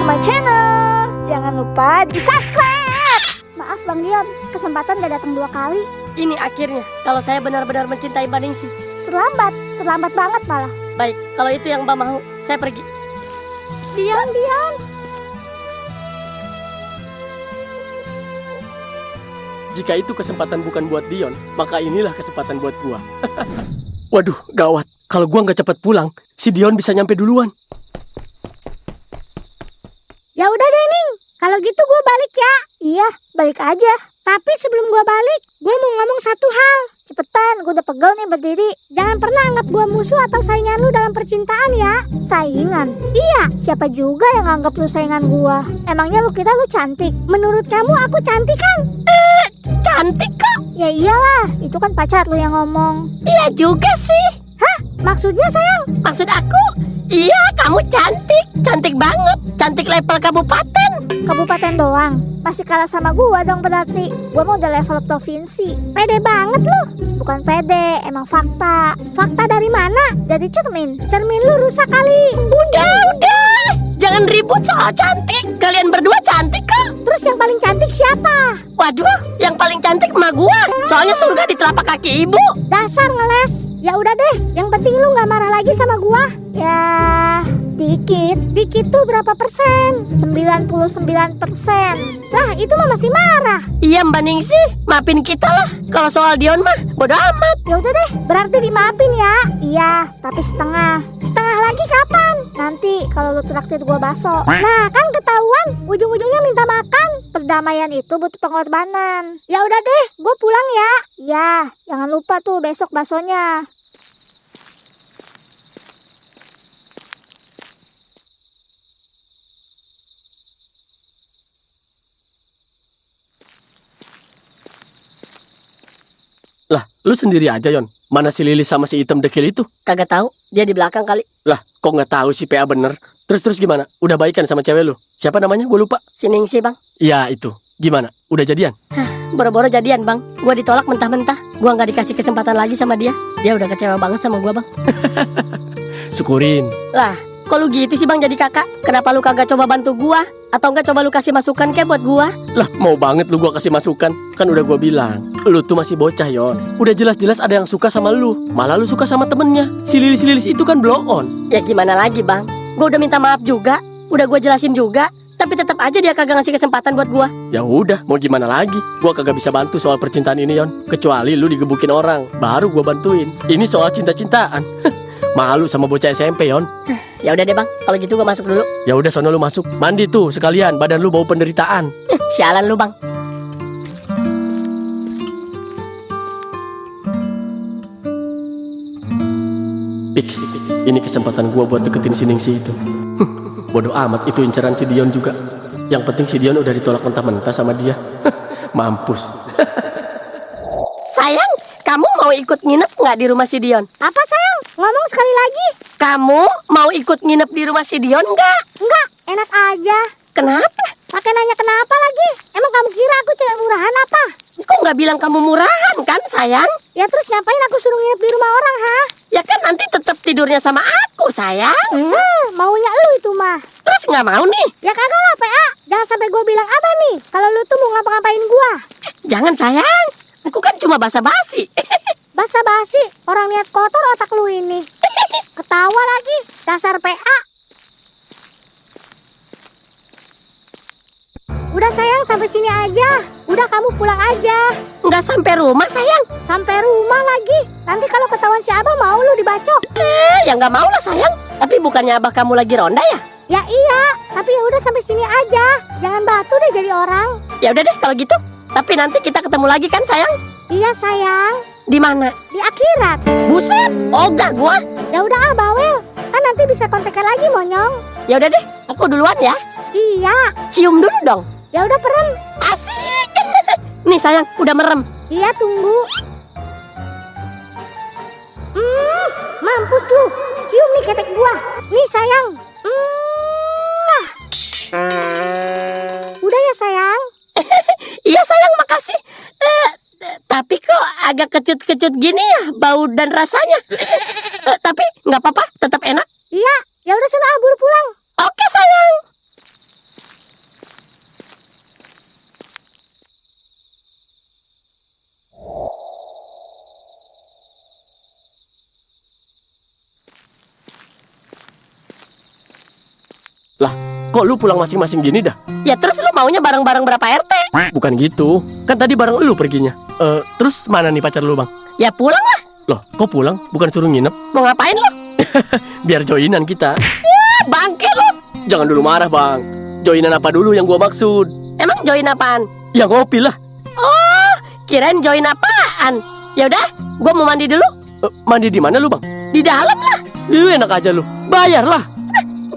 my channel. Jangan lupa di subscribe. Maaf Bang Dion, kesempatan gak datang 2 kali. Ini akhirnya, kalau saya benar-benar mencintai Mbak Ningsih. Terlambat banget malah. Baik, kalau itu yang Mbak mau, saya pergi. Dion. Jika itu kesempatan bukan buat Dion, maka inilah kesempatan buat gua. Waduh, gawat. Kalau gua nggak cepat pulang, si Dion bisa nyampe duluan. Ya udah deh Ning, kalau gitu gue balik ya. Iya, balik aja. Tapi sebelum gue balik, gue mau ngomong satu hal. Cepetan, gue udah pegel nih berdiri. Jangan pernah anggap gue musuh atau saingan lu dalam percintaan ya. Saingan? Iya, siapa juga yang anggap lu saingan gue? Emangnya lu kira lu cantik? Menurut kamu aku cantik kan? Cantik kok. Ya iyalah, itu kan pacar lu yang ngomong. Iya juga sih. Hah? Maksudnya sayang? Maksud aku, iya kamu cantik. Cantik banget. Cantik level kabupaten. Kabupaten doang? Masih kalah sama gua dong berarti. Gua mau udah level provinsi. Pede banget lu. Bukan pede, emang fakta. Fakta dari mana? Dari cermin. Cermin lu rusak kali. Udah. Jangan ribut soal cantik. Kalian berdua cantik kok. Terus yang paling cantik siapa? Waduh, yang paling cantik emak gua. Soalnya surga di telapak kaki ibu. Dasar ngeles. Ya udah deh, yang penting lu gak marah lagi sama gua. Ya, dikit. Dikit tuh berapa persen? 99%. Lah, itu mah masih marah. Iya Mbak Ningsih, maafin kita lah. Kalau soal Dion mah, bodo amat. Ya udah deh, berarti dimaafin ya. Iya, tapi setengah. Setengah lagi kapan? Nanti kalau lu traktir gua bakso. Nah, kan ketahuan ujung-ujungnya minta makan. Perdamaian itu butuh pengorbanan. Ya udah deh, gua pulang ya. Ya, jangan lupa tuh besok baksonya. Lah, lu sendiri aja, Yon. Mana si Lilis sama si Item Dekil itu? Kagak tahu, dia di belakang kali. Lah, kok nggak tahu si PA bener? Terus gimana? Udah baikan sama cewek lu? Siapa namanya? Gue lupa. Si Ningsih bang. Iya, itu. Gimana? Udah jadian? Boro-boro jadian bang. Gua ditolak mentah-mentah. Gua nggak dikasih kesempatan lagi sama dia. Dia udah kecewa banget sama gua bang. Syukurin. Lah, kok lu gitu sih bang jadi kakak? Kenapa lu kagak coba bantu gua? Atau enggak coba lu kasih masukan kayak buat gua? Lah, mau banget lu gua kasih masukan. Kan udah gua bilang, lu tuh masih bocah, Yon. Udah jelas-jelas ada yang suka sama lu. Malah lu suka sama temennya. Si Lilis itu kan blow on. Ya gimana lagi bang? Gua udah minta maaf juga. Udah gua jelasin juga. Tapi tetap aja dia kagak ngasih kesempatan buat gua. Ya udah, mau gimana lagi? Gua kagak bisa bantu soal percintaan ini, Yon. Kecuali lu digebukin orang, baru gua bantuin. Ini soal cinta-cintaan. Malu sama bocah SMP, Yon. Ya udah deh bang, kalau gitu gua masuk dulu. Ya udah, sono lu masuk. Mandi tuh sekalian, badan lu bau penderitaan. Sialan lu bang. Fix, ini kesempatan gua buat deketin si Ningsih itu. Bodoh amat, itu inceran si Dion juga. Yang penting si Dion udah ditolak mentah-mentah sama dia. Mampus. Sayang, kamu mau ikut nginep nggak di rumah si Dion? Apa sayang? Ngomong sekali lagi. Kamu mau ikut nginep di rumah si Dion nggak? Enggak, enak aja. Kenapa? Pakai nanya kenapa lagi? Emang kamu kira aku cewek murahan apa? Kok nggak bilang kamu murahan kan sayang? Ya terus ngapain aku suruh nginep di rumah orang, ha? Ya kan nanti tetap tidurnya sama aku sayang. Maunya lu itu mah. Terus nggak mau nih? Ya kagak lah PA. Jangan sampai gue bilang apa nih kalau lu tuh mau ngapa-ngapain gua. Jangan sayang. Aku kan cuma basa-basi. Basa-basi, orang lihat kotor otak lu ini. Ketawa lagi, dasar PA. Udah sayang, sampai sini aja. Udah kamu pulang aja. Nggak sampai rumah sayang. Sampai rumah lagi. Nanti kalau ketahuan si Abah mau lu dibacok. Ya nggak mau lah sayang. Tapi bukannya abah kamu lagi ronda ya? Ya iya, tapi ya udah sampai sini aja. Jangan batu deh jadi orang. Ya udah deh kalau gitu. Tapi nanti kita ketemu lagi kan sayang? Iya sayang. Di mana? Di akhirat. Buset, ogah gua. Ya udah ah bawel. Kan nanti bisa kontekan lagi monyong. Ya udah deh, aku duluan ya. Iya. Cium dulu dong. Ya udah perem. Asik. Nih sayang, udah merem. Iya tunggu. Mampus lu. Cium nih ketek gua. Nih sayang. Udah ya sayang. Iya sayang, makasih. Tapi kok agak kecut-kecut gini ya bau dan rasanya. Tapi nggak apa-apa, tetap enak. Iya, ya udah sana buru pulang. Oke sayang. Kok lu pulang masing-masing gini dah? Ya terus lu maunya bareng-bareng berapa RT? Bukan gitu. Kan tadi bareng lu perginya. Terus mana nih pacar lu, Bang? Ya pulang lah. Loh, kok pulang? Bukan suruh nginep? Mau ngapain lu? Biar joinan kita. Bangke lu. Jangan dulu marah, Bang. Joinan apa dulu yang gua maksud? Emang join apaan? Ya ngopi lah. Oh, kirain join apaan? Ya udah, gua mau mandi dulu. Mandi di mana lu, Bang? Di dalam lah. Lu enak aja lu. Bayar lah.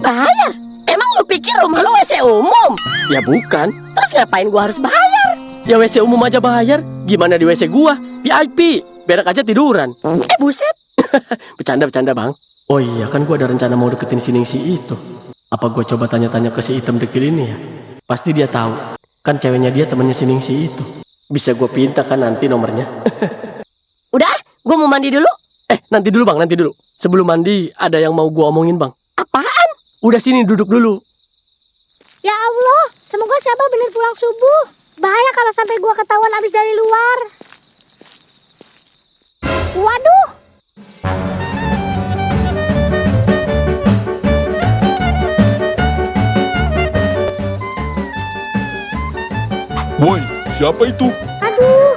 Bayar? Emang lu pikir rumah lu WC umum? Ya bukan. Terus ngapain gua harus bayar? Ya WC umum aja bayar. Gimana di WC gua? VIP. Berak aja tiduran. Buset. Bercanda, Bang. Oh iya, kan gua ada rencana mau deketin si Ningsi itu. Apa gua coba tanya-tanya ke si hitam dekil ini ya? Pasti dia tahu. Kan ceweknya dia temannya si Ningsi itu. Bisa gua pinta kan nanti nomornya. Udah, gua mau mandi dulu. Nanti dulu, Bang, nanti dulu. Sebelum mandi ada yang mau gua omongin, Bang. Apaan? Udah sini duduk dulu. Ya Allah, semoga siapa bener pulang subuh. Bahaya kalau sampai gua ketahuan abis dari luar. Waduh. Woi, siapa itu? Aduh,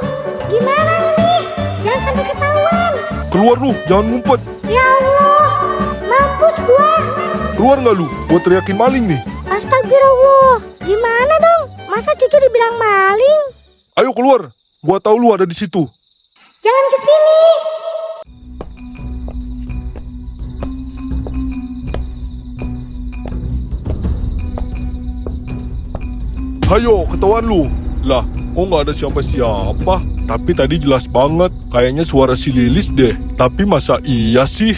gimana ini? Jangan sampai ketahuan. Keluar lu, jangan ngumpet. Ya Allah, mampus gua. Keluar nggak lu? Gua teriakin maling nih. Astagfirullah, gimana dong? Masa cucu dibilang maling? Ayo keluar, gua tahu lu ada di situ. Jangan kesini. Hayo, ketahuan lu. Lah, kok nggak ada siapa-siapa? Tapi tadi jelas banget, kayaknya suara si Lilis deh. Tapi masa iya sih?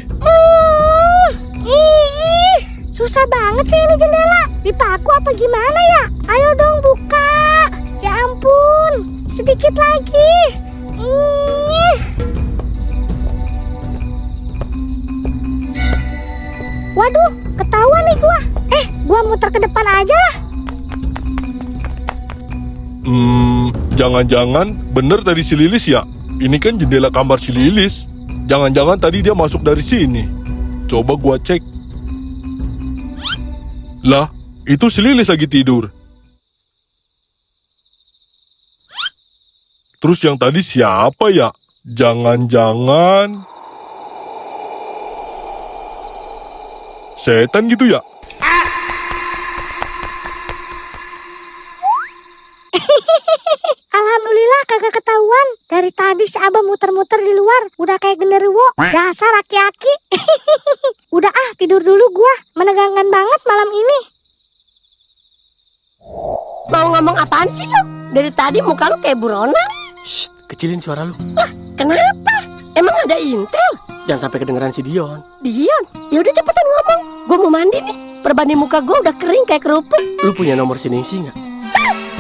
Susah banget sih ini jendela. Dipaku apa gimana ya? Ayo dong buka. Ya ampun, sedikit lagi. Waduh, ketahuan nih gua. Gua muter ke depan aja lah. Jangan-jangan bener tadi si Lilis ya? Ini kan jendela kamar si Lilis. Jangan-jangan tadi dia masuk dari sini. Coba gua cek. Lah, itu si Lilis lagi tidur. Terus yang tadi siapa ya? Jangan-jangan setan gitu ya? Alhamdulillah kagak ketahuan. Dari tadi si Abah muter-muter di luar. Udah kayak genderuwo. Dasar aki-aki. Udah tidur dulu gua. Menegangkan banget malam ini. Mau ngomong apaan sih lu? Dari tadi muka lu kayak buronan. Shh, kecilin suara lu. Lah, kenapa? Emang ada intel? Jangan sampai kedengeran si Dion. Dion, ya udah cepetan ngomong. Gua mau mandi nih. Perbanding muka gua udah kering kayak kerupuk. Lu punya nomor si Ningsi nggak?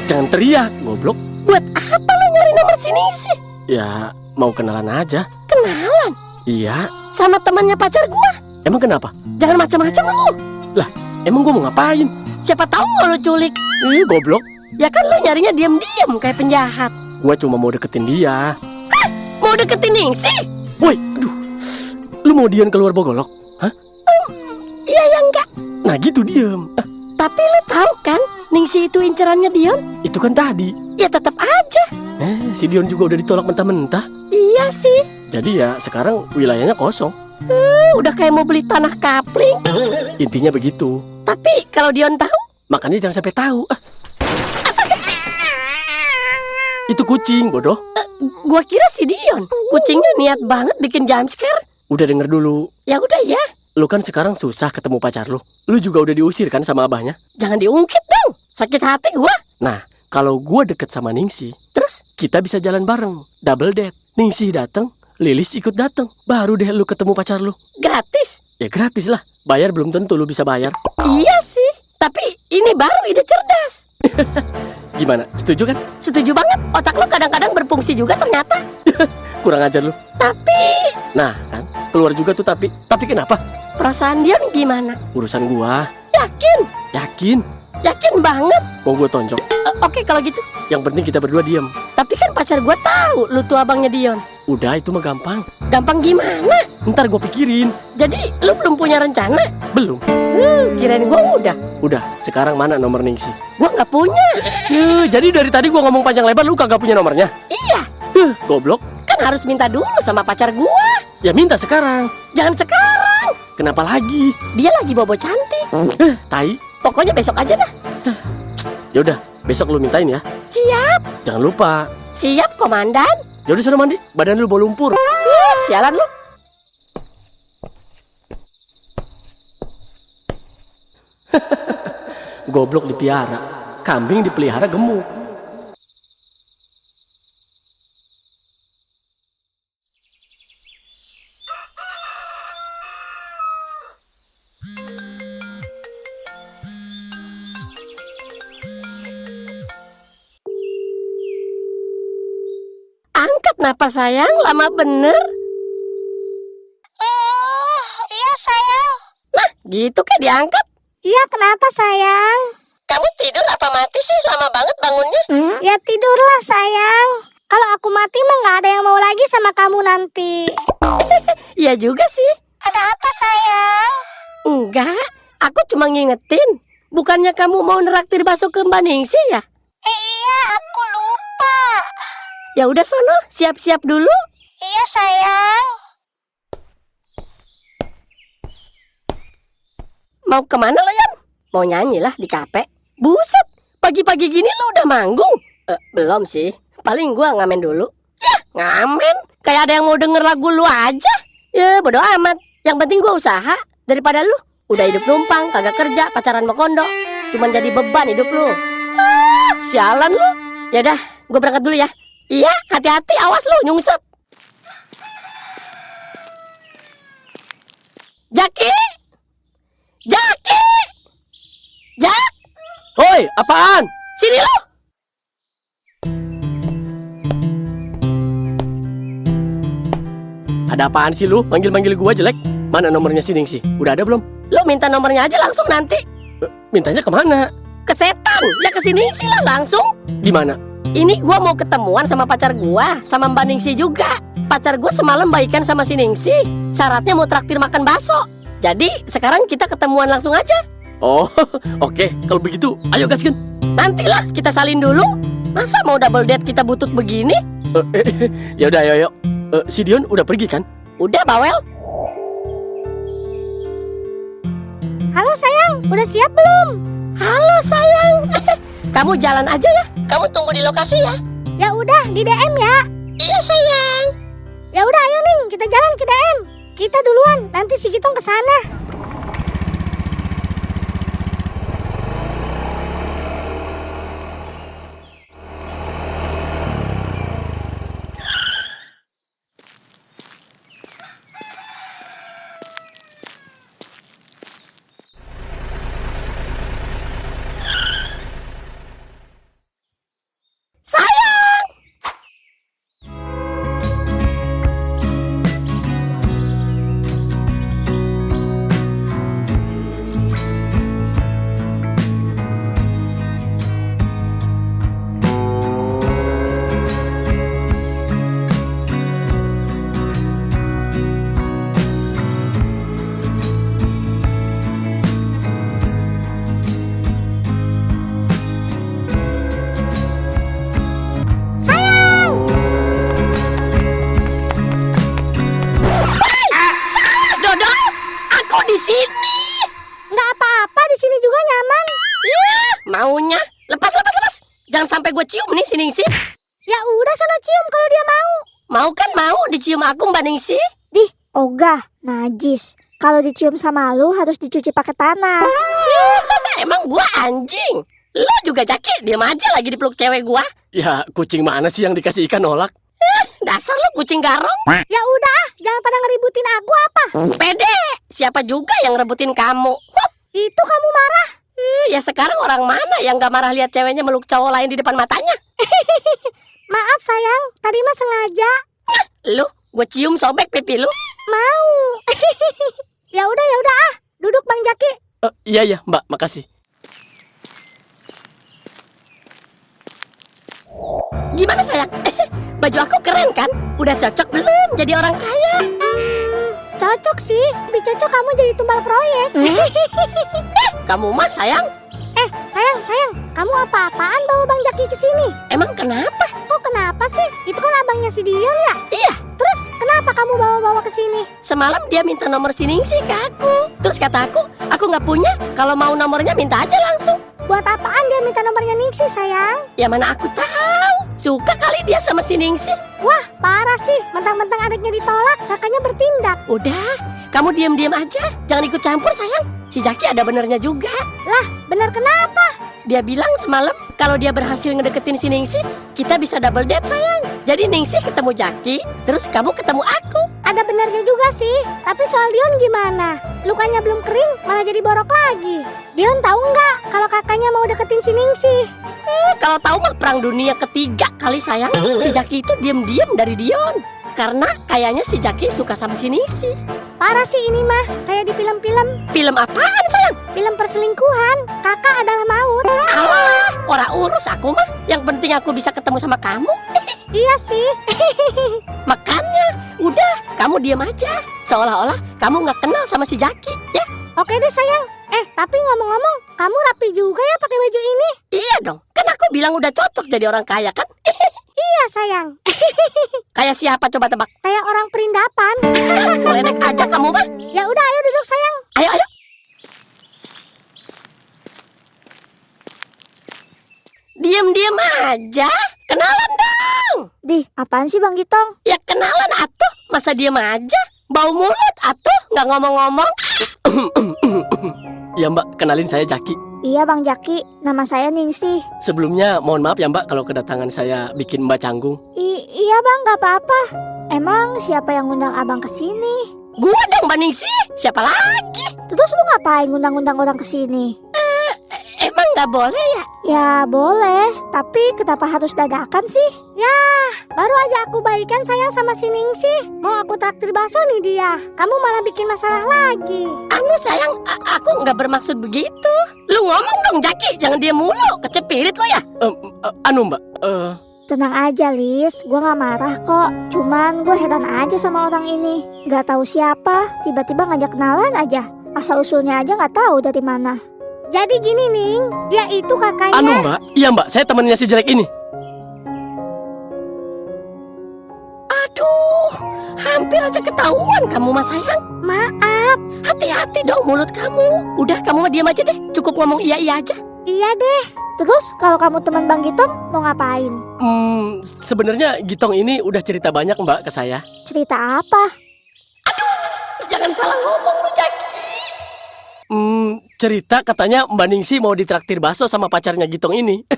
Jangan teriak, goblok. Buat apa lu nyari nomor sini sih? Ya, mau kenalan aja. Kenalan? Iya. Sama temannya pacar gua. Emang kenapa? Jangan macam-macam lu. Lah, emang gua mau ngapain? Siapa tahu mau lu culik. Goblok. Ya kan lu nyarinya diam-diam kayak penjahat. Gua cuma mau deketin dia. Hah? Mau deketin Ningsi? Woi, aduh. Lu mau Dion keluar Bogolok? Hah? Iya ya enggak. Nah gitu diem. Tapi lu tahu kan Ningsi itu incerannya Dion? Itu kan tadi. Ya tetap aja. Si Dion juga udah ditolak mentah-mentah. Iya sih. Jadi ya sekarang wilayahnya kosong. Udah kayak mau beli tanah kapling. Intinya begitu. Tapi kalau Dion tahu, Makanya jangan sampai tahu. Itu kucing, bodoh. gua kira si Dion. Kucingnya niat banget bikin jumpscare. Udah denger dulu. Ya udah ya. Lu kan sekarang susah ketemu pacar lu. Lu juga udah diusir kan sama abahnya. Jangan diungkit dong. Sakit hati gua. Nah, kalau gua deket sama Ningsi, terus kita bisa jalan bareng. Double date. Ningsi dateng, Lilis ikut dateng. Baru deh lu ketemu pacar lu. Gratis. Ya gratis lah. Bayar belum tentu lu bisa bayar. Iya sih. Tapi ini baru ide cerdas. Gimana? Setuju kan? Setuju banget. Otak lu kadang-kadang berfungsi juga ternyata. Kurang ajar lu. Tapi Nah, kan? Keluar juga tuh tapi. Tapi kenapa? perasaan Dion gimana? Urusan gua. Yakin? Yakin. Yakin banget. Mau gua tonjok. Oke kalau gitu. Yang penting kita berdua diem. Tapi kan pacar gua tahu lu tuh abangnya Dion. Udah itu mah gampang. Gampang gimana? Ntar gue pikirin. Jadi lu belum punya rencana? Belum. Kirain gua udah. Udah, sekarang mana nomor Ningsih? Gua nggak punya. Jadi dari tadi gue ngomong panjang lebar lu kagak punya nomornya? Iya, Goblok. kan harus minta dulu sama pacar gua. Ya minta sekarang. Jangan sekarang. Kenapa lagi? Dia lagi bobo cantik. Tai. Pokoknya besok aja dah. Ya udah, besok lu mintain ya. Siap. Jangan lupa. Siap, komandan. Ya udah sana mandi, badan lu bau lumpur. Sialan lu. Goblok dipiara, kambing dipelihara gemuk. Angkat napa sayang, lama bener. Iya sayang. Nah, gitu kan diangkat. Iya kenapa sayang? Kamu tidur apa mati sih? Lama banget bangunnya. Ya tidurlah sayang. Kalau aku mati mah nggak ada yang mau lagi sama kamu nanti. Iya juga sih. Ada apa sayang? Enggak, aku cuma ngingetin. Bukannya kamu mau neraktir bakso ke Mbak Ningsih ya? Iya aku lupa. Ya udah sono, siap-siap dulu. Iya sayang. Mau kemana lo, Yan? Mau nyanyi lah di kafe. Buset, pagi-pagi gini lo udah manggung? Belum sih, paling gua ngamen dulu. Yah, ngamen? Kayak ada yang mau denger lagu lu aja. Ya, bodo amat. Yang penting gua usaha. Daripada lu udah hidup numpang, kagak kerja, pacaran sama kondo. Cuman jadi beban hidup lu. Sialan lu. Yaudah, gua berangkat dulu ya. Iya, hati-hati, awas lu nyungsep. Jaki! Jaki! Jak! Hoi, apaan? Sini lu! Ada apaan sih lu? Manggil-manggil gua jelek? Mana nomornya si Ningsih? Udah ada belum? Lu minta nomornya aja langsung nanti. Mintanya kemana? Ke setan, ya kesini sih lah langsung. Di mana? Ini gua mau ketemuan sama pacar gua, sama Mbak Ningsih juga. Pacar gua semalam baikan sama si Ningsih. Syaratnya mau traktir makan bakso. Jadi sekarang kita ketemuan langsung aja. Oh, oke. Kalau begitu, ayo gaskan. Nantilah kita salin dulu. Masa mau double date kita butut begini? Ya udah, ayo. Si Dion udah pergi kan? Udah bawel. Halo sayang, udah siap belum? Halo sayang. Kamu jalan aja ya. Kamu tunggu di lokasi ya. Ya udah di DM ya. Iya sayang. Ya udah ayo Ning, kita jalan ke DM. Kita duluan, nanti si Gitong kesana. Sayang. Dodol, aku di sini. Nggak apa-apa, di sini juga nyaman. Maunya lepas. Jangan sampai gue cium nih si Ningsih. Ya udah sono cium kalau dia mau. Mau kan mau dicium aku Mbak Ningsih? Dih, ogah, najis. Kalau dicium sama lu harus dicuci pakai tanah. Emang gua anjing. Lo juga Jaki, diam aja lagi dipeluk cewek gua. Ya, kucing mana sih yang dikasih ikan nolak? Dasar lo kucing garong. Ya udah, jangan pada ngeributin aku apa. Pede, siapa juga yang rebutin kamu? Itu kamu marah. Ya sekarang orang mana yang gak marah lihat ceweknya meluk cowok lain di depan matanya? Maaf sayang, tadi mah sengaja. Lu, gue cium sobek pipi lu. Mau. Ya udah ah. Duduk Bang Jaki. Iya, Mbak, makasih. Gimana sayang? Baju aku keren kan? Udah cocok belum jadi orang kaya? Cocok sih, lebih cocok kamu jadi tumbal proyek. Kamu mah sayang. Sayang, kamu apa-apaan bawa Bang Jaki ke sini? Emang kenapa? Kok kenapa sih? Itu kan abangnya si Dion ya? Iya, Terus kenapa kamu bawa-bawa ke sini? semalam dia minta nomor si Ningsih ke aku. Terus kata aku nggak punya. Kalau mau nomornya minta aja langsung. Buat apaan dia minta nomornya Ningsih, sayang? Ya mana aku tahu. Suka kali dia sama si Ningsih. Wah, parah sih. Mentang-mentang adiknya ditolak, kakaknya bertindak. Udah, kamu diam-diam aja. Jangan ikut campur sayang. Si Jaki ada benernya juga. Bener kenapa? Dia bilang semalam kalau dia berhasil ngedeketin si Ningsih, kita bisa double date sayang. Jadi Ningsih ketemu Jaki, terus kamu ketemu aku. Ada benernya juga sih. Tapi soal Dion gimana? Lukanya belum kering, malah jadi borok lagi. Dion tahu nggak kalau kakaknya mau deketin si Ningsih? Kalau tahu mah perang dunia ketiga kali sayang. Si Jaki itu diam-diam dari Dion. Karena kayaknya si Jaki suka sama si Ningsih. Parah sih ini mah, kayak di film-film. Film apaan sayang? Film perselingkuhan. Kakak adalah maut. Alah, ora urus aku mah. Yang penting aku bisa ketemu sama kamu. Iya sih. Makanya, udah, kamu diam aja. Seolah-olah kamu nggak kenal sama si Jaki, ya? Oke deh sayang. Tapi ngomong-ngomong, kamu rapi juga ya pakai baju ini? Iya dong, kan aku bilang udah cocok jadi orang kaya kan? Iya sayang. Kayak siapa coba tebak? Kayak orang perindapan. Meledek aja kamu mah. Ya udah, ayo duduk sayang. Ayo, ayo. Diam-diam aja. Kenalan dong. Di, apaan sih Bang Gitong? Ya kenalan atuh. Masa diam aja? Bau mulut atuh. Nggak ngomong-ngomong. Ya Mbak, kenalin saya Jaki. Iya Bang Jaki, nama saya Ningsih. Sebelumnya mohon maaf ya Mbak kalau kedatangan saya bikin Mbak canggung. Iya Bang, nggak apa-apa. Emang siapa yang ngundang abang ke sini? Gua dong Mbak Ningsih. Siapa lagi? Terus lu ngapain ngundang-ngundang orang ke sini? Emang nggak boleh ya? Ya boleh, tapi kenapa harus dadakan sih? Ya, baru aja aku baikan sayang sama si Ningsih. Mau aku traktir bakso nih dia. Kamu malah bikin masalah lagi. Anu sayang, aku nggak bermaksud begitu. Lu ngomong dong Jaki, jangan dia mulu. Kecepirit lo ya. Anu Mbak, Tenang aja Lis, gue gak marah kok. Cuman gue heran aja sama orang ini. Gak tahu siapa, tiba-tiba ngajak kenalan aja. Asal usulnya aja gak tahu dari mana. Jadi gini Ning, dia itu kakaknya. anu Mbak, iya Mbak, saya temennya si jelek ini. Aduh, hampir aja ketahuan kamu mas sayang. Maaf. Hati-hati dong mulut kamu. Udah kamu mah diam aja deh. Cukup ngomong iya-iya aja. Iya deh. Terus kalau kamu teman Bang Gitong mau ngapain? Sebenarnya Gitong ini udah cerita banyak Mbak ke saya. Cerita apa? Jangan salah ngomong lu Jaki. Cerita katanya Mbak Ningsih mau ditraktir bakso sama pacarnya Gitong ini.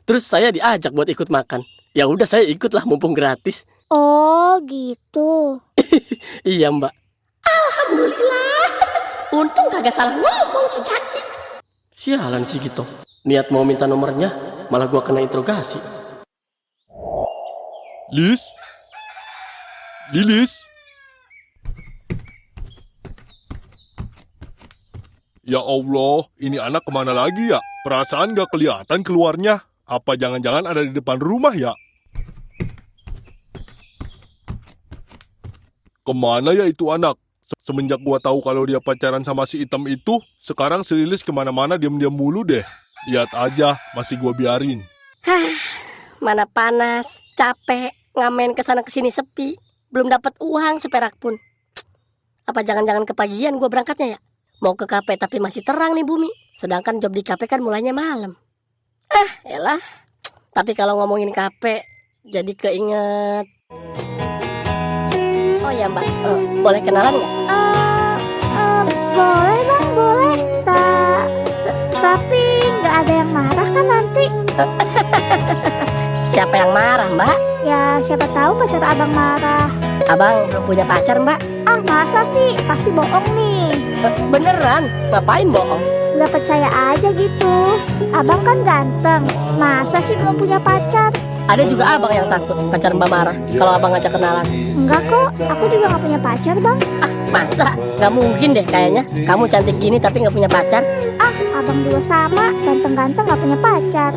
Terus saya diajak buat ikut makan. Ya udah saya ikutlah mumpung gratis. Oh gitu. Iya Mbak. Alhamdulillah. Untung kagak salah ngomong si Jaki. Sialan sih Gitong. Niat mau minta nomornya, malah gua kena interogasi. Lilis? Ya Allah, ini anak kemana lagi ya? Perasaan gak kelihatan keluarnya. Apa jangan-jangan ada di depan rumah ya? Kemana ya itu anak? Semenjak gua tahu kalau dia pacaran sama si hitam itu, sekarang si Lilis kemana-mana diam-diam mulu deh. Lihat aja, masih gua biarin. Mana panas, capek, ngamen kesana kesini sepi. Belum dapat uang seperak pun. Apa jangan-jangan kepagian gue berangkatnya ya? Mau ke kafe tapi masih terang nih bumi. Sedangkan job di kafe kan mulainya malam. Elah. Tapi kalau ngomongin kafe, jadi keinget. Oh ya mbak, boleh kenalan nggak? Boleh Bang, boleh. Tapi nggak ada yang marah kan nanti? Siapa yang marah mbak? Ya siapa tahu pacar abang marah. Abang belum punya pacar mbak? Ah masa sih? Pasti bohong nih. Beneran? Ngapain bohong? Nggak percaya aja gitu. Abang kan ganteng. Masa sih belum punya pacar? Ada juga abang yang takut pacar mbak marah kalau abang ngajak kenalan. Enggak kok, aku juga nggak punya pacar Bang. Masa? Nggak mungkin deh kayaknya. Kamu cantik gini tapi nggak punya pacar. Abang juga sama, ganteng-ganteng nggak punya pacar.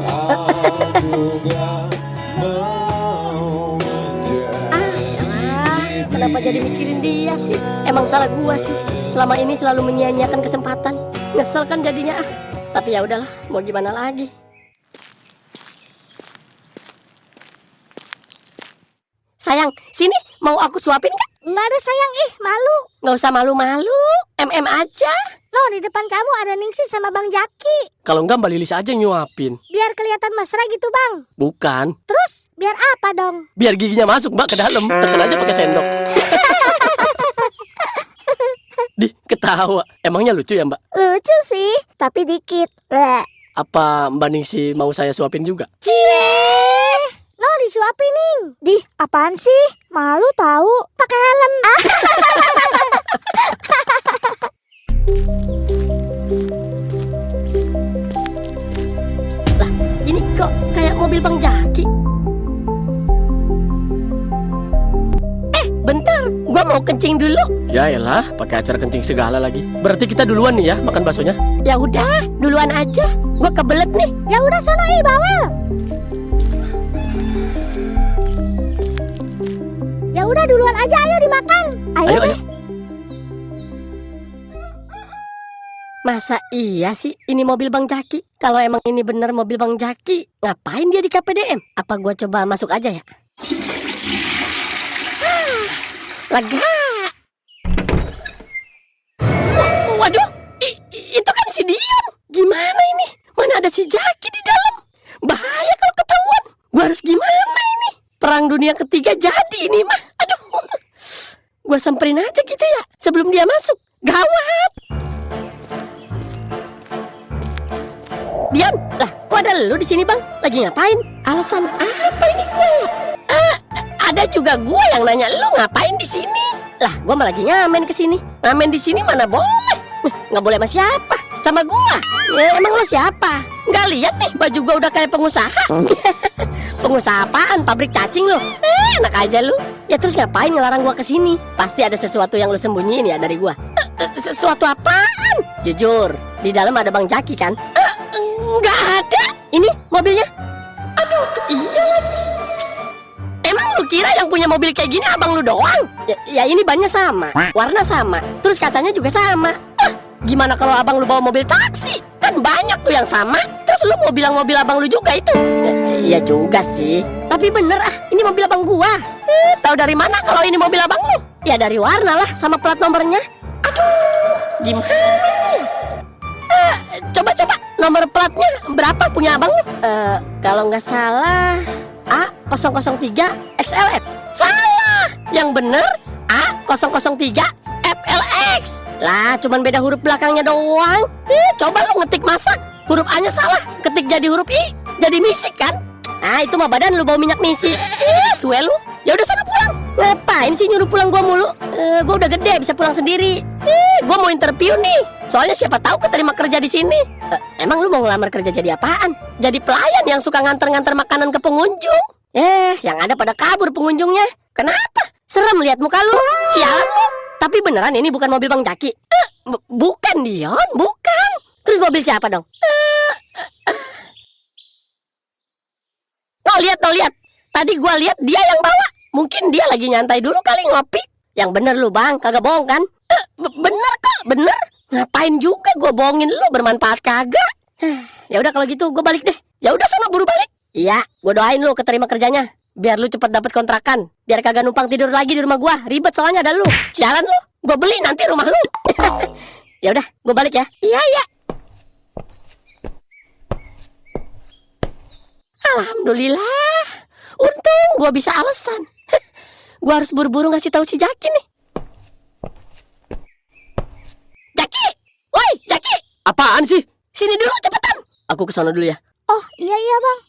Yalah, kenapa Kenapa jadi mikirin dia sih? Emang salah gua sih. Selama ini selalu menyia-nyiakan kesempatan. Nyesel kan jadinya ah. Tapi ya udahlah, mau gimana lagi? Sayang, sini mau aku suapin kak? Nggak ada sayang, malu. Nggak usah malu-malu, MM aja. Loh, di depan kamu ada Ningsih sama Bang Jaki. Kalau enggak Mbak Lilis aja yang nyuapin. Biar kelihatan mesra gitu Bang. Bukan. Terus biar apa dong? Biar giginya masuk Mbak ke dalam. Tekan aja pakai sendok. Di ketawa. Emangnya lucu ya Mbak? Lucu sih, tapi dikit. Bleh. Apa Mbak Ningsih mau saya suapin juga? Cie. No, disuapin nih. Di, apaan sih? Malu tahu. Pakai helm. Lah, ini kok kayak mobil Bang Jaki. Bentar, gua mau kencing dulu. Ya elah, pakai acara kencing segala lagi. Berarti kita duluan nih ya makan baksonya. Ya udah, duluan aja. Gua kebelet nih. Ya udah sono bawel. Ya udah duluan aja, ayo dimakan. Ayo, ayo. Masa iya sih ini mobil Bang Jaki? Kalau emang ini bener mobil Bang Jaki, ngapain dia di KPDM? Apa gua coba masuk aja ya? Lega. Waduh, itu kan si Dion. Gimana ini? Mana ada si Jaki di dalam? Bahaya kalau ketahuan. Gua harus gimana ini? Perang dunia ketiga jadi ini mah. Aduh. Gua samperin aja gitu ya sebelum dia masuk. Gawat. Dion, lah kok ada lu di sini Bang? Lagi ngapain? Alasan apa ini gue? Ada juga gue yang nanya lu ngapain di sini? Lah, gue malah lagi ngamen ke sini. Ngamen di sini mana boleh? Nggak boleh sama siapa? Sama gue. Ya, emang lu siapa? Nggak lihat nih baju gue udah kayak pengusaha. Pengusaha apaan? Pabrik cacing lu? Enak aja lu. Ya terus ngapain ngelarang gue ke sini? Pasti ada sesuatu yang lu sembunyiin ya dari gue. Sesuatu apaan? Jujur, di dalam ada Bang Jaki kan? Nggak ada. Ini mobilnya. Aduh, iya lagi. Emang lu kira yang punya mobil kayak gini abang lu doang? Ya ini bannya sama, warna sama, terus kacanya juga sama. Gimana kalau abang lu bawa mobil taksi? Kan banyak tuh yang sama. Terus lu mau bilang mobil abang lu juga itu? Iya juga sih. Tapi bener ini mobil abang gua. Tahu dari mana kalau ini mobil abang lu? Ya dari warna lah sama plat nomornya. Aduh, gimana ya? Coba nomor platnya berapa punya abang lu? Kalau nggak salah A003 XLF. Salah. Yang bener A003 FLX. Lah, cuman beda huruf belakangnya doang. Coba lu ngetik masak, huruf A-nya salah, ketik jadi huruf I, jadi misik kan? Itu mah badan lu bau minyak misik. Suwe lu. Ya udah sana pulang. Ngapain sih nyuruh pulang gua mulu? Gua udah gede bisa pulang sendiri. Gua mau interview nih. Soalnya siapa tahu keterima kerja di sini. Emang lu mau ngelamar kerja jadi apaan? Jadi pelayan yang suka nganter-nganter makanan ke pengunjung. Yang ada pada kabur pengunjungnya. Kenapa? Serem lihat muka lu. Sialan lu. Tapi beneran ini bukan mobil Bang Jaki. Bukan Dion, bukan. Terus mobil siapa dong? No, lihat. Tadi gua lihat dia yang bawa. Mungkin dia lagi nyantai dulu kali ngopi. Yang bener lu Bang, kagak bohong kan? Bener kok, bener. Ngapain juga gua bohongin lu, bermanfaat kagak? Ya udah kalau gitu gua balik deh. Ya udah sana buru balik. Iya, gua doain lu keterima kerjanya. Biar lu cepet dapet kontrakan. Biar kagak numpang tidur lagi di rumah gua. Ribet soalnya ada lu. Sialan lu. Gua beli nanti rumah lu. Ya udah, gua balik ya. Iya. Alhamdulillah. Untung gua bisa alasan. Gua harus buru-buru ngasih tahu si Jaki nih. Jaki! Woi, Jaki! Apaan sih? Sini dulu cepetan. Aku kesana dulu ya. Oh, iya Bang.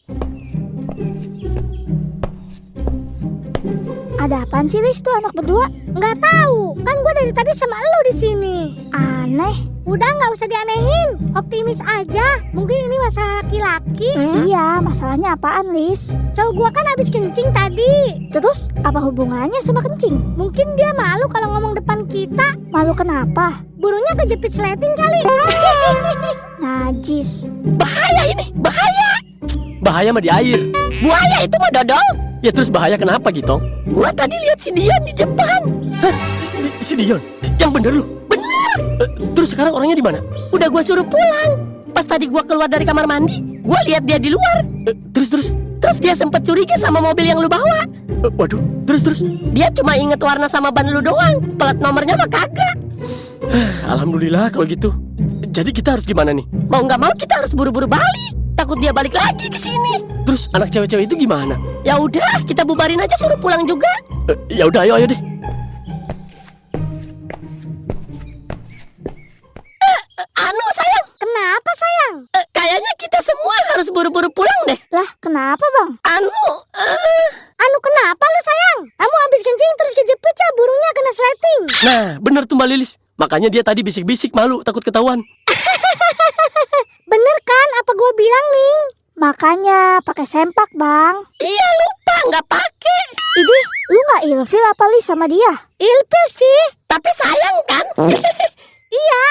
Ada apaan sih Lis tuh anak berdua? Nggak tahu, kan gue dari tadi sama lo di sini. Aneh. Udah nggak usah dianehin, optimis aja. Mungkin ini masalah laki-laki. Iya, masalahnya apaan Lis? Cowok gue kan habis kencing tadi. Terus apa hubungannya sama kencing? Mungkin dia malu kalau ngomong depan kita. Malu kenapa? Burungnya kejepit sleting kali. Najis. Bahaya ini, bahaya. Bahaya mah di air. Buaya itu mah dodol. Ya terus bahaya kenapa gitu? Gua tadi lihat si Dian di depan. Si Dion, yang bener lu? Bener. Terus sekarang orangnya di mana? Udah gue suruh pulang. Pas tadi gue keluar dari kamar mandi, gue lihat dia di luar. Terus? Terus dia sempet curiga sama mobil yang lu bawa. Waduh, terus? Dia cuma inget warna sama ban lu doang. Plat nomornya mah kagak. Alhamdulillah kalau gitu. Jadi kita harus gimana nih? Mau nggak mau kita harus buru-buru balik. Takut dia balik lagi ke sini. Terus anak cewek-cewek itu gimana? Ya udah, kita bubarin aja, suruh pulang juga. Ya udah, ayo deh. Anu sayang, Kenapa sayang? kayaknya kita semua harus buru-buru pulang deh. Lah kenapa bang? Anu, Kenapa lu sayang? Kamu habis kencing terus kejepit ya burungnya kena sleting. Nah, bener tuh Mbak Lilis. Makanya dia tadi bisik-bisik malu, takut ketahuan. Bener kan apa gue bilang nih? Makanya pakai sempak bang. iya lupa nggak pakai. Idih, lu gak ilfil apa li sama dia? Ilfil sih. Tapi sayang kan? Iya.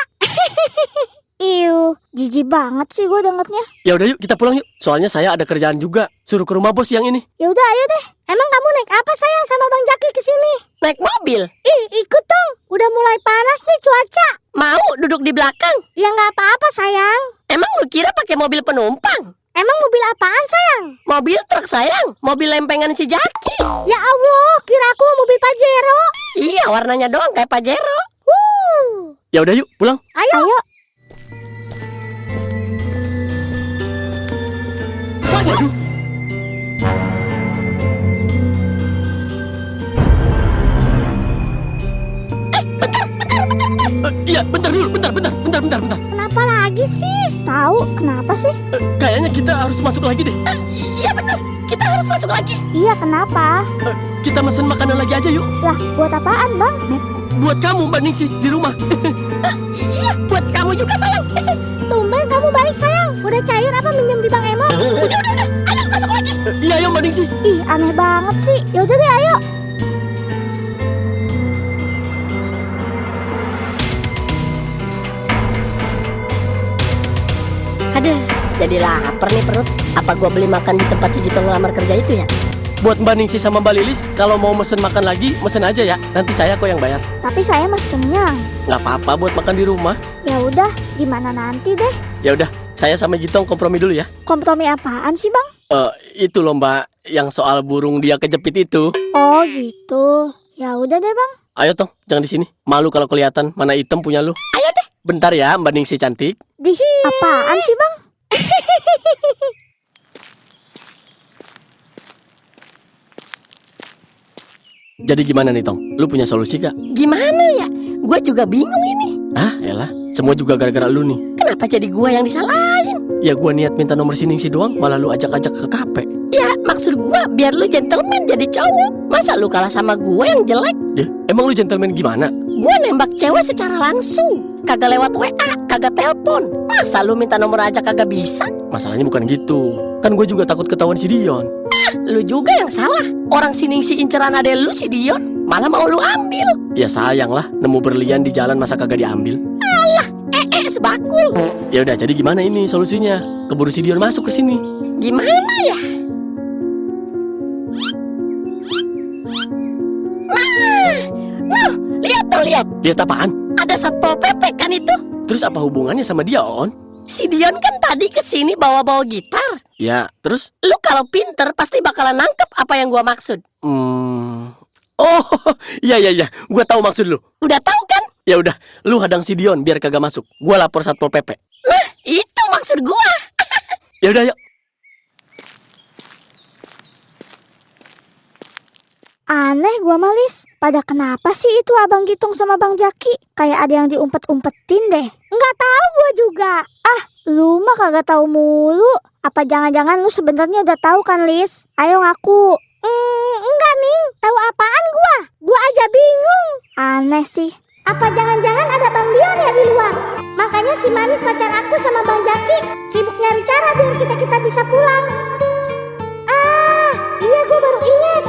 Iu, jijik banget sih gue dengernya. Ya udah yuk, kita pulang yuk. Soalnya saya ada kerjaan juga. Suruh ke rumah bos yang ini. Ya udah ayo deh. Emang kamu naik apa sayang sama Bang Jaki ke sini? Naik mobil. Ih, ikut dong. Udah mulai panas nih cuaca. Mau duduk di belakang? Ya nggak apa-apa sayang. Emang lu kira pakai mobil penumpang? Emang mobil apaan sayang? Mobil truk sayang, mobil lempengan si Jaki. Ya Allah, kira aku mobil Pajero. Iya, warnanya doang kayak Pajero. Ya udah yuk, pulang. Ayo. Waduh. Iya, bentar dulu, bentar. Kenapa lagi sih? Tahu kenapa sih? Kayaknya kita harus masuk lagi deh. Iya bener, kita harus masuk lagi. Iya kenapa? Kita mesen makanan lagi aja yuk. Lah buat apaan bang? Buat kamu Mbak Ningsi di rumah. Iya, buat kamu juga sayang. Tumben kamu baik sayang. Udah cair apa minjem di Bang Emo? Udah, ayo masuk lagi. Iya ayo Mbak Ningsi. Ih aneh banget sih. Yaudah deh ayo. Aduh, jadi lapar nih perut. Apa gua beli makan di tempat si Gito ngelamar kerja itu ya? Buat Mbak Ningsi sama Mbak Lilis, kalau mau mesen makan lagi, mesen aja ya. Nanti saya kok yang bayar. Tapi saya masih kenyang. Nggak apa-apa buat makan di rumah. Ya udah, gimana nanti deh. Ya udah, saya sama Gitong kompromi dulu ya. Kompromi apaan sih bang? Itu loh Mbak, yang soal burung dia kejepit itu. Oh gitu. Ya udah deh bang. Ayo Tong, jangan di sini. Malu kalau kelihatan mana item punya lu. Ayo deh. Bentar ya Mbak Ningsi cantik. Apaan sih bang? Jadi gimana nih Tong? Lu punya solusi gak? Gimana ya? Gua juga bingung ini. Ah, elah. Semua juga gara-gara lu nih. Kenapa jadi gua yang disalahin? Ya gua niat minta nomor si Ningsi doang, malah lu ajak-ajak ke kafe. Ya, maksud gua biar lu gentleman jadi cowok. Masa lu kalah sama gua yang jelek? Ya, emang lu gentleman gimana? Gua nembak cewek secara langsung. Kagak lewat WA, kagak telepon. Masa lu minta nomor aja kagak bisa? Masalahnya bukan gitu. Kan gue juga takut ketahuan si Dion. Lu juga yang salah. Orang si Ningsi inceran ade lu si Dion, malah mau lu ambil. Ya sayang lah, nemu berlian di jalan masa kagak diambil. Sebakul. Ya udah, jadi gimana ini solusinya? Keburu si Dion masuk ke sini. Gimana ya? Nah, lihat tuh, lihat. Lihat apaan? Ada Satpol PP kan itu? Terus apa hubungannya sama dia, On? Si Dion kan tadi kesini bawa-bawa gitar. Ya, terus? Lu kalau pinter pasti bakalan nangkep apa yang gua maksud. Oh, iya. Gua tahu maksud lu. Udah tahu kan? Ya udah, lu hadang si Dion biar kagak masuk. Gua lapor Satpol PP. Nah, itu maksud gua. Ya udah, yuk. Aneh gua malis. Pada kenapa sih itu Abang Gitung sama Bang Jaki? Kayak ada yang diumpet-umpetin deh. Nggak tahu gua juga. Ah, lu mah kagak tahu mulu. Apa jangan-jangan lu sebenarnya udah tahu kan, Lis? Ayo ngaku. Enggak nih. Tahu apaan gua? Gua aja bingung. Aneh sih. Apa jangan-jangan ada Bang Dion ya di luar? Makanya si manis pacar aku sama Bang Jaki sibuk nyari cara biar kita bisa pulang. Ah, iya gua baru ingat.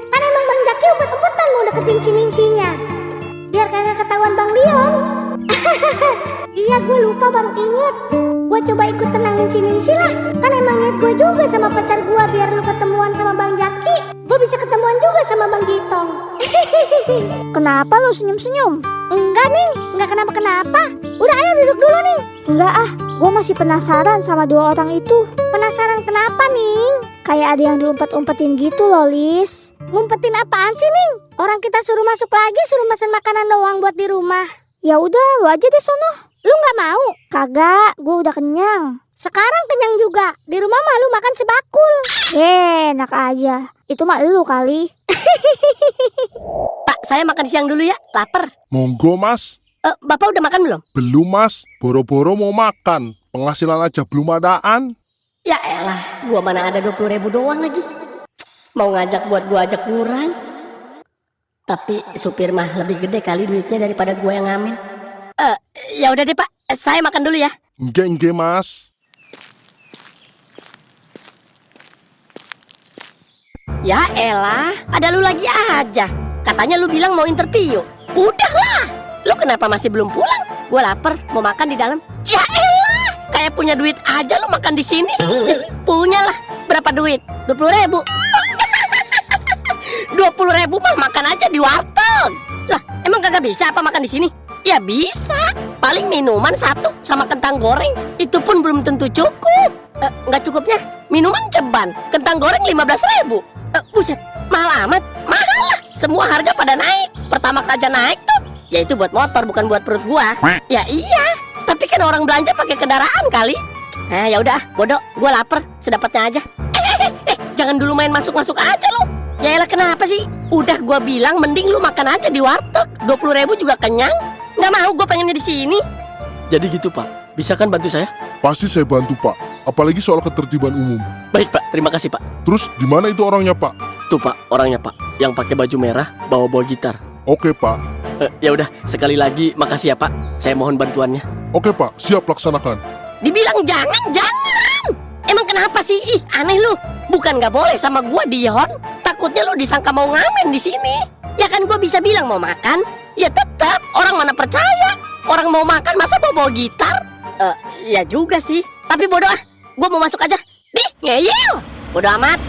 Kan emang Bang Jaki umpet-umpetan mau deketin si Ningsinya. Biar kagak ketahuan Bang Dion. Iya gue lupa baru inget. Gue coba ikut tenangin si Ningsi lah. Kan emang niat gue juga sama pacar gue biar lu ketemuan sama Bang Jaki. gue bisa ketemuan juga sama Bang Gitong. Kenapa lo senyum-senyum? Enggak nih, enggak kenapa-kenapa. Udah ayo duduk dulu nih. Enggak ah, gue masih penasaran sama dua orang itu. Penasaran kenapa nih? Kayak ada yang diumpet-umpetin gitu loh, Lis. Ngumpetin apaan sih, Ning? Orang kita suruh masuk lagi, suruh mesen makanan doang buat di rumah. Ya udah, lu aja deh sono. Lu nggak mau? Kagak, gue udah kenyang. Sekarang kenyang juga. Di rumah mah lu makan sebakul. Enak aja. Itu mah lu kali. Pak, saya makan siang dulu ya, lapar. Monggo mas. Bapak udah makan belum? Belum mas, boro-boro mau makan. Penghasilan aja belum adaan. Ya elah, gua mana ada 20.000 doang lagi. Mau ngajak buat gua ajak kurang. Tapi supir mah lebih gede kali duitnya daripada gua yang ngamen. Ya udah deh Pak, saya makan dulu ya. Enggak mas. Ya elah, ada lu lagi aja. Katanya lu bilang mau interview. Udahlah, lu kenapa masih belum pulang? Gua lapar, mau makan di dalam. Ya elah, kayak punya duit aja lu makan di sini. Punya lah, berapa duit? 20.000. 20.000 mah makan aja di warteg. Lah, emang kagak bisa apa makan di sini? Ya bisa, paling minuman 1 sama kentang goreng. Itu pun belum tentu cukup. Nggak cukupnya, minuman ceban, kentang goreng 15.000. Buset, mahal amat. Mahal lah, semua harga pada naik. Pertama aja naik tuh. Ya itu buat motor, bukan buat perut gua. Ya iya, tapi kan orang belanja pakai kendaraan kali. Ya udah, bodoh, gua lapar, sedapatnya aja. Jangan dulu main masuk-masuk aja lu. Ya elah, kenapa sih? Udah gua bilang mending lu makan aja di warteg. 20.000 juga kenyang. Nggak mau, gue pengennya di sini. Jadi gitu Pak, bisa kan bantu saya? Pasti saya bantu pak. Apalagi soal ketertiban umum. Baik Pak, terima kasih Pak. Terus di mana itu orangnya pak? Tuh Pak, orangnya Pak, yang pakai baju merah, bawa gitar. Oke pak. Ya udah, sekali lagi makasih ya Pak. Saya mohon bantuannya. Oke pak, siap laksanakan. Dibilang jangan. Emang kenapa sih? Ih, aneh lu. Bukan nggak boleh sama gua, Dion. Takutnya lu disangka mau ngamen di sini. Ya kan gua bisa bilang mau makan. Ya tetap, orang mana percaya. Orang mau makan masa bawa gitar? Ya juga sih. Tapi bodoh ah, gua mau masuk aja. Dih, ngeyel. Bodoh amat.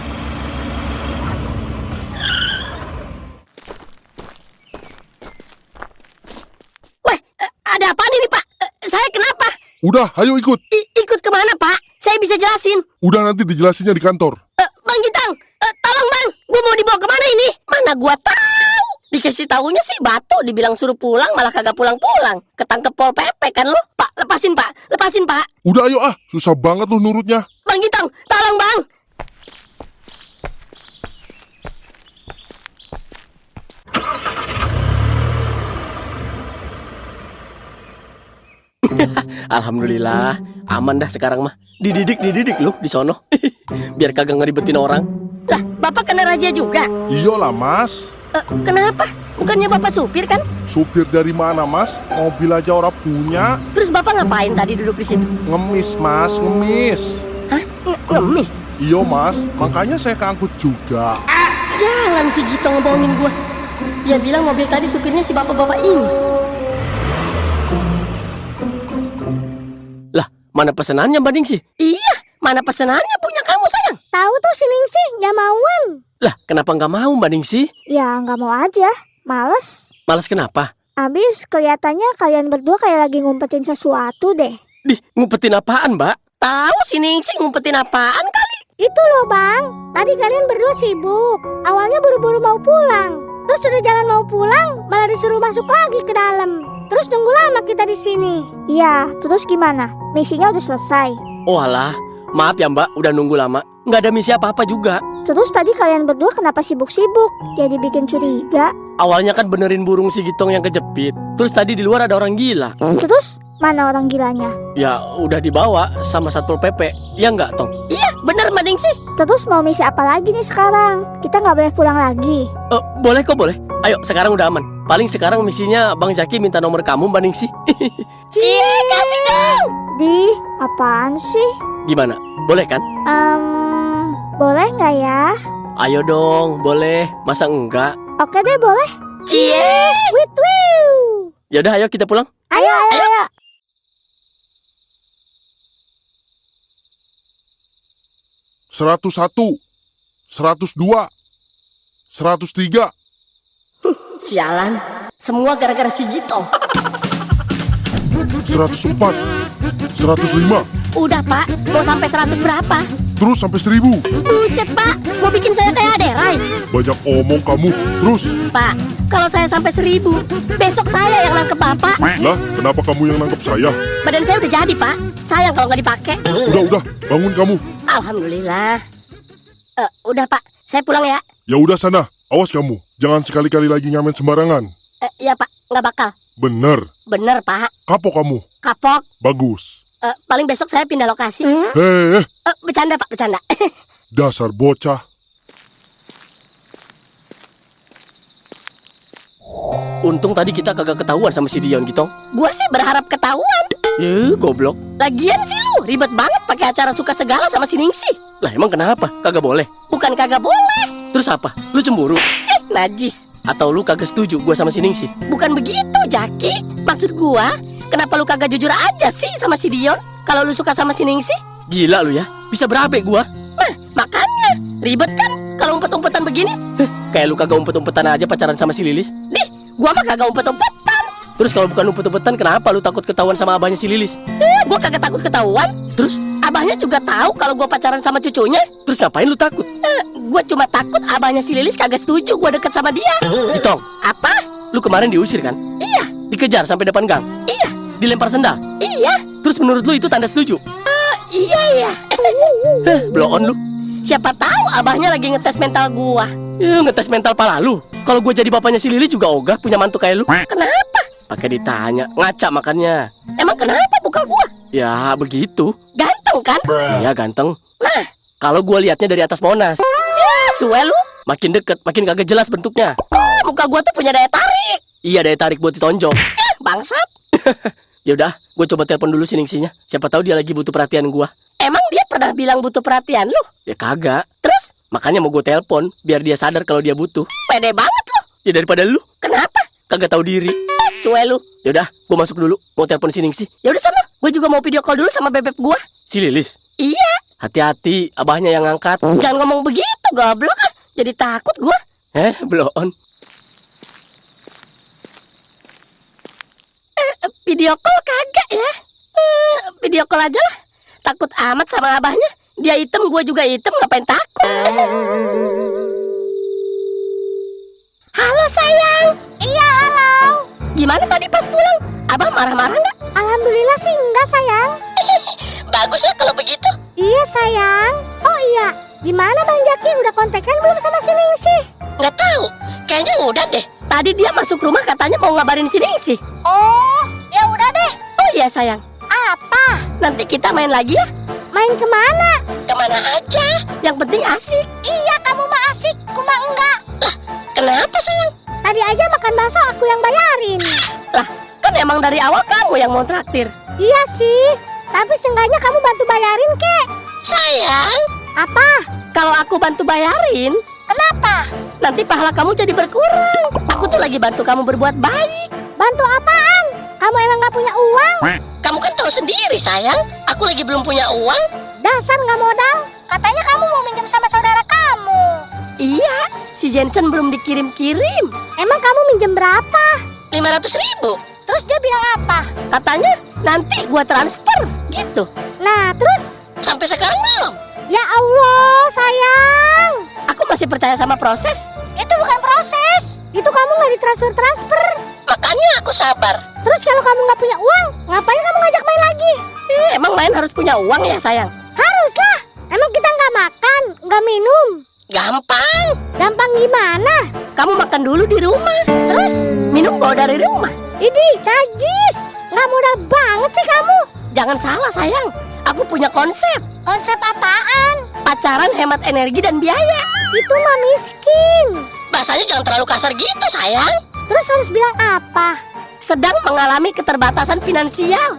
Weh, ada apaan ini Pak? Saya kenapa? Udah, ayo ikut. Ikut kemana Pak? Saya bisa jelasin. Udah nanti dijelasinnya di kantor. Bang Gintang, tolong Bang, gua mau dibawa kemana ini? Mana gua tahu? Dikasih tahunya sih batu, dibilang suruh pulang malah kagak pulang-pulang. Ketangkep Pol PP kan lu? Pak, lepasin Pak, lepasin Pak. Udah ayo ah, susah banget lu nurutnya. Bang Gintang, tolong Bang. Alhamdulillah, aman dah sekarang mah. Dididik lu di sono. Biar kagak ngeribetin orang. Lah, Bapak kena razia juga? Iyalah mas. Kenapa? Bukannya Bapak supir kan? Supir dari mana mas? Mobil aja orang punya. Terus Bapak ngapain tadi duduk di situ? Ngemis mas, ngemis. Hah? Ngemis? Iya mas, makanya saya keangkut juga. Sialan si Gito ngebohongin gua. Dia bilang mobil tadi supirnya si bapak-bapak ini. Lah, mana pesenannya Mbak Ningsih? Iya, mana pesenannya punya kamu sayang? Tahu tuh si Ningsih nggak mauan. Lah, kenapa nggak mau Mbak Ningsih? Ya nggak mau aja, males. Males kenapa? Abis kelihatannya kalian berdua kayak lagi ngumpetin sesuatu deh. Dih, ngumpetin apaan Mbak? Tahu si Ningsih ngumpetin apaan kali? Itu loh Bang, tadi kalian berdua sibuk. Awalnya buru-buru mau pulang. Terus sudah jalan mau pulang, malah disuruh masuk lagi ke dalam. Terus nunggu lama kita di sini. Iya, terus gimana? Misinya udah selesai. Oh alah, maaf ya Mbak, udah nunggu lama. Nggak ada misi apa-apa juga. Terus tadi kalian berdua kenapa sibuk-sibuk? Jadi bikin curiga. Awalnya kan benerin burung si Gitong yang kejepit. Terus tadi di luar ada orang gila. Terus mana orang gilanya? Ya udah dibawa sama Satpol PP. Ya nggak Tong? Iya, bener Mbak Ningsih. Terus mau misi apa lagi nih sekarang? Kita nggak boleh pulang lagi. Boleh kok boleh. Ayo sekarang udah aman. Paling sekarang misinya Bang Jaki minta nomor kamu Mbak Ningsih. Cie, kasih dong. Di, apaan sih? Gimana? Boleh kan? Boleh nggak ya? Ayo dong, boleh. Masa enggak? Oke deh, boleh. Cie. Wit wiu. Yaudah ayo kita pulang. Ayo. 101, 102, 103. Sialan, semua gara-gara si Gitong. 104. 105. Udah Pak, mau sampai 100 berapa? Terus sampai 1000. Buset Pak, mau bikin saya kayak Aderai. Banyak omong kamu. Terus. Pak, kalau saya sampai 1000, besok saya yang nangkep Bapak. Lah, kenapa kamu yang nangkep saya? Badan saya udah jadi Pak, sayang kalau nggak dipakai. Udah, bangun kamu. Alhamdulillah. Udah Pak, saya pulang ya. Ya udah sana, awas kamu. Jangan sekali-kali lagi ngamen sembarangan. Iya Pak, nggak bakal. Bener. Bener Pak, Kapok kamu. kapok. Bagus. Paling besok saya pindah lokasi. Bercanda. Bercanda Pak, bercanda. Dasar bocah. Untung tadi kita kagak ketahuan sama si Dion Gitong. Gua sih berharap ketahuan. Goblok. Lagian sih lu ribet banget pakai acara suka segala sama si Ningsih. Lah emang kenapa? Kagak boleh. Bukan kagak boleh. Terus apa? Lu cemburu? Najis. Atau lu kagak setuju gua sama si Ningsih? Bukan begitu, Jaki. Maksud gua, kenapa lu kagak jujur aja sih sama si Dion? Kalau lu suka sama si Ningsih? Gila lu ya. Bisa berabe gua. Nah, makanya. Ribet kan kalau umpet-umpetan begini? Kayak lu kagak umpet-umpetan aja pacaran sama si Lilis. Dih, gua mah kagak umpet-umpetan. Terus kalau bukan umpet-umpetan, kenapa lu takut ketahuan sama abahnya si Lilis? Gua kagak takut ketahuan. Terus? Abahnya juga tahu kalau gua pacaran sama cucunya. Terus ngapain lu takut? Gua cuma takut abahnya si Lilis kagak setuju gua deket sama dia. Gitong, Apa? lu kemarin diusir kan? Iya, Dikejar sampai depan gang? iya, Dilempar sendal? iya, Terus menurut lu itu tanda setuju? iya. Blow on lu. Siapa tahu abahnya lagi ngetes mental gua. Ngetes mental pala lu. Kalau gua jadi bapaknya si Lilis juga ogah punya mantu kayak lu. Kenapa? Pakai ditanya, ngaca makannya. Emang kenapa buka gua? Ya begitu. Ganteng kan? Iya ganteng. Nah, Kalau gua liatnya dari atas Monas, suwe lu. makin deket, makin kagak jelas bentuknya. Muka gua tuh punya daya tarik. Iya daya tarik buat ditonjok. Bangsat. Yaudah, gua coba telepon dulu si Ningsihnya. Siapa tahu dia lagi butuh perhatian gua. Emang dia pernah bilang butuh perhatian lu? Ya kagak. Terus? Makanya mau gua telepon biar dia sadar kalau dia butuh. Pede banget lu. Ya daripada lu Kenapa? kagak tahu diri. Suwe lu. Yaudah, gua masuk dulu. Mau telepon si Ningsih. Ya udah sana. Gua juga mau video call dulu sama bebek gua. Si Lilis. Iya. Hati-hati, abahnya yang ngangkat. Jangan ngomong begitu, goblok ah. Jadi takut gua. Blow on. Video call kagak ya? Video call aja lah. Takut amat sama abahnya. Dia hitam, gua juga hitam. Ngapain takut? Halo sayang. Iya halo. Gimana tadi pas pulang? Abah marah-marah nggak? Alhamdulillah sih enggak sayang. Bagus ya kalau begitu. Iya sayang. Oh iya, gimana Bang Jaki udah kontekan belum sama si Ningsih? Nggak tahu. Kayaknya udah deh. Tadi dia masuk rumah katanya mau ngabarin si Ningsih. Oh, ya udah deh. Oh iya sayang. Apa? Nanti kita main lagi ya. Main kemana? Kemana aja. Yang penting asik. Iya kamu mah asik, aku mah enggak. Lah, kenapa sayang? Tadi aja makan bakso aku yang bayarin. Lah, kan emang dari awal kamu yang mau traktir. Iya sih, tapi seenggaknya kamu bantu bayarin kek. Sayang, Apa? kalau aku bantu bayarin, Kenapa? nanti pahala kamu jadi berkurang. Aku tuh lagi bantu kamu berbuat baik. Bantu apaan? Kamu emang gak punya uang? Kamu kan tahu sendiri sayang, aku lagi belum punya uang. Dasar gak modal. Katanya kamu mau minjem sama saudara kamu. Iya, si Jensen belum dikirim-kirim. Emang kamu minjem berapa? 500.000. Terus dia bilang apa? Katanya nanti gua transfer, gitu. Nah terus? Sampai sekarang belum. Ya Allah sayang. Aku masih percaya sama proses. Itu bukan proses. Itu kamu gak ditransfer-transfer. Makanya aku sabar. Terus kalau kamu gak punya uang, ngapain kamu ngajak main lagi? Emang main harus punya uang ya sayang? Haruslah. Emang kita gak makan, gak minum. Gampang. Gampang gimana? Kamu makan dulu di rumah. Terus? Minum bawa dari rumah. Idih, najis. Gak modal banget sih kamu. Jangan salah sayang. Aku punya konsep. Konsep apaan? Pacaran hemat energi dan biaya. Itu mah miskin. Bahasanya jangan terlalu kasar gitu sayang. Terus harus bilang apa? Sedang mengalami keterbatasan finansial.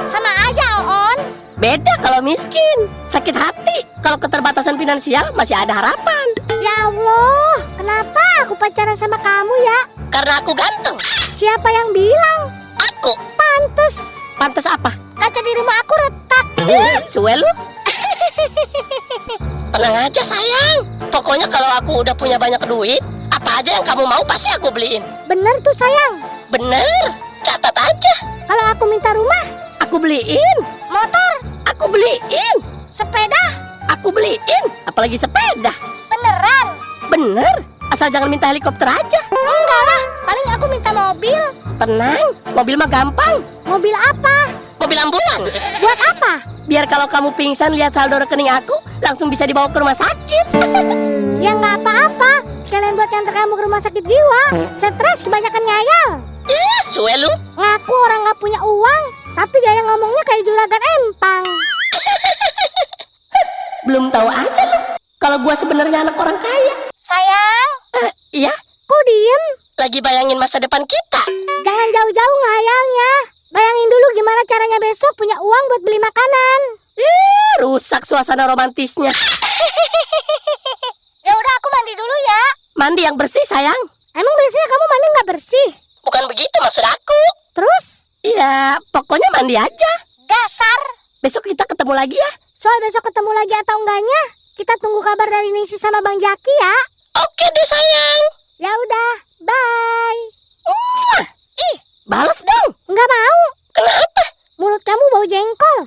Sama aja, Oon. Beda kalau miskin. Sakit hati. Kalau keterbatasan finansial masih ada harapan. Ya Allah, kenapa aku pacaran sama kamu ya? Karena aku ganteng. Siapa yang bilang? Aku. Pantes. Pantes apa? Kaca di rumah aku retak. Suwe lu. Tenang aja sayang. Pokoknya kalau aku udah punya banyak duit, apa aja yang kamu mau pasti aku beliin. Bener tuh sayang. Bener, catat aja. Kalau aku minta rumah, Aku beliin. motor, Aku beliin. sepeda, Aku beliin. Apalagi sepeda. beneran. Bener, asal jangan minta helikopter aja. Enggak lah, paling aku minta mobil. Tenang, mobil mah gampang. Mobil apa? Mobil ambulans. Buat apa? Biar kalau kamu pingsan lihat saldo rekening aku, langsung bisa dibawa ke rumah sakit. Ya nggak apa-apa. Sekalian buat nganter kamu ke rumah sakit jiwa. Stres kebanyakan ngayal. Ih, suwe lu. Ngaku orang nggak punya uang, tapi gaya ngomongnya kayak juragan empang. Belum tahu aja lu. Kalau gua sebenarnya anak orang kaya. Sayang, Iya, kok diem? lagi bayangin masa depan kita. Jangan jauh-jauh ngayalnya. Bayangin dulu gimana caranya besok punya uang buat beli makanan. Ih, rusak suasana romantisnya. Ya udah aku mandi dulu ya. Mandi yang bersih, sayang. Emang biasanya kamu mandi nggak bersih? Bukan begitu maksud aku. Terus? Iya, pokoknya mandi aja. Dasar. Besok kita ketemu lagi ya. Soal besok ketemu lagi atau enggaknya, kita tunggu kabar dari Ningsi sama Bang Jaki ya. Oke deh, sayang. Ya udah, bye. Mwah. Ih, balas dong. Nggak mau. Kenapa? Mulut kamu bau jengkol.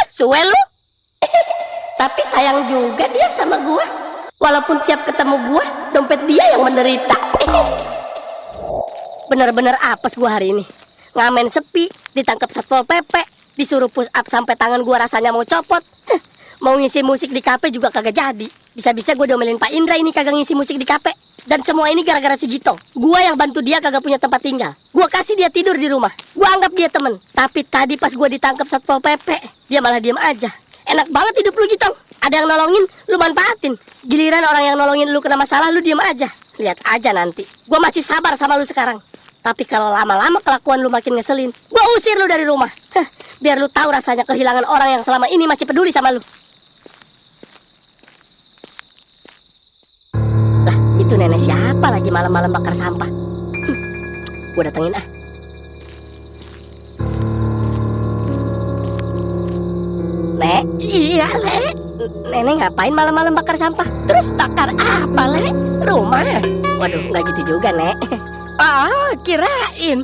Suwe lu. Tapi sayang juga dia sama gua. Walaupun tiap ketemu gua, dompet dia yang menderita. Bener-bener apes gua hari ini. Ngamen sepi, ditangkap Satpol PP, disuruh push up sampai tangan gua rasanya mau copot. Mau ngisi musik di kafe juga kagak jadi. Bisa-bisa gua diomelin Pak Indra ini kagak ngisi musik di kafe. Dan semua ini gara-gara si Gito. Gua yang bantu dia kagak punya tempat tinggal. Gua kasih dia tidur di rumah. Gua anggap dia temen. Tapi tadi pas gua ditangkap Satpol PP, dia malah diam aja. Enak banget hidup lu Gito. Ada yang nolongin, lu manfaatin. Giliran orang yang nolongin lu kena masalah, lu diam aja. Lihat aja nanti. Gua masih sabar sama lu sekarang. Tapi kalau lama-lama kelakuan lu makin ngeselin, gua usir lu dari rumah. Biar lu tahu rasanya kehilangan orang yang selama ini masih peduli sama lu. Lah, itu nenek siapa lagi malam-malam bakar sampah? Gua datengin ah. Lek, iya Lek. Nenek ngapain malam-malam bakar sampah? Terus bakar apa Lek? Rumah? Waduh, nggak gitu juga Nek. Oh, kirain.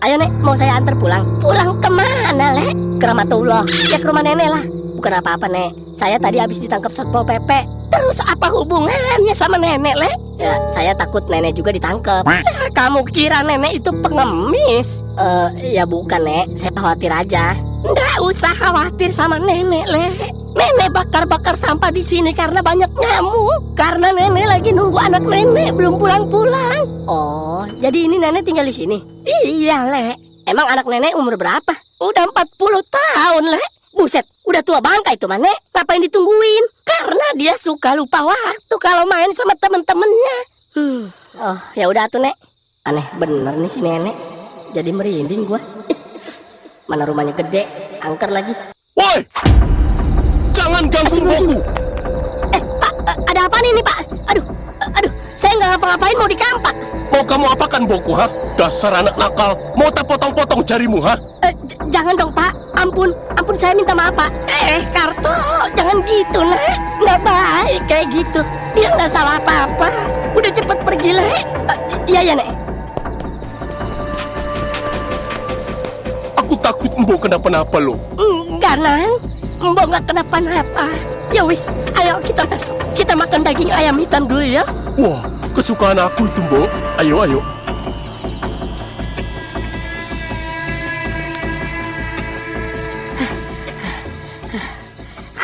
Ayo Nek, mau saya antar pulang. Pulang kemana Lek? Ke Rahmatullah. Ya ke rumah nenek lah. Bukan apa-apa Nek. Saya tadi habis ditangkap Satpol PP. Terus apa hubungannya sama nenek Lek? Ya, saya takut nenek juga ditangkap. Kamu kira nenek itu pengemis? Ya bukan Nek. Saya khawatir aja. Nggak usah khawatir sama nenek Lek. Nenek bakar-bakar sampah di sini karena banyak nyamuk. Karena nenek lagi nunggu anak nenek belum pulang-pulang. Oh, jadi ini nenek tinggal di sini? Iya, Lek. Emang anak nenek umur berapa? Udah 40 tahun, Lek. Buset, udah tua bangka itu mah, Nek. Ngapain ditungguin? Karena dia suka lupa waktu kalau main sama temen-temennya. Oh, ya udah tuh, Nek. Aneh bener nih si nenek. Jadi merinding gua. Mana rumahnya gede, angker lagi. Woi! Jangan ganggu boku! Pak, ada apa nih Pak? Aduh, saya nggak ngapa-ngapain mau dikampak. Mau kamu apakan boku, ha? Dasar anak nakal. Mau tak potong-potong jarimu, ha? Jangan dong Pak, ampun saya minta maaf Pak. Karto, jangan gitu Nek. Nggak baik kayak gitu. Dia nggak salah apa-apa. Udah cepet pergi Lek. Iya Nek. Aku takut Mbok kenapa-napa lo. Enggak Nang, Mbok nggak kenapa-napa. Ya wis, ayo kita masuk. Kita makan daging ayam hitam dulu ya. Wah, kesukaan aku itu Mbok. Ayo.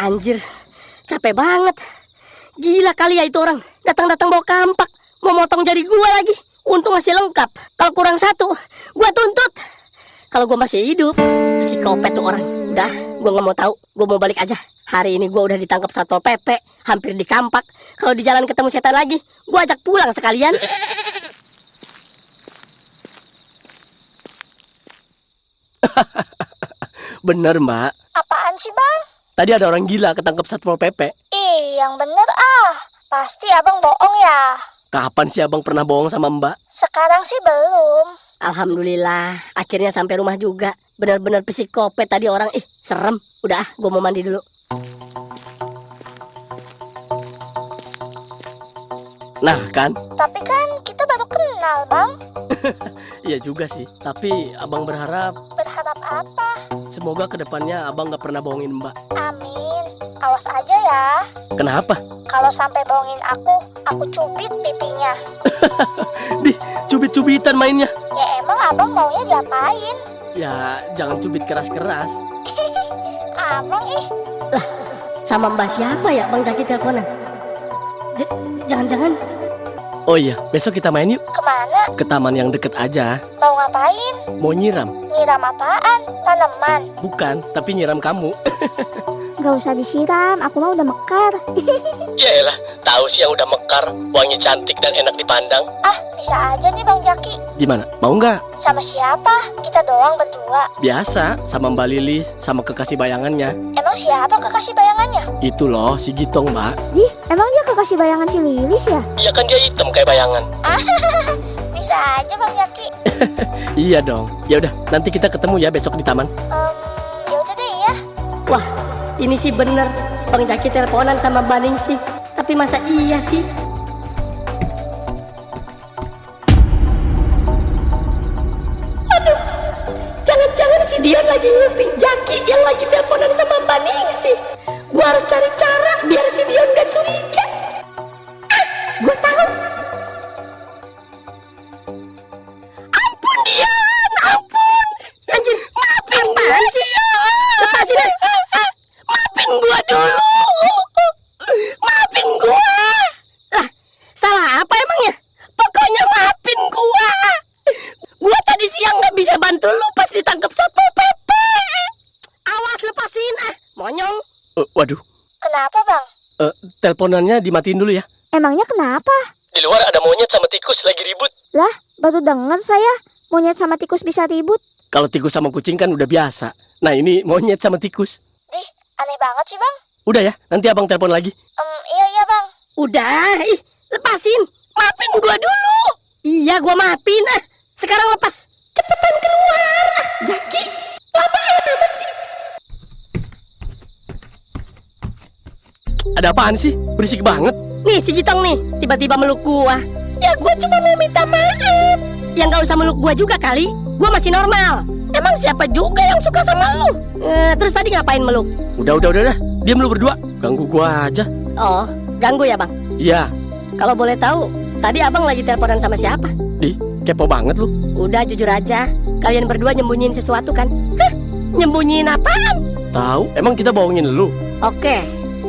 Anjir, capek banget. Gila kali ya itu orang. Datang-datang bawa kampak. Mau motong jari gua lagi. Untung masih lengkap. Kalau kurang satu, gua tuntut. Kalau gua masih hidup, psikopat tuh orang. Udah, gua nggak mau tahu. Gua mau balik aja. Hari ini gua udah ditangkap Satpol PP, hampir dikampak. Kalau di jalan ketemu setan lagi, gua ajak pulang sekalian. Bener, Mbak. Apaan sih bang? Tadi ada orang gila ketangkep Satpol PP. Yang bener ah. Pasti abang bohong ya. Kapan sih abang pernah bohong sama Mbak? Sekarang sih belum. Alhamdulillah, akhirnya sampai rumah juga. Benar-benar psikopat tadi orang. Serem. Udah, gua mau mandi dulu. Nah kan? Tapi kan kita baru kenal, Bang. Iya juga sih. Tapi abang berharap Berharap apa? semoga kedepannya abang gak pernah bohongin mbak. Amin. Awas aja ya. Kenapa? Kalau sampai bohongin aku cubit pipinya. Di cubit-cubitan mainnya. Ya emang abang maunya diapain? Ya jangan cubit keras-keras. Abang Sama mbak siapa ya Bang Jaki teleponan? Jangan-jangan Oh iya, besok kita main yuk. kemana? Ke taman yang deket aja. Mau ngapain? Mau nyiram. Nyiram apaan? Tanaman. Bukan, tapi nyiram kamu. Gak usah disiram, aku mah udah mekar. Jelah, tahu sih yang udah mekar, wangi cantik dan enak dipandang. Ah, bisa aja nih Bang Jaki. Gimana? Mau nggak? Sama siapa? Kita doang berdua. Biasa, sama Mbak Lilis, sama kekasih bayangannya. Emang siapa kekasih bayangannya? Itu loh, si Gitong, Mbak. Di, emang dia kekasih bayangan si Lilis ya? Iya kan dia hitam kayak bayangan. Bisa aja Bang Jaki. Iya dong. Ya udah, nanti kita ketemu ya besok di taman. Ya udah deh ya. Wah, ini sih bener Bang Jaki teleponan sama Mbak Ningsih. Tapi masa iya sih? Aduh, jangan-jangan si Dion lagi nguping Jaki yang lagi teleponan sama Mbak Ningsih. Gua harus cari cara biar si Dion gak curiga. Gua tahu. Ampun Dion, ampun. Anjir, maafin apaan sih? Lepasin deh. Maafin gua dulu. Maafin gua. Lah, salah apa emangnya? Pokoknya maafin gua. Gua tadi siang gak bisa bantu lu pas ditangkap Satpol PP. Awas lepasin, monyong. Waduh, Kenapa Bang? teleponannya dimatiin dulu ya. Emangnya kenapa? Di luar ada monyet sama tikus lagi ribut. Lah, baru denger saya. Monyet sama tikus bisa ribut. Kalau tikus sama kucing kan udah biasa. Nah ini monyet sama tikus. Dih, aneh banget sih Bang. Udah ya, nanti abang telepon lagi. Iya Bang. Udah, lepasin. Maafin gua dulu. Iya, gua maafin. Sekarang lepas. Cepetan keluar. Jaki, lama amat sih. Ada apaan sih? Berisik banget. Nih si Gitong nih, tiba-tiba meluk gua. Ya gua cuma mau minta maaf. Ya nggak usah meluk gua juga kali. Gua masih normal. Emang siapa juga yang suka sama lu? Terus tadi ngapain meluk? Udah. Diam lu berdua. Ganggu gua aja. Oh, ganggu ya bang? Iya. Kalau boleh tahu, tadi abang lagi teleponan sama siapa? Di, kepo banget lu. Udah jujur aja, kalian berdua nyembunyiin sesuatu kan? Hah? Nyembunyiin apaan? Tahu? Emang kita bohongin lu? Oke,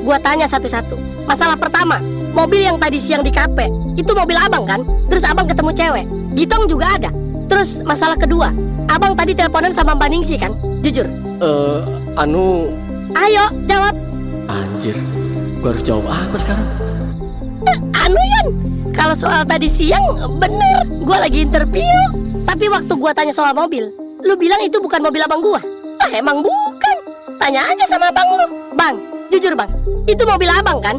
gua tanya satu-satu. Masalah pertama, mobil yang tadi siang di kafe, itu mobil abang kan? Terus abang ketemu cewek, Gitong juga ada. Terus masalah kedua, abang tadi teleponan sama Mbak Ningsih kan? Jujur. Ayo, jawab. Anjir, gua harus jawab apa sekarang? Yan, kalau soal tadi siang, bener, gua lagi interview. Tapi waktu gua tanya soal mobil, lu bilang itu bukan mobil abang gua. Emang bukan. Tanya aja sama abang lu. Bang, jujur bang, itu mobil abang kan?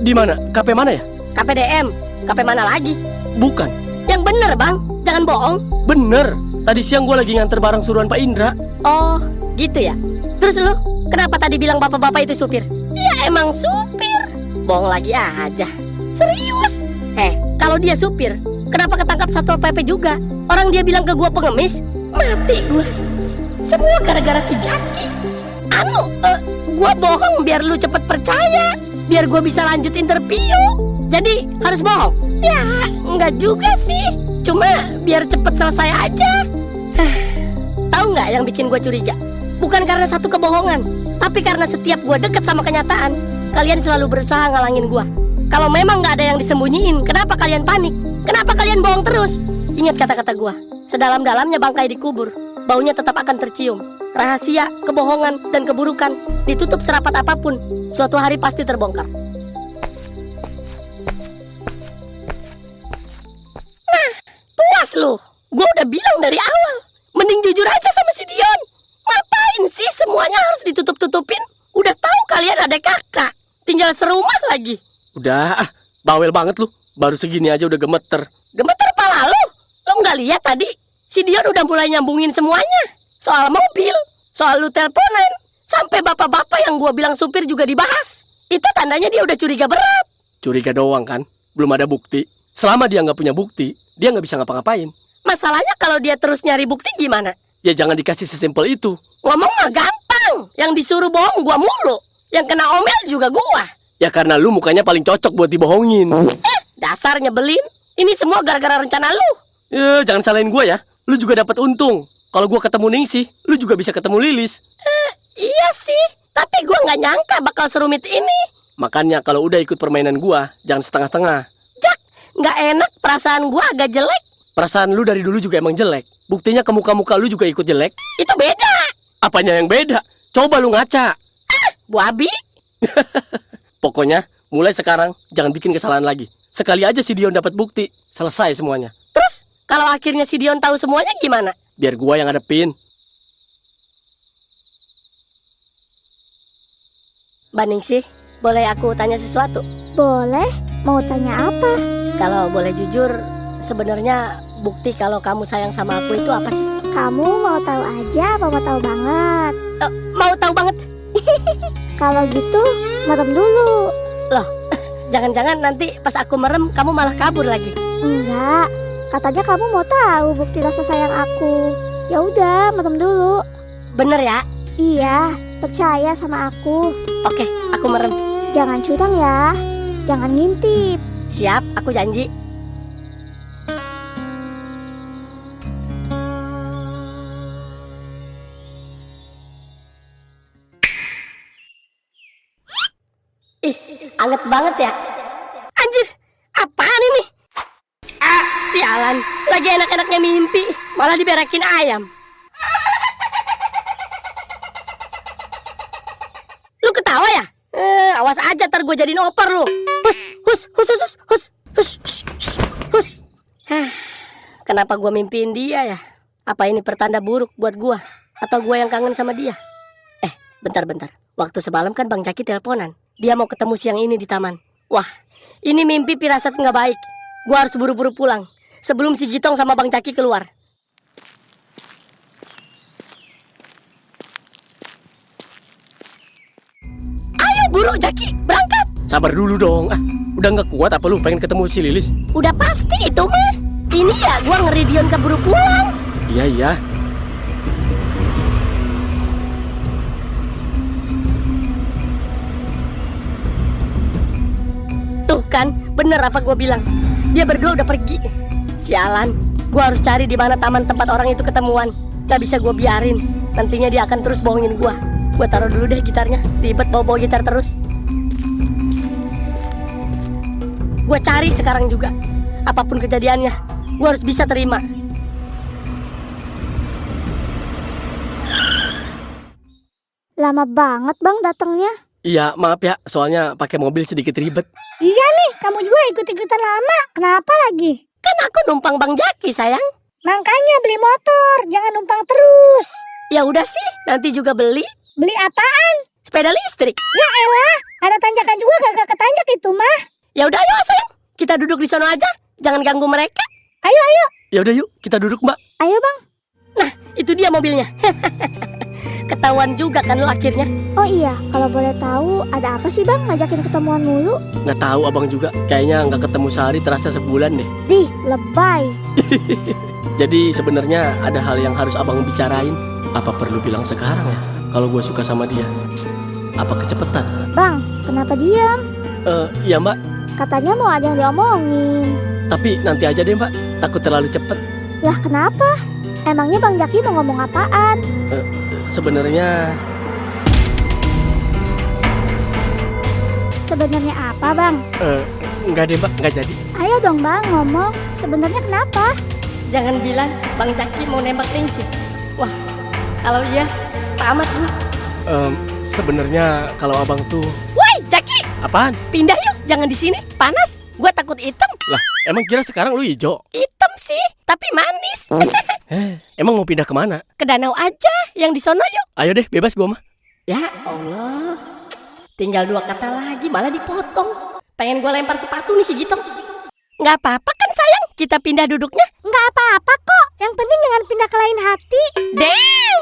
Di mana? Kafe mana ya? KPDM, KP mana lagi? Bukan. Yang bener bang, jangan bohong. Bener. Tadi siang gua lagi nganter barang suruhan Pak Indra. Oh, gitu ya. Terus lu, kenapa tadi bilang bapak-bapak itu supir? Ya emang supir. Bohong lagi aja. Serius? Kalau dia supir, kenapa ketangkap Satpol PP juga? Orang dia bilang ke gua pengemis. Mati gua. Semua gara-gara si Jaki. Gua bohong biar lu cepet percaya, biar gua bisa lanjut interview. Jadi harus bohong? Ya, enggak juga sih. Cuma biar cepet selesai aja. Tahu nggak yang bikin gua curiga? Bukan karena satu kebohongan, tapi karena setiap gua deket sama kenyataan, kalian selalu berusaha ngalangin gua. Kalau memang nggak ada yang disembunyiin, kenapa kalian panik? Kenapa kalian bohong terus? Ingat kata-kata gua, sedalam-dalamnya bangkai dikubur, baunya tetap akan tercium. Rahasia, kebohongan, dan keburukan ditutup serapat apapun, suatu hari pasti terbongkar. Nah, puas lu. Gua udah bilang dari awal, mending jujur aja sama si Dion. Ngapain sih semuanya harus ditutup-tutupin? Udah tahu kalian ada kakak, tinggal serumah lagi. Udah, bawel banget lu. Baru segini aja udah gemeter. Gemeter pala lu? Lo nggak lihat tadi? Si Dion udah mulai nyambungin semuanya. Soal mobil, soal lu teleponan, sampai bapak-bapak yang gua bilang supir juga dibahas. Itu tandanya dia udah curiga berat. Curiga doang kan? belum ada bukti. Selama dia nggak punya bukti, dia nggak bisa ngapa-ngapain. Masalahnya kalau dia terus nyari bukti gimana? Ya jangan dikasih sesimpel itu. Ngomong mah gampang. Yang disuruh bohong gua mulu. Yang kena omel juga gua. Ya karena lu mukanya paling cocok buat dibohongin. Dasar nyebelin. Ini semua gara-gara rencana lu. Ya jangan salahin gue ya. Lu juga dapat untung. Kalau gue ketemu Ningsih, lu juga bisa ketemu Lilis. Iya sih. Tapi gua nggak nyangka bakal serumit ini. Makanya kalau udah ikut permainan gue, jangan setengah-setengah. Jak, nggak enak, perasaan gua agak jelek. Perasaan lu dari dulu juga emang jelek. Buktinya ke muka-muka lu juga ikut jelek. Itu beda. Apanya yang beda? Coba lu ngaca. Bu Abi. Pokoknya mulai sekarang jangan bikin kesalahan lagi. Sekali aja si Dion dapat bukti, selesai semuanya. Terus kalau akhirnya si Dion tahu semuanya gimana? Biar gua yang ngadepin. Baning sih, boleh aku tanya sesuatu? Boleh? Mau tanya apa? Kalau boleh jujur, sebenarnya bukti kalau kamu sayang sama aku itu apa sih? Kamu mau tahu aja apa mau tahu banget? Mau tahu banget. Kalau gitu, merem dulu. Loh, jangan-jangan nanti pas aku merem kamu malah kabur lagi. Enggak, katanya kamu mau tahu bukti rasa sayang aku. Ya udah, merem dulu. Bener ya? Iya, percaya sama aku. Oke, aku merem. Jangan curang ya. Jangan ngintip. Siap, aku janji. Ih, anget banget ya. Anjir, apaan ini? Sialan, lagi enak-enaknya mimpi, malah diberakin ayam. Lu ketawa ya? Awas aja ntar gue jadiin opor lu. Hus. Kenapa gue mimpiin dia ya? Apa ini pertanda buruk buat gue? Atau gue yang kangen sama dia? Bentar. Waktu semalam kan Bang Jaki teleponan. Dia mau ketemu siang ini di taman. Wah, ini mimpi firasat nggak baik. Gue harus buru-buru pulang sebelum si Gitong sama Bang Jaki keluar. Ayo buru Jaki, berangkat. Sabar dulu dong. Udah nggak kuat apa lu pengen ketemu si Lilis? Udah pasti itu mah. Ini ya gue ngeri Dion keburu pulang. Iya. Tuh kan, bener apa gue bilang. Dia berdua udah pergi. Sialan, gue harus cari di mana taman tempat orang itu ketemuan. Gak bisa gue biarin. Nantinya dia akan terus bohongin gue. Gue taruh dulu deh gitarnya. Ribet bawa gitar terus. Gue cari sekarang juga. Apapun kejadiannya, gue harus bisa terima. Lama banget bang datangnya. Iya, maaf ya, soalnya pakai mobil sedikit ribet. Iya nih, kamu juga ikut-ikutan lama. Kenapa lagi? Kan aku numpang Bang Jaki sayang. Makanya beli motor, jangan numpang terus. Ya udah sih, nanti juga beli. Beli apaan? Sepeda listrik. Ya elah, ada tanjakan juga gak ketanjak itu mah. Ya udah ayo sayang, kita duduk di sana aja. Jangan ganggu mereka. Ayo. Ya udah yuk, kita duduk Mbak. Ayo bang. Nah, itu dia mobilnya. Ketahuan juga kan lo akhirnya. Oh iya, kalau boleh tahu ada apa sih bang ngajakin ketemuan mulu? Nggak tahu abang juga, kayaknya nggak ketemu sehari terasa sebulan deh. Dih, lebay. Jadi sebenarnya ada hal yang harus abang bicarain. Apa perlu bilang sekarang ya? Kalau gue suka sama dia, apa kecepetan? Bang, kenapa diam? Ya Mbak, Katanya mau ada yang diomongin. tapi nanti aja deh Mbak, takut terlalu cepet. Lah kenapa? Emangnya Bang Jaki mau ngomong apaan? Sebenarnya apa bang? Enggak deh Mbak, nggak jadi. Ayo dong bang ngomong. Sebenarnya kenapa? Jangan bilang Bang Jaki mau nembak Ningsih. Wah, kalau iya, tamat gue. Sebenarnya kalau abang tuh Woi, Jaki, apaan? pindah yuk. Jangan di sini, panas. Gue takut hitam. Lah, emang kira sekarang lu hijau? Hitam sih, tapi manis. Emang mau pindah kemana? Ke danau aja, yang di sono yuk. Ayo deh, bebas gua mah. Ya Allah, tinggal 2 kata lagi malah dipotong. Pengen gue lempar sepatu nih si Gitong. Nggak apa-apa kan sayang, kita pindah duduknya. Nggak apa-apa kok. Yang penting jangan pindah ke lain hati. Damn.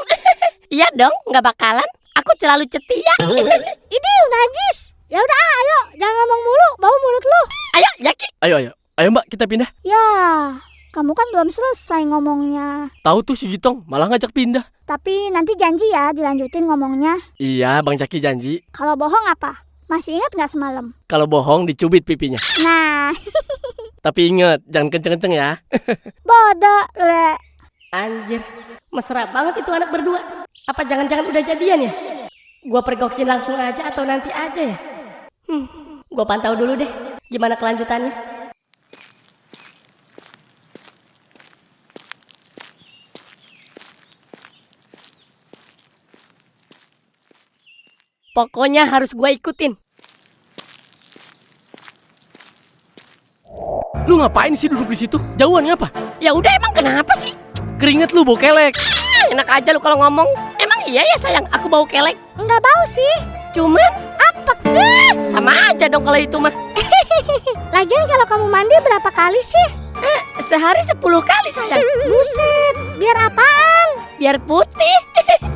Iya dong, nggak bakalan. Aku selalu setia. Ini najis. Ya udah ayo, jangan ngomong mulu, bau mulut lu. Ayo Jaki. Ayo mbak, kita pindah. Ya, kamu kan belum selesai ngomongnya. Tahu tuh si Gitong, malah ngajak pindah. Tapi nanti janji ya dilanjutin ngomongnya. Iya, Bang Jaki janji. Kalau bohong apa? Masih ingat nggak semalam? Kalau bohong dicubit pipinya. Nah, Tapi inget, jangan kenceng-kenceng ya. bodoh, le. Anjir, mesra banget itu anak berdua. Apa jangan-jangan udah jadian ya? Gua pergokin langsung aja atau nanti aja ya? Gua pantau dulu deh, gimana kelanjutannya. Pokoknya harus gua ikutin. Lu ngapain sih duduk di situ? Jauhan ngapa? Ya udah, emang kenapa sih? Keringet lu bau kelek. Enak aja lu kalau ngomong. Emang iya ya sayang, aku bau kelek. Nggak bau sih. Cuman apek. Sama aja dong kalau itu mah. Lagian kalau kamu mandi berapa kali sih? Sehari 10 kali sayang. Buset, biar apaan? Biar putih.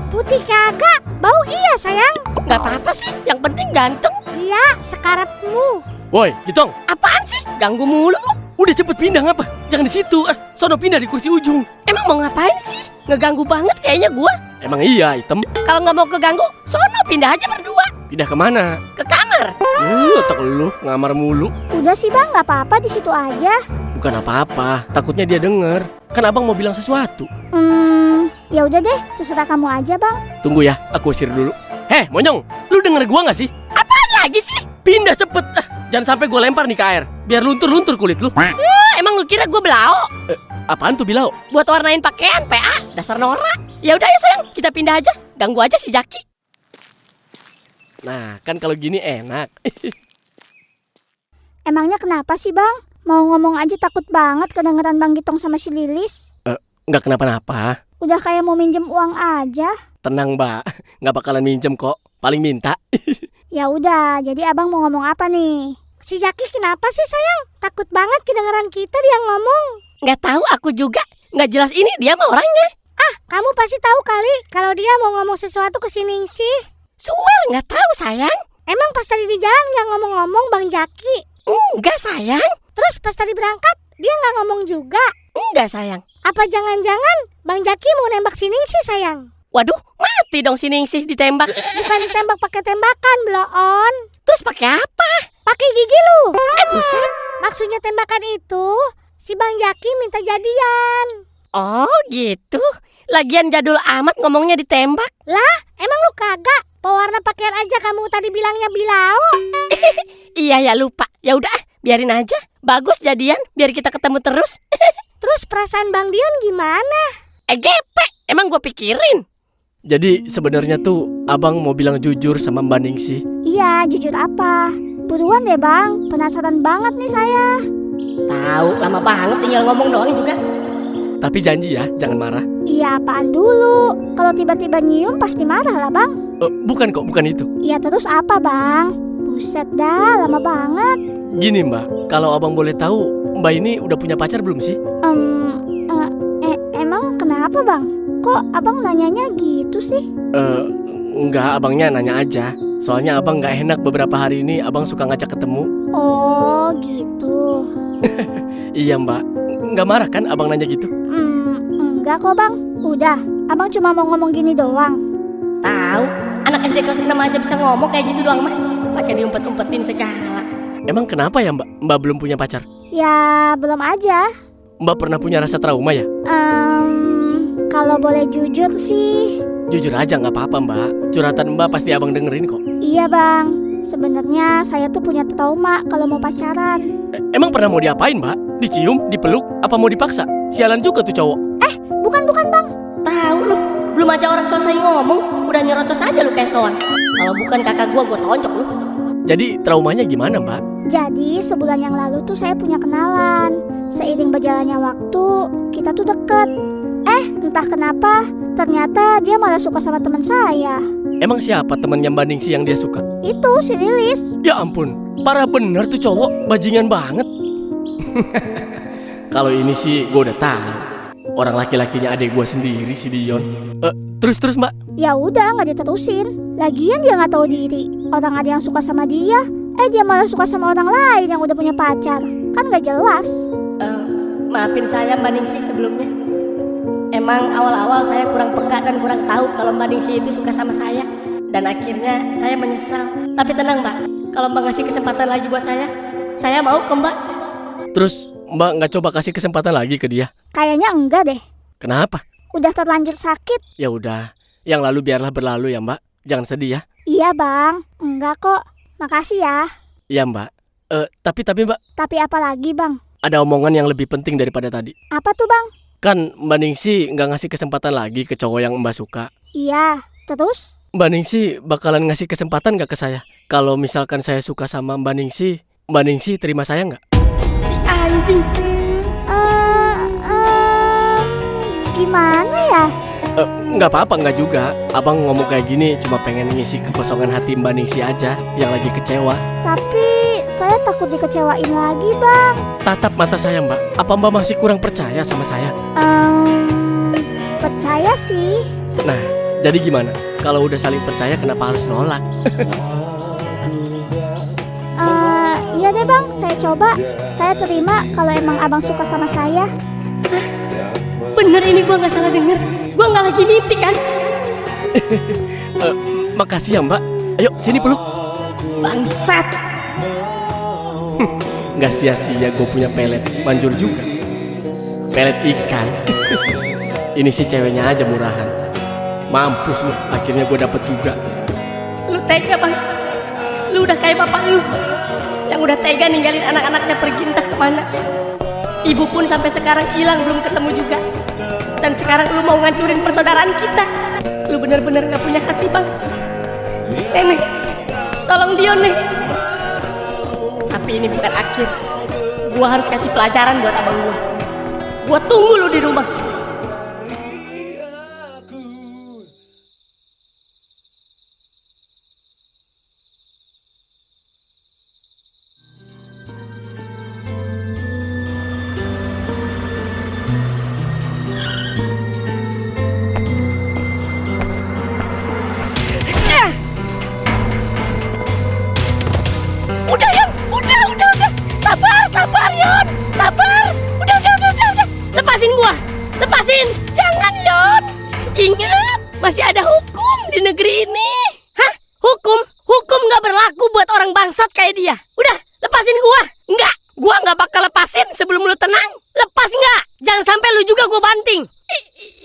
Putih kagak, bau iya sayang. Gak apa-apa sih, yang penting ganteng. Iya, sekarapmu. Woi, Gitong, Apaan sih? Ganggu mulu lu. udah cepet pindah ngapa? Jangan di situ. Sono pindah di kursi ujung. Emang mau ngapain sih? Ngeganggu banget kayaknya gua. Emang iya, Item. Kalau nggak mau keganggu, sono pindah aja berdua. Pindah kemana? Ke kamar. Otak lu ngamar mulu. Udah sih bang, nggak apa-apa di situ aja. Bukan apa-apa, takutnya dia denger. Kan abang mau bilang sesuatu. Ya udah deh, terserah kamu aja bang. Tunggu ya, aku usir dulu. Heh, Monyong, lu denger gua nggak sih? Apaan lagi sih? Pindah cepet. Jangan sampai gua lempar nih ke air. Biar luntur-luntur kulit lu. Emang lu kira gua belao? Apaan tuh bilau? Buat warnain pakaian, PA. Dasar norak. Ya udah ya sayang, kita pindah aja. Ganggu aja si Jaki. Nah, kan kalau gini enak. Emangnya kenapa sih bang? Mau ngomong aja takut banget kedengeran Bang Gitong sama si Lilis. Nggak kenapa-napa. Udah kayak mau minjem uang aja. Tenang, Mbak. Nggak bakalan minjem kok. Paling minta. Ya udah, jadi abang mau ngomong apa nih? Si Jaki kenapa sih sayang? Takut banget kedengeran kita dia ngomong. Nggak tahu aku juga. Nggak jelas ini dia mah orangnya. Kamu pasti tahu kali kalau dia mau ngomong sesuatu ke si Ningsih. Swear nggak tahu sayang. Emang pas tadi di jalan dia ngomong-ngomong Bang Jaki. Enggak sayang. Terus pas tadi berangkat dia nggak ngomong juga. Enggak sayang. Apa jangan-jangan Bang Jaki mau nembak si Ningsih sayang? Waduh, mati dong si Ningsih ditembak. Bukan ditembak pakai tembakan, bloon. Terus pakai apa? Pakai gigi lu. Buset. Maksudnya tembakan itu si Bang Jaki minta jadian. Oh gitu. Lagian jadul amat ngomongnya ditembak. Lah, emang lu kagak? Pewarna pakaian aja kamu tadi bilangnya bilau. Iya ya lupa. Ya udah, biarin aja. Bagus jadian, biar kita ketemu terus. Terus perasaan Bang Dion gimana? Gepek, emang gue pikirin. Jadi sebenarnya tuh abang mau bilang jujur sama Mbak Ningsih. Iya, jujur apa? Buruan deh bang, penasaran banget nih saya. Tahu, lama banget tinggal ngomong doang juga. Tapi janji ya, jangan marah. Iya apaan dulu? Kalau tiba-tiba nyium pasti marah lah bang. Bukan kok, bukan itu. Iya terus apa bang? Buset dah, lama banget. Gini Mbak, kalau abang boleh tahu, Mbak ini udah punya pacar belum sih? Emang kenapa bang? Kok abang nanyanya gitu sih? Enggak, abangnya nanya aja. Soalnya abang nggak enak beberapa hari ini abang suka ngajak ketemu. Oh gitu. Iya Mbak, nggak marah kan abang nanya gitu? Enggak kok bang. Udah, abang cuma mau ngomong gini doang. Tahu, anak SD kelas 6 aja bisa ngomong kayak gitu doang mah. Pakai diumpet-umpetin segala. Emang kenapa ya Mbak? Mbak belum punya pacar? Ya belum aja. Mbak pernah punya rasa trauma ya? Kalau boleh jujur sih. Jujur aja nggak apa-apa Mbak. Curhatan Mbak pasti abang dengerin kok. Iya bang. Sebenarnya saya tuh punya trauma kalau mau pacaran. Emang pernah mau diapain Mbak? Dicium, dipeluk, apa mau dipaksa? Sialan juga tuh cowok. Bukan bang. Tahu lu, belum aja orang selesai ngomong, udah nyerocos aja lu kayak soan. Kalau bukan kakak gua tonjok lu. Jadi traumanya gimana Mbak? Jadi sebulan yang lalu tuh saya punya kenalan. Seiring berjalannya waktu, kita tuh deket. Entah kenapa, ternyata dia malah suka sama teman saya. Emang siapa temennya Mbak Ningsih yang dia suka? Itu si Lilis. Ya ampun, parah bener tuh cowok, bajingan banget. Kalau ini sih gue udah tahu. Orang laki-lakinya adik gue sendiri si Dion. Terus Mbak? Ya udah nggak diterusin. Lagian dia nggak tahu diri. Orang ada yang suka sama dia, dia malah suka sama orang lain yang udah punya pacar. Kan gak jelas. Maafin saya Mbak Ningsih sebelumnya. Emang awal-awal saya kurang peka dan kurang tahu kalau Mbak Ningsih itu suka sama saya. Dan akhirnya saya menyesal. Tapi tenang Mbak, kalau Mbak ngasih kesempatan lagi buat saya mau ke Mbak. Terus Mbak nggak coba kasih kesempatan lagi ke dia? Kayaknya enggak deh. Kenapa? Udah terlanjur sakit. Ya udah, yang lalu biarlah berlalu ya Mbak. Jangan sedih ya. Iya bang, enggak kok. Makasih ya. Iya Mbak. Tapi Mbak, Tapi apa lagi bang? ada omongan yang lebih penting daripada tadi. Apa tuh bang? Kan Mbak Ningsih nggak ngasih kesempatan lagi ke cowok yang Mbak suka. Iya, terus? Mbak Ningsih bakalan ngasih kesempatan nggak ke saya? Kalau misalkan saya suka sama Mbak Ningsih terima saya nggak? Si anjing. Gimana ya? Nggak apa-apa, nggak juga. Abang ngomong kayak gini cuma pengen ngisi kekosongan hati Mbak Ningsih aja yang lagi kecewa. Tapi saya takut dikecewain lagi bang. Tatap mata saya Mbak. Apa Mbak masih kurang percaya sama saya? Percaya sih. Nah, jadi gimana? Kalau udah saling percaya kenapa harus nolak? Iya deh bang, saya coba. Saya terima kalau emang abang suka sama saya. Bener ini gua nggak salah denger. Gua nggak lagi mimpi kan? Makasih ya Mbak. Ayo sini peluk. Bangsat. Nggak sia-sia gue punya pelet manjur juga. Pelet ikan. Ini sih ceweknya aja murahan. Mampus lu, akhirnya gue dapet juga. Lu tega bang. Lu udah kayak bapak lu yang udah tega ninggalin anak-anaknya pergi entah kemana. Ibu pun sampai sekarang hilang belum ketemu juga. Dan sekarang lu mau ngancurin persaudaraan kita. Lu bener-bener gak punya hati bang. Nih, tolong Dion nih. Tapi ini bukan akhir. Gua harus kasih pelajaran buat abang gua. Gua tunggu lu di rumah. Udah Yon, udah. Sabar Yon, sabar. Udah. Lepasin gua, Jangan Yon. Ingat, masih ada hukum di negeri ini. Hah? Hukum nggak berlaku buat orang bangsat kayak dia. Udah, lepasin gua. Enggak, gua nggak bakal lepasin sebelum lu tenang. Lepas nggak? Jangan sampai lu juga gua banting.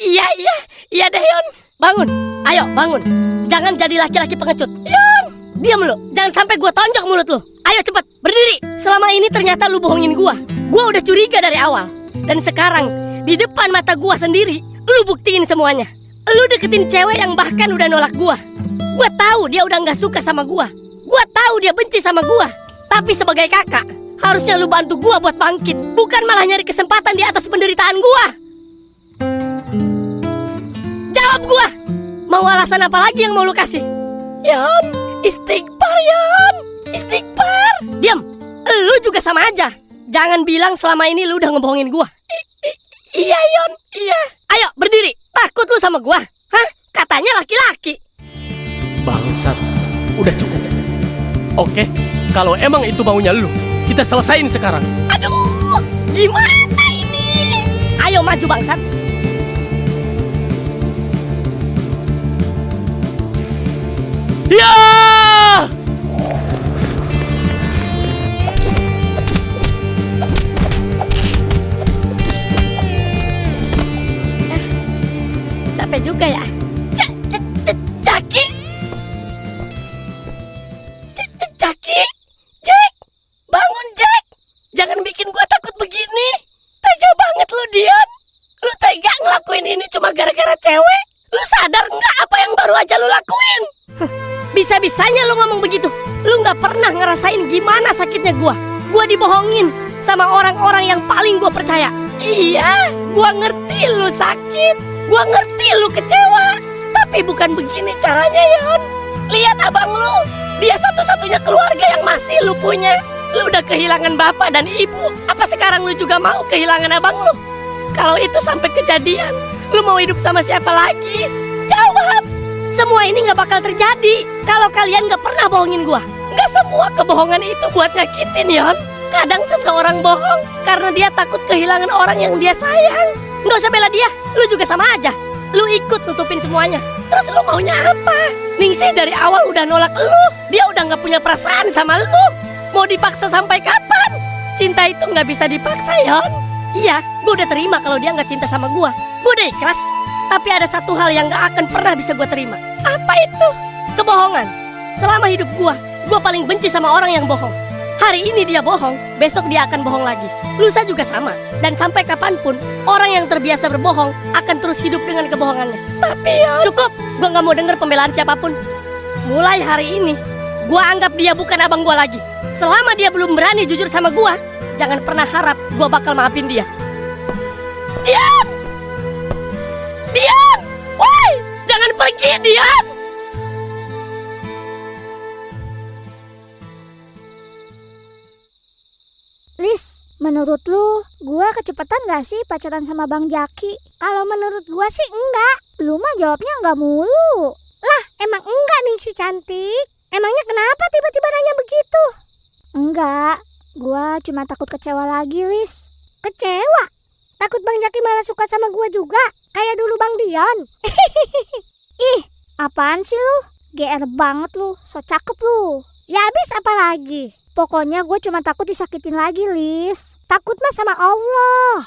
Iya deh Yon. Bangun, ayo bangun. Jangan jadi laki-laki pengecut. Yon, diam lu. Jangan sampai gua tonjok mulut lu. Ayo cepet, berdiri. Selama ini ternyata lu bohongin gua. Gua udah curiga dari awal. Dan sekarang, di depan mata gua sendiri, lu buktiin semuanya. Lu deketin cewek yang bahkan udah nolak gua. Gua tahu dia udah gak suka sama gua. Gua tahu dia benci sama gua. Tapi sebagai kakak, harusnya lu bantu gua buat bangkit. Bukan malah nyari kesempatan di atas penderitaan gua. Jawab gua. Mau alasan apa lagi yang mau lu kasih? Yon, istighfar Yon. Istighfar. Diam. Lu juga sama aja. Jangan bilang selama ini lu udah ngebohongin gua. Iya Yon, iya. Ayo berdiri. Takut lu sama gua? Hah? Katanya laki-laki. Bangsat, udah cukup. Oke, kalau emang itu maunya lu, kita selesain sekarang. Aduh, gimana ini? Ayo maju bangsat. Ya! Capek juga ya. Jaki. Jaki. Jack. Bangun Jack. Jangan bikin gua takut begini. Tega banget lu Dion. Lu tega ngelakuin ini cuma gara-gara cewek. Lu sadar nggak apa yang baru aja lu lakuin? Bisa-bisanya lu ngomong begitu. Lu nggak pernah ngerasain gimana sakitnya gua. Gua dibohongin sama orang-orang yang paling gua percaya. Iya, gua ngerti lu sakit. Gua ngerti lu kecewa. Tapi bukan begini caranya Yon. Lihat abang lu. Dia satu-satunya keluarga yang masih lu punya. Lu udah kehilangan bapak dan ibu. Apa sekarang lu juga mau kehilangan abang lu? Kalau itu sampai kejadian, lu mau hidup sama siapa lagi? Jawab. Semua ini gak bakal terjadi kalau kalian gak pernah bohongin gua. Gak semua kebohongan itu buat nyakitin Yon. Kadang seseorang bohong karena dia takut kehilangan orang yang dia sayang. Nggak usah bela dia, lu juga sama aja. Lu ikut nutupin semuanya. Terus lu maunya apa? Ningsih dari awal udah nolak lu. Dia udah nggak punya perasaan sama lu. Mau dipaksa sampai kapan? Cinta itu nggak bisa dipaksa, Yon. Iya, gue udah terima kalau dia nggak cinta sama gue. Gue udah ikhlas. Tapi ada satu hal yang nggak akan pernah bisa gue terima. Apa itu? Kebohongan. Selama hidup gue paling benci sama orang yang bohong. Hari ini dia bohong, besok dia akan bohong lagi. Lusa juga sama. Dan sampai kapanpun, orang yang terbiasa berbohong akan terus hidup dengan kebohongannya. Tapi ya... Cukup, gue gak mau denger pembelaan siapapun. Mulai hari ini, gue anggap dia bukan abang gue lagi. Selama dia belum berani jujur sama gue, jangan pernah harap gue bakal maafin dia. Dian! Dian! Woi! Jangan pergi, Dian! Lis, menurut lu, gua kecepatan gak sih pacaran sama Bang Jaki? Kalau menurut gua sih enggak. Lu mah jawabnya enggak mulu. Lah, emang enggak nih si cantik? Emangnya kenapa tiba-tiba nanya begitu? Enggak, gua cuma takut kecewa lagi, Lis. Kecewa? Takut Bang Jaki malah suka sama gua juga? Kayak dulu Bang Dion? Ih, apaan sih lu? GR banget lu, so cakep lu. Ya abis apa lagi? Pokoknya gue cuma takut disakitin lagi, Lis. Takut mah sama Allah.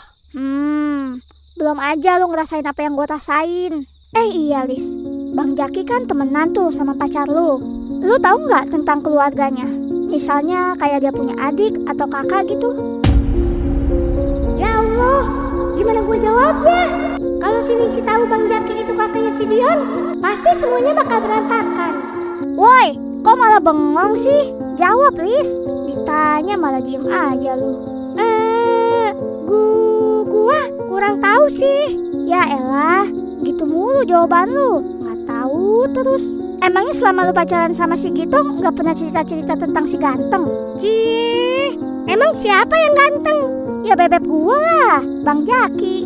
Belum aja lu ngerasain apa yang gue rasain. Iya, Lis. Bang Jaki kan temenan tuh sama pacar lu. Lu tahu nggak tentang keluarganya? Misalnya kayak dia punya adik atau kakak gitu. Ya Allah, gimana gue jawabnya? Kalau si Ningsih tahu Bang Jaki itu kakaknya si Dion, pasti semuanya bakal berantakan. Woi, kok malah bengong sih? Jawab, Lis. Ditanya malah diem aja lu. Gua kurang tahu sih. Ya elah, gitu mulu jawaban lu. Nggak tahu terus. Emangnya selama lu pacaran sama si Gitong nggak pernah cerita-cerita tentang si ganteng? Cih, emang siapa yang ganteng? Ya bebek gua lah, Bang Jaki.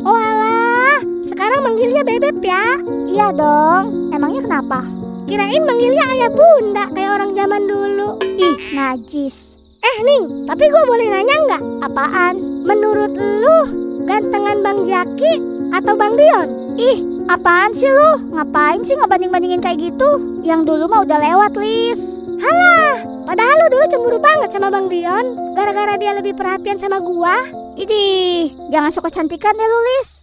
Oh alah, sekarang manggilnya bebek ya? Iya dong, emangnya kenapa? Kirain manggilnya ayah bunda kayak orang zaman dulu. Ih, najis. Ning, tapi gue boleh nanya nggak? Apaan? Menurut lu, gantengan Bang Jaki atau Bang Dion? Ih, apaan sih lu? Ngapain sih ngebanding-bandingin kayak gitu? Yang dulu mah udah lewat, Lis. Halah, padahal lu dulu cemburu banget sama Bang Dion. Gara-gara dia lebih perhatian sama gua. Idih, jangan sok kecantikan deh lu, Lis.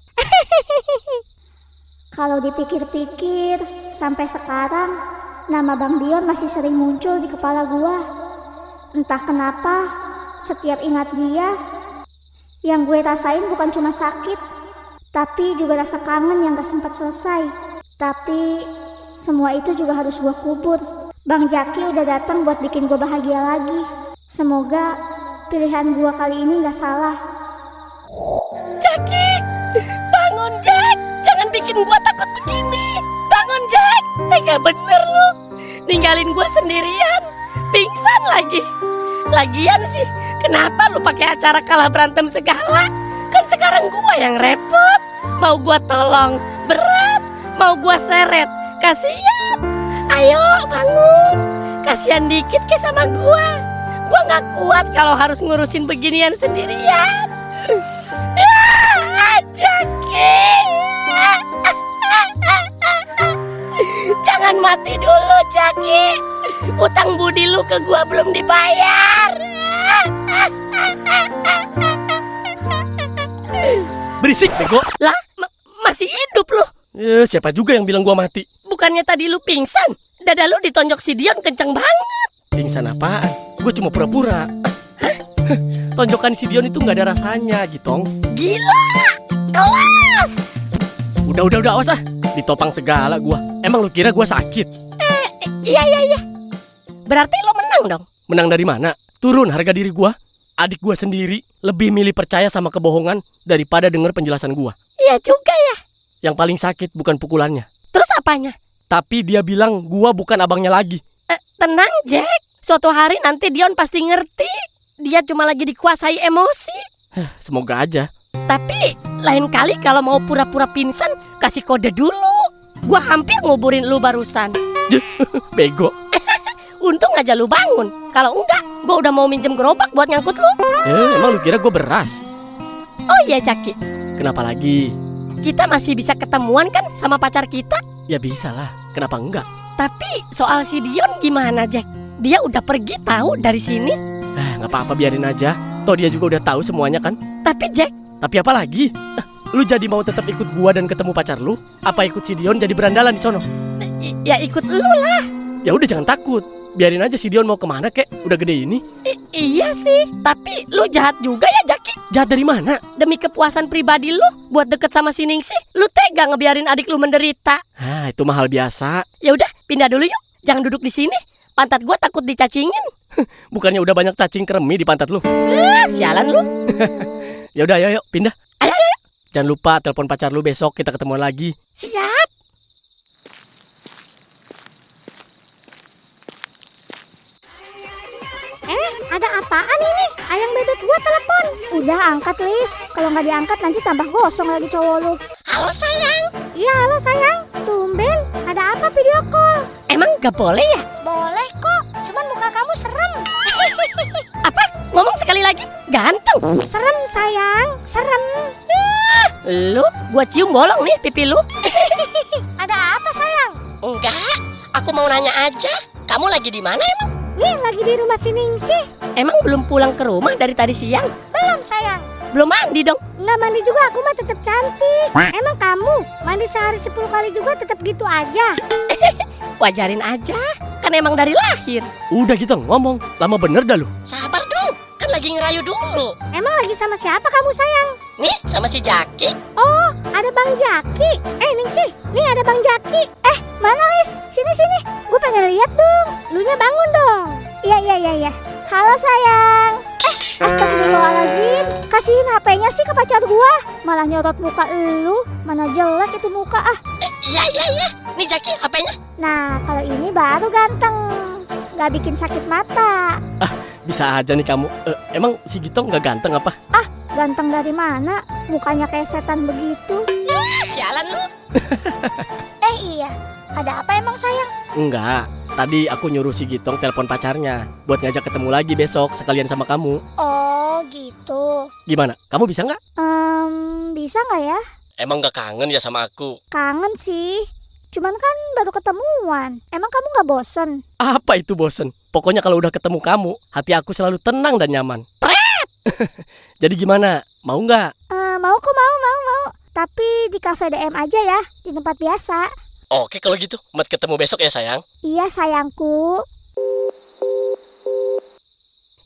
Kalau dipikir-pikir, sampai sekarang nama Bang Dion masih sering muncul di kepala gua. Entah kenapa, setiap ingat dia, yang gue rasain bukan cuma sakit, tapi juga rasa kangen yang gak sempat selesai. Tapi semua itu juga harus gue kubur. Bang Jaki udah datang buat bikin gue bahagia lagi. Semoga pilihan gue kali ini gak salah. Jaki, bangun Jack. Jangan bikin gua takut begini. Bangun Jack. Tega bener lu. Ninggalin gua sendirian. Pingsan lagi. Lagian sih, kenapa lu pakai acara kalah berantem segala? Kan sekarang gua yang repot. Mau gua tolong berat, mau gua seret kasihan. Ayo bangun. Kasihan dikit ke sama gua. Gua nggak kuat kalau harus ngurusin beginian sendirian. Jaki. Jangan mati dulu, Jaki. Utang budi lu ke gua belum dibayar. Berisik, bego. Lah, masih hidup lu. Siapa juga yang bilang gua mati? Bukannya tadi lu pingsan? Dada lu ditonjok si Dion kenceng banget. Pingsan apaan? Gue cuma pura-pura. Tonjokan si Dion itu nggak ada rasanya, Gitong. Gila, kelas. Udah, awas ah. Ditopang segala gua. Emang lu kira gua sakit? Iya. Berarti lo menang dong. Menang dari mana? Turun harga diri gua. Adik gua sendiri lebih milih percaya sama kebohongan daripada denger penjelasan gua. Iya juga ya. Yang paling sakit bukan pukulannya, Terus apanya? tapi dia bilang gua bukan abangnya lagi. Tenang Jack. Suatu hari nanti Dion pasti ngerti. Dia cuma lagi dikuasai emosi. Semoga aja. Tapi lain kali kalau mau pura-pura pingsan, kasih kode dulu. Gua hampir nguburin lu barusan. Bego. Untung aja lu bangun. Kalau enggak, gue udah mau minjem gerobak buat ngangkut lu. Emang lu kira gue beras? Oh iya Jaki, Kenapa lagi? kita masih bisa ketemuan kan sama pacar kita? Ya bisa lah, kenapa enggak? Tapi soal si Dion gimana Jack? Dia udah pergi tahu dari sini. Nggak apa-apa, biarin aja. Toh dia juga udah tahu semuanya kan. Tapi Jack, Tapi apa lagi? Lu jadi mau tetap ikut gua dan ketemu pacar lu? Apa ikut si Dion jadi berandalan di sono? ya ikut lu lah. Ya udah jangan takut. Biarin aja si Dion mau kemana kek. Udah gede ini. Iya sih, tapi lu jahat juga ya Jaki. Jahat dari mana? Demi kepuasan pribadi lu buat deket sama si Ningsih, lu tega ngebiarin adik lu menderita. Itu mahal biasa. Ya udah, pindah dulu yuk. Jangan duduk di sini. Pantat gua takut dicacingin. Bukannya udah banyak cacing kremi di pantat lu? Sialan lu. Ya udah, ayo pindah. Ayo. Jangan lupa telepon pacar lu besok, kita ketemuan lagi. Siap. Ada apaan ini? Ayang bebek gua telepon. Udah angkat, Lis. Kalau nggak diangkat nanti tambah gosong lagi cowok lu. Halo sayang. Iya, halo sayang. Tumben, ada apa video call? Emang gak boleh ya? Boleh kok, cuman muka kamu serem. Apa? Ngomong sekali lagi. Ganteng. Serem sayang, serem. Lu, gua cium bolong nih pipi lu. Ada apa sayang? Enggak. Aku mau nanya aja. Kamu lagi di mana emang? Nih lagi di rumah si Ningsih. Emang belum pulang ke rumah dari tadi siang? Belum sayang. Belum mandi dong. Nggak mandi juga, aku mah tetap cantik. Emang kamu mandi sehari 10 kali juga tetap gitu aja? Wajarin aja. Kan emang dari lahir. Udah gitu ngomong. Lama bener dah lu. Sabar dong. Kan lagi ngerayu dulu. Emang lagi sama siapa kamu sayang? Nih, sama si Jaki. Oh, ada Bang Jaki. Ningsih, nih ada Bang Jaki. Mana Lis? Sini. Gue pengen lihat dong. Lunya bangun dong. Iya. Halo sayang. Astagfirullahaladzim. Kasihin HP-nya sih ke pacar gua. Malah nyorot muka elu. Mana jelek itu muka ah. Iya. Nih Jaki, HP-nya. Nah, kalau ini baru ganteng. Gak bikin sakit mata. Bisa aja nih kamu. Emang si Gitong nggak ganteng apa? Ganteng dari mana? Mukanya kayak setan begitu. Sialan lu. Iya. Ada apa emang sayang? Enggak. Tadi aku nyuruh si Gitong telepon pacarnya buat ngajak ketemu lagi besok sekalian sama kamu. Oh, gitu. Gimana? Kamu bisa nggak? Bisa nggak ya? Emang nggak kangen ya sama aku? Kangen sih. Cuman kan baru ketemuan. Emang kamu nggak bosen? Apa itu bosen? Pokoknya kalau udah ketemu kamu, hati aku selalu tenang dan nyaman. Jadi gimana? Mau nggak? Mau kok, mau. Tapi di cafe DM aja ya, di tempat biasa. Oke kalau gitu, Mat ketemu besok ya sayang. Iya sayangku.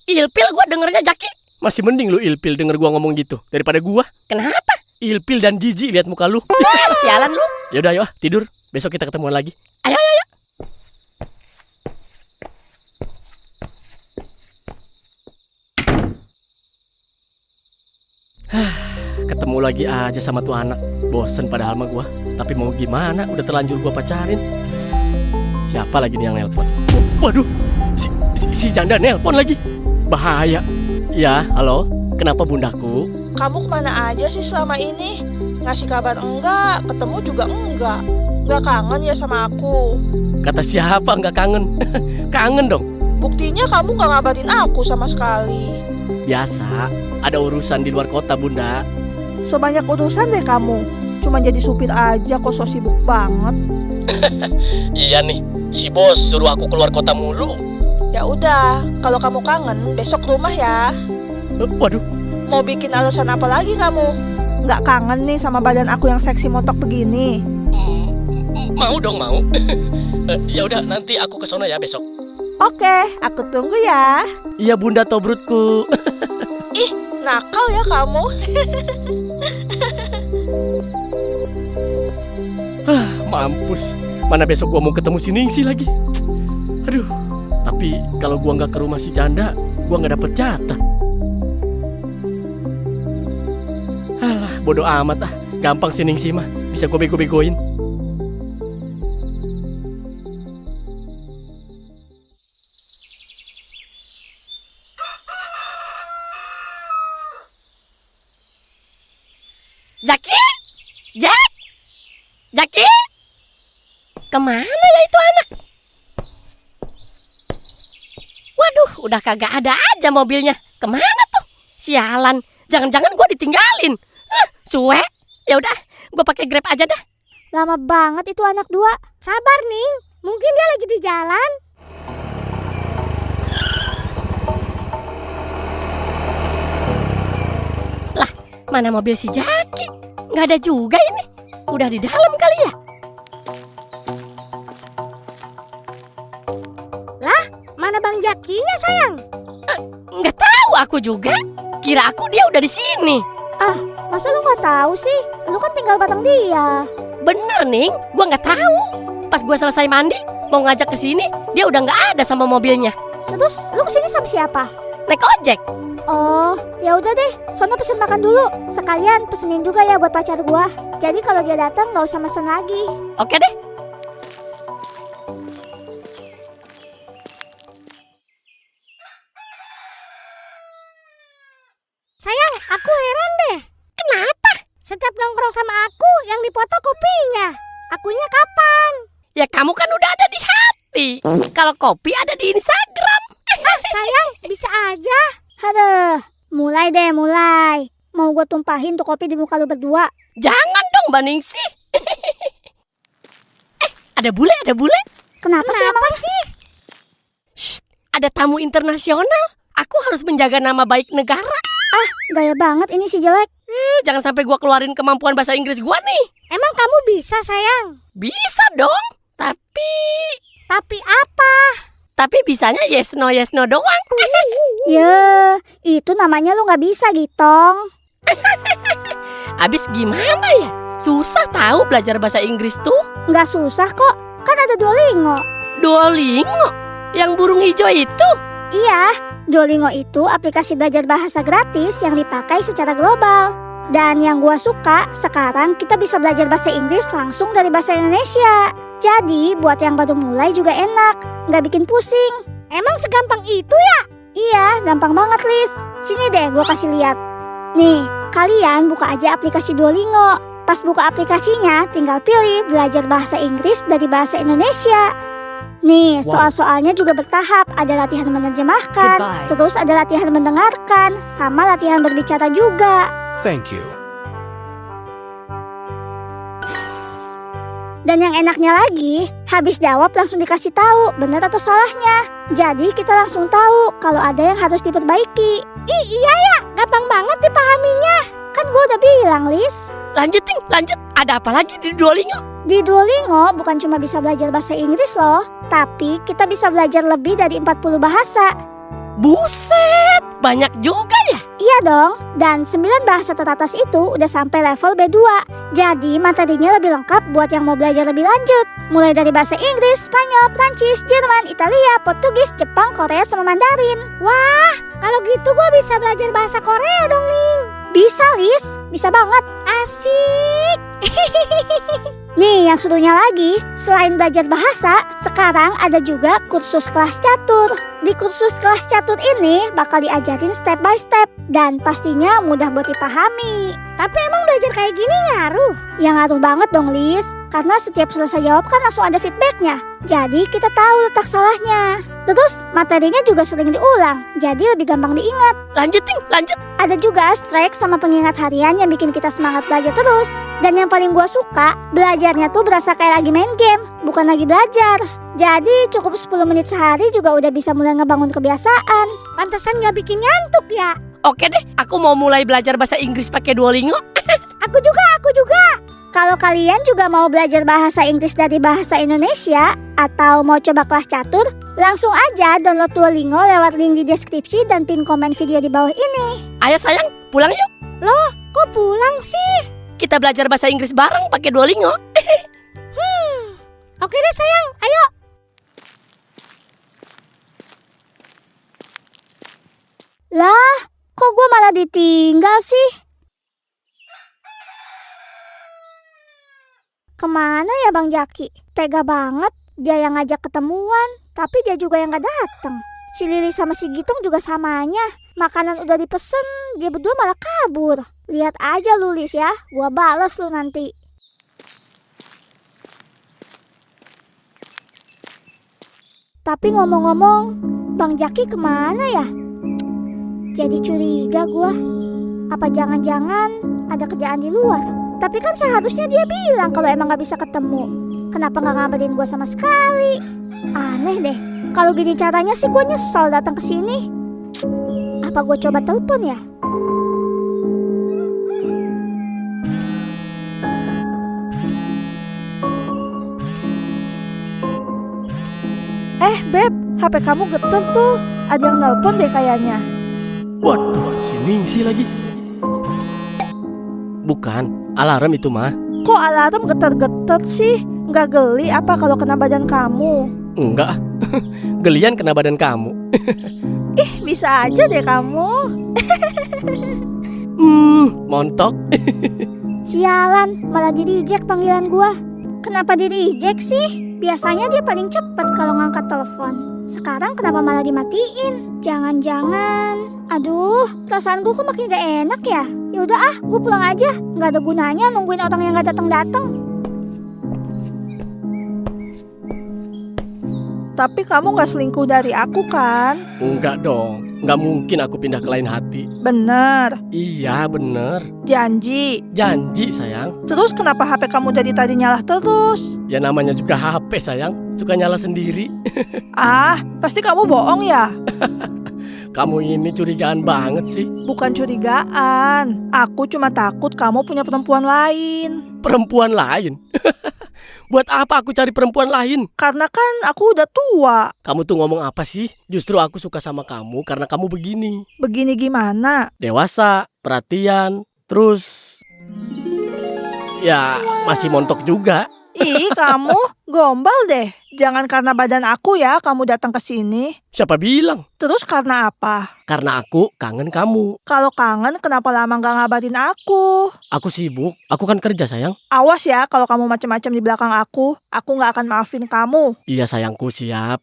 Ilpil gua dengernya Jaki. Masih mending lu ilpil denger gua ngomong gitu daripada gua. Kenapa? Ilpil dan jijik lihat muka lu. Sialan lu. Yaudah ayo tidur. Besok kita ketemuan lagi. Ayo. Ketemu lagi aja sama tuh anak. Bosen padahal mah gua. Tapi mau gimana, udah terlanjur gua pacarin. Siapa lagi nih yang nelpon? Waduh, si janda nelpon lagi. Bahaya. Ya, halo. Kenapa bundaku? Kamu kemana aja sih selama ini? Ngasih kabar enggak, ketemu juga enggak. Enggak kangen ya sama aku? Kata siapa nggak kangen? Kangen dong. Buktinya kamu nggak ngabarin aku sama sekali. Biasa, ada urusan di luar kota bunda. Sebanyak urusan deh kamu. Cuma jadi supir aja kok so sibuk banget. Iya nih, si bos suruh aku keluar kota mulu. Ya udah, kalau kamu kangen besok rumah ya. Waduh, Mau bikin alasan apa lagi kamu? Nggak kangen nih sama badan aku yang seksi motok begini? mau dong mau. Ya udah nanti aku ke sono ya besok. Oke, aku tunggu ya. Iya bunda tobrutku. Ih, nakal ya kamu. Mampus. Mana besok gua mau ketemu si Ningsih lagi. Aduh. Tapi kalau gua nggak ke rumah si janda, gua nggak dapet jatah. Alah, bodoh amat ah. Gampang si Ningsih mah. Bisa gua bego-begoin. Jaki? Jaki? Kemana ya itu anak? udah kagak ada aja mobilnya. Kemana tuh? Sialan, jangan-jangan gue ditinggalin. Suwe. Ya udah, gue pakai Grab aja dah. Lama banget itu anak dua. Sabar nih, mungkin dia lagi di jalan. Lah, mana mobil si Jaki? Nggak ada juga ini. Udah di dalam kali ya? Mana Bang Jakinya sayang? Nggak tahu aku juga. Kira aku dia udah di sini. Masa lu nggak tahu sih? Lu kan tinggal bareng dia. Bener nih, gue nggak tahu. Pas gue selesai mandi, mau ngajak ke sini, dia udah nggak ada sama mobilnya. Terus lu kesini sama siapa? Naik ojek. Oh, ya udah deh. Sono pesen makan dulu. Sekalian pesenin juga ya buat pacar gua. Jadi kalau dia datang nggak usah mesen lagi. Oke deh. Sayang, aku heran deh. Kenapa? Setiap nongkrong sama aku yang dipoto kopinya. Akunya kapan? Ya kamu kan udah ada di hati. Kalau kopi ada di Instagram. Sayang, bisa aja. Aduh, mulai deh, mulai. Mau gue tumpahin tuh kopi di muka lu berdua. Jangan dong Mbak Ningsih. Ada bule, ada bule. Kenapa sih emang sih? Shh, ada tamu internasional. Aku harus menjaga nama baik negara. Gaya banget ini si jelek. Jangan sampai gua keluarin kemampuan bahasa Inggris gua nih. Emang kamu bisa sayang? Bisa dong. Tapi apa? Tapi bisanya yes no doang. Ya, itu namanya lu gak bisa Gitong. Abis gimana ya? Susah tahu belajar bahasa Inggris tuh. Gak susah kok, kan ada Duolingo. Duolingo? Yang burung hijau itu? Iya, Duolingo itu aplikasi belajar bahasa gratis yang dipakai secara global. Dan yang gua suka, sekarang kita bisa belajar bahasa Inggris langsung dari bahasa Indonesia. Jadi buat yang baru mulai juga enak, gak bikin pusing. Emang segampang itu ya? Iya, gampang banget Lis. Sini deh gua kasih lihat. Nih, kalian buka aja aplikasi Duolingo. Pas buka aplikasinya, tinggal pilih belajar bahasa Inggris dari bahasa Indonesia. Nih, soal-soalnya juga bertahap. Ada latihan menerjemahkan, terus ada latihan mendengarkan, sama latihan berbicara juga. Thank you. Dan yang enaknya lagi, habis jawab langsung dikasih tahu benar atau salahnya. Jadi kita langsung tahu kalau ada yang harus diperbaiki. Iya ya, gampang banget dipahaminya. Kan gue udah bilang, Lis. Lanjut. Ada apa lagi di Duolingo? Di Duolingo bukan cuma bisa belajar bahasa Inggris loh, tapi kita bisa belajar lebih dari 40 bahasa. Buset, banyak juga ya? Iya dong, dan 9 bahasa teratas itu udah sampai level B2. Jadi materinya lebih lengkap buat yang mau belajar lebih lanjut. Mulai dari bahasa Inggris, Spanyol, Prancis, Jerman, Italia, Portugis, Jepang, Korea, sama Mandarin. Wah, kalau gitu gue bisa belajar bahasa Korea dong, Ning. Bisa, Lis. Bisa banget. Asik. Nih, yang serunya lagi, selain belajar bahasa, sekarang ada juga kursus kelas catur. Di kursus kelas catur ini bakal diajarin step by step dan pastinya mudah buat dipahami. Tapi emang belajar kayak gini ngaruh? Ya ngaruh banget dong, Lis. Karena setiap selesai jawab kan langsung ada feedbacknya. Jadi kita tahu letak salahnya. Terus materinya juga sering diulang, jadi lebih gampang diingat. Lanjut. Ada juga strike sama pengingat harian yang bikin kita semangat belajar terus. Dan yang paling gua suka, belajarnya tuh berasa kayak lagi main game, bukan lagi belajar. Jadi cukup 10 menit sehari juga udah bisa mulai ngebangun kebiasaan. Pantesan gak bikin ngantuk ya. Oke deh, aku mau mulai belajar bahasa Inggris pakai Duolingo. Aku juga. Kalau kalian juga mau belajar bahasa Inggris dari bahasa Indonesia atau mau coba kelas catur, langsung aja download Duolingo lewat link di deskripsi dan pin komen video di bawah ini. Ayo sayang, pulang yuk. Loh, kok pulang sih? Kita belajar bahasa Inggris bareng pakai Duolingo. Oke deh sayang, ayo. Lah, kok gue malah ditinggal sih? Kemana ya Bang Jaki? Tega banget, dia yang ngajak ketemuan, tapi dia juga yang gak datang. Si Lili sama si Gitung juga samanya. Makanan udah dipesen, dia berdua malah kabur. Lihat aja lu Lis ya, gua bales lu nanti. Tapi ngomong-ngomong, Bang Jaki kemana ya? Jadi curiga gua. Apa jangan-jangan ada kerjaan di luar? Tapi kan seharusnya dia bilang kalau emang gak bisa ketemu. Kenapa gak ngabarin gua sama sekali? Aneh deh. Kalau gini caranya sih gua nyesel datang ke sini. Apa gua coba telepon ya? Beb, HP kamu getar tuh. Ada yang nelpon deh kayaknya. Waduh, si Ningsi lagi. Bukan, alarm itu mah. Kok alarm getar-getar sih? Nggak geli apa kalau kena badan kamu? Enggak, gelian kena badan kamu. Bisa aja deh kamu. Montok. Sialan, malah di-reject panggilan gua. Kenapa di-reject sih? Biasanya dia paling cepet kalau ngangkat telepon. Sekarang kenapa malah dimatiin? Jangan-jangan, aduh, perasaan gue kok makin gak enak ya. Yaudah ah, gue pulang aja. Gak ada gunanya nungguin orang yang gak datang-datang. Tapi kamu nggak selingkuh dari aku kan? Enggak dong, enggak mungkin aku pindah ke lain hati. Bener. Iya bener, Janji. janji sayang. Terus kenapa HP kamu dari tadi nyala terus? Ya namanya juga HP sayang, suka nyala sendiri. Pasti kamu bohong ya? Kamu ini curigaan banget sih. Bukan curigaan. Aku cuma takut kamu punya perempuan lain. Perempuan lain? Buat apa aku cari perempuan lain? Karena kan aku udah tua. Kamu tuh ngomong apa sih? Justru aku suka sama kamu karena kamu begini. Begini gimana? Dewasa, perhatian, terus... Ya masih montok juga. Ih, kamu gombal deh. Jangan karena badan aku ya kamu datang ke sini. Siapa bilang? Terus karena apa? Karena aku kangen kamu. Kalau kangen kenapa lama gak ngabarin aku? Aku sibuk, aku kan kerja sayang. Awas ya kalau kamu macam-macam di belakang aku gak akan maafin kamu. Iya sayangku, siap.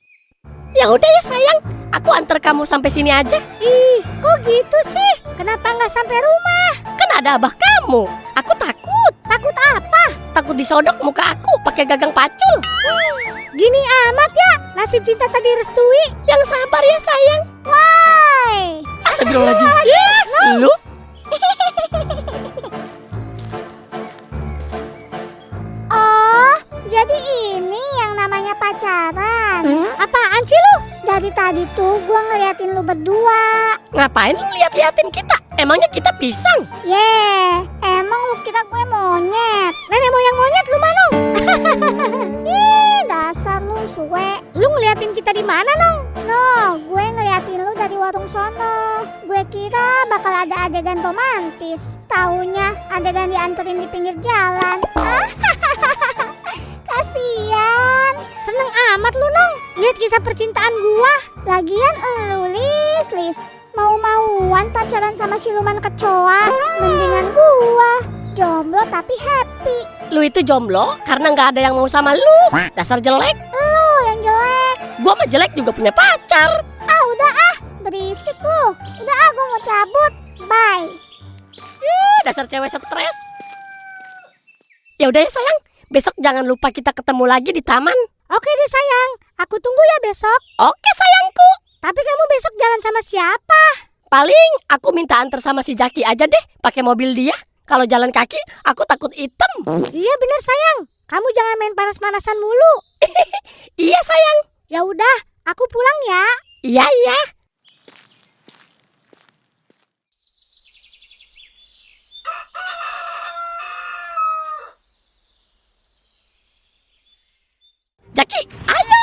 Ya udah ya sayang, aku antar kamu sampai sini aja. Ih, kok gitu sih? Kenapa nggak sampai rumah? Kan ada abah kamu. Aku takut. Takut apa? Takut disodok muka aku pakai gagang pacul. Gini amat ya, nasib cinta tadi restui. Yang sabar ya sayang. Why? Astagfirullahaladzim. Lu? Oh, jadi ini yang namanya pacaran. Apaan sih lu? Dari tadi tuh gua ngeliatin lu berdua. Ngapain lu lihat-liatin kita? Emangnya kita pisang? Emang lu kira gue monyet? Nenek moyang monyet lu Manong. Ih, dasar lu suwe. Lu ngeliatin kita di mana, Nong? No, gue ngeliatin lu dari warung sono. Gue kira bakal ada adegan romantis. Taunya adegan dianterin di pinggir jalan. Kasian. Seneng amat lu, Nong. Lihat kisah percintaan gua. Lagian elu Lis. Mau-mauan pacaran sama siluman kecoa. Mendingan gua jomblo tapi happy. Lu itu jomblo karena nggak ada yang mau sama lu. Dasar jelek. Lu yang jelek. Gua mah jelek juga punya pacar. Udah berisik lu. Udah gua mau cabut. Bye. Dasar cewek stres. Ya udah ya sayang, besok jangan lupa kita ketemu lagi di taman. Oke deh sayang. Aku tunggu ya besok. Oke sayangku. Tapi kamu besok jalan sama siapa? Paling aku minta antar sama si Jaki aja deh, pakai mobil dia. Kalau jalan kaki, aku takut item. Iya bener sayang. Kamu jangan main panas-panasan mulu. Iya sayang. Ya udah, aku pulang ya. Iya. Jaki, ayo.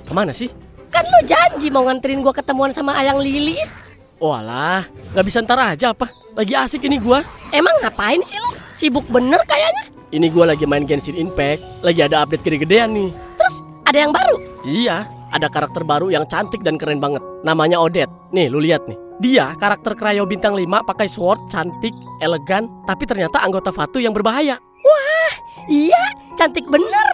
Kemana sih? Kan lu janji mau nganterin gua ketemuan sama Ayang Lilis. Oh alah, gak bisa ntar aja apa? Lagi asik ini gua. Emang ngapain sih lu? Sibuk bener kayaknya. Ini gua lagi main Genshin Impact. Lagi ada update gede-gedean nih. Terus ada yang baru? Iya, ada karakter baru yang cantik dan keren banget. Namanya Odette. Nih, lu lihat nih. Dia karakter Cryo bintang 5 pakai sword, cantik, elegan, tapi ternyata anggota Fatu yang berbahaya. Iya, cantik bener.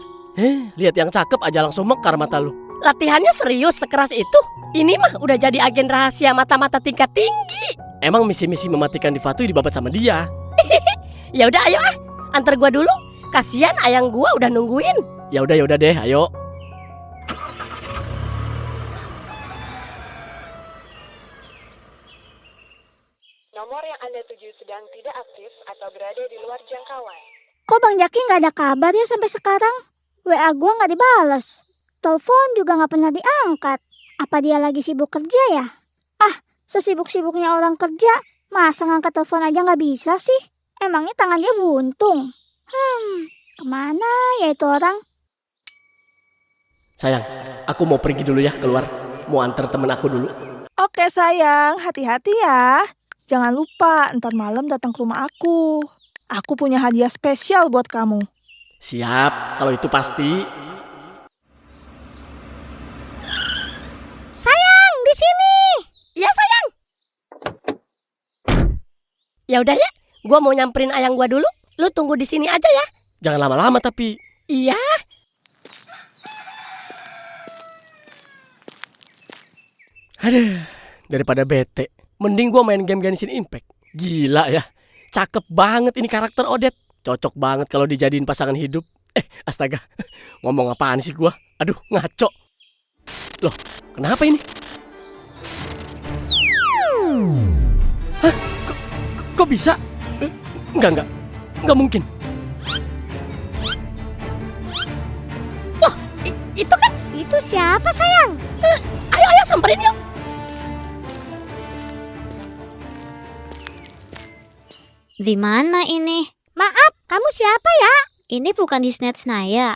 Lihat yang cakep aja langsung mekar mata lu. Latihannya serius sekeras itu. Ini mah udah jadi agen rahasia mata-mata tingkat tinggi. Emang misi-misi mematikan di Fatu dibabat sama dia. Ya udah ayo antar gua dulu. Kasian ayang gua udah nungguin. Ya udah deh, ayo. Nomor yang Anda tuju sedang tidak aktif atau berada di luar jangkauan. Kok Bang Jaki nggak ada kabar ya sampai sekarang? WA gue nggak dibales. Telepon juga nggak pernah diangkat. Apa dia lagi sibuk kerja ya? Ah, sesibuk-sibuknya orang kerja, masa ngangkat telepon aja nggak bisa sih? Emangnya tangan dia buntung? Kemana ya itu orang? Sayang, aku mau pergi dulu ya keluar. Mau antar temen aku dulu. Oke sayang, hati-hati ya. Jangan lupa ntar malam datang ke rumah aku. Aku punya hadiah spesial buat kamu. Siap, kalau itu pasti. Sayang, di sini. Iya sayang. Ya udah ya, gua mau nyamperin ayang gua dulu. Lu tunggu di sini aja ya. Jangan lama-lama tapi. Iya. Aduh, daripada bete, mending gua main game Genshin Impact. Gila ya, cakep banget ini karakter Odette. Cocok banget kalau dijadiin pasangan hidup. Astaga, ngomong apaan sih gua? Aduh, ngaco. Loh, kenapa ini? Hah? Kok bisa? Enggak mungkin. Loh, itu kan. Itu siapa sayang? Ayo samperin yuk. Di mana ini? Maaf, kamu siapa ya? Ini bukan di Snetsnaya.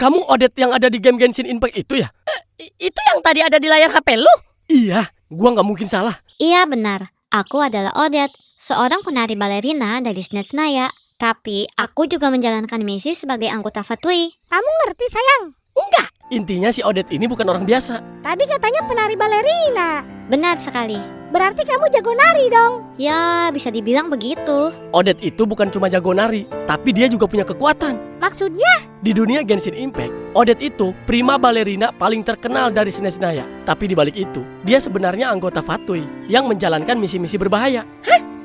Kamu Odette yang ada di game Genshin Impact itu ya? Itu yang tadi ada di layar HP lu? Iya, gua nggak mungkin salah. Iya benar, aku adalah Odette, seorang penari balerina dari Snetsnaya. Tapi aku juga menjalankan misi sebagai anggota Fatui. Kamu ngerti sayang? Enggak. Intinya si Odette ini bukan orang biasa. Tadi katanya penari balerina. Benar sekali. Berarti kamu jago nari dong. Ya, bisa dibilang begitu. Odette itu bukan cuma jago nari, tapi dia juga punya kekuatan. Maksudnya? Di dunia Genshin Impact, Odette itu prima balerina paling terkenal dari Snetsnaya. Tapi di balik itu, dia sebenarnya anggota Fatui yang menjalankan misi-misi berbahaya.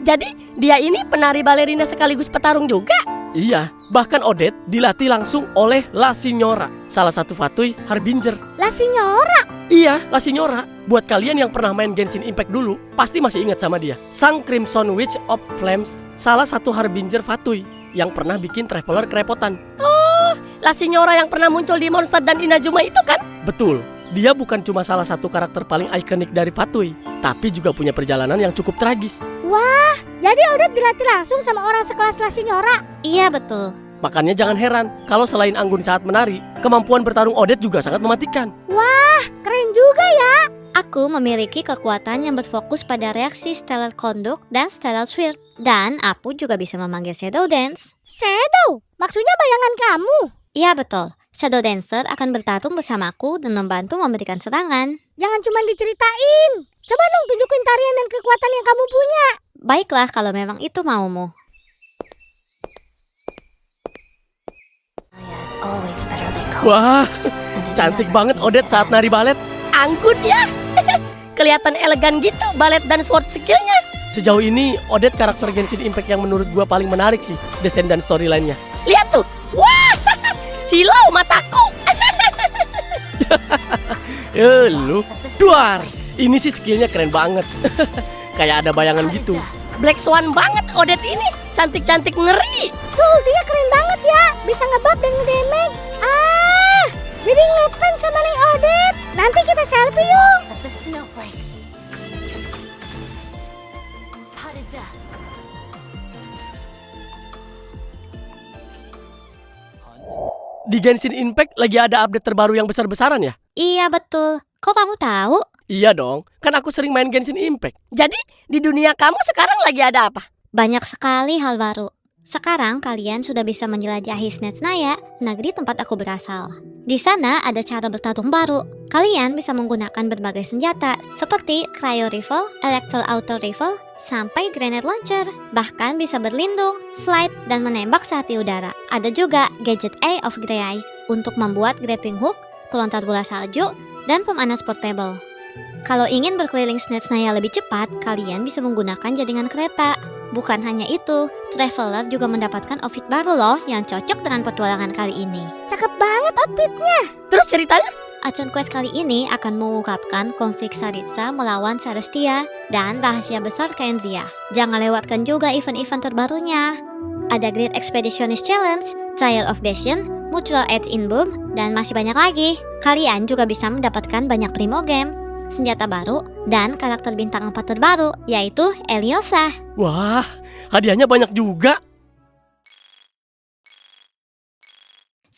Jadi dia ini penari balerina sekaligus petarung juga? Iya, bahkan Odette dilatih langsung oleh La Signora, salah satu Fatui Harbinger. La Signora? Iya, La Signora. Buat kalian yang pernah main Genshin Impact dulu, pasti masih ingat sama dia. Sang Crimson Witch of Flames, salah satu Harbinger Fatui yang pernah bikin Traveler kerepotan. Oh, La Signora yang pernah muncul di Monster dan Inazuma itu kan? Betul, dia bukan cuma salah satu karakter paling ikonik dari Fatui, tapi juga punya perjalanan yang cukup tragis. Wah, jadi Odette dilatih langsung sama orang sekelas La Signora? Iya betul. Makanya jangan heran kalau selain anggun saat menari, kemampuan bertarung Odette juga sangat mematikan. Wah, keren juga ya. Aku memiliki kekuatan yang berfokus pada reaksi Stellar Conduct dan Stellar Sword. Dan aku juga bisa memanggil Shadow Dance. Shadow? Maksudnya bayangan kamu? Iya betul. Shadow Dancer akan bertarung bersamaku dan membantu memberikan serangan. Jangan cuma diceritain. Coba dong tunjukin tarian dan kekuatan yang kamu punya. Baiklah kalau memang itu maumu. Wah, cantik banget Odette saat nari balet. Anggun ya. Kelihatan elegan gitu balet dan sword skillnya. Sejauh ini Odette karakter Genshin Impact yang menurut gua paling menarik sih, desain dan storyline-nya. Lihat tuh. Wah, silau mataku. Lu, duar. Ini sih skillnya keren banget. Kayak ada bayangan gitu. Black Swan banget Odette ini. Cantik-cantik ngeri. Tuh, dia keren banget ya. Bisa ngebab dan ngedamage. Jadi ngefans sama Neng Odette. Nanti kita selfie yuk. Di Genshin Impact lagi ada update terbaru yang besar-besaran ya? Iya betul. Kok kamu tahu? Iya dong, kan aku sering main Genshin Impact. Jadi di dunia kamu sekarang lagi ada apa? Banyak sekali hal baru. Sekarang kalian sudah bisa menjelajahi Snetsnaya, negeri tempat aku berasal. Di sana ada cara bertarung baru. Kalian bisa menggunakan berbagai senjata seperti Cryo Rifle, Electro Auto Rifle, sampai Grenade Launcher. Bahkan bisa berlindung, slide, dan menembak saat di udara. Ada juga gadget Eye of Grey untuk membuat grappling hook, pelontar bola salju, dan pemanas portable. Kalau ingin berkeliling Snetsnaya lebih cepat, kalian bisa menggunakan jaringan kereta. Bukan hanya itu, Traveler juga mendapatkan outfit baru loh yang cocok dengan petualangan kali ini. Cakep banget outfitnya. Terus ceritanya Acun Quest kali ini akan mengungkapkan konflik Saritsa melawan Celestia dan rahasia besar Kendria. Jangan lewatkan juga event-event terbarunya. Ada Great Expeditionist Challenge, Trial of Bastion, Mutual Aid in Boom, dan masih banyak lagi. Kalian juga bisa mendapatkan banyak primo game, senjata baru, dan karakter bintang 4 terbaru, yaitu Eliosa. Wah, hadiahnya banyak juga.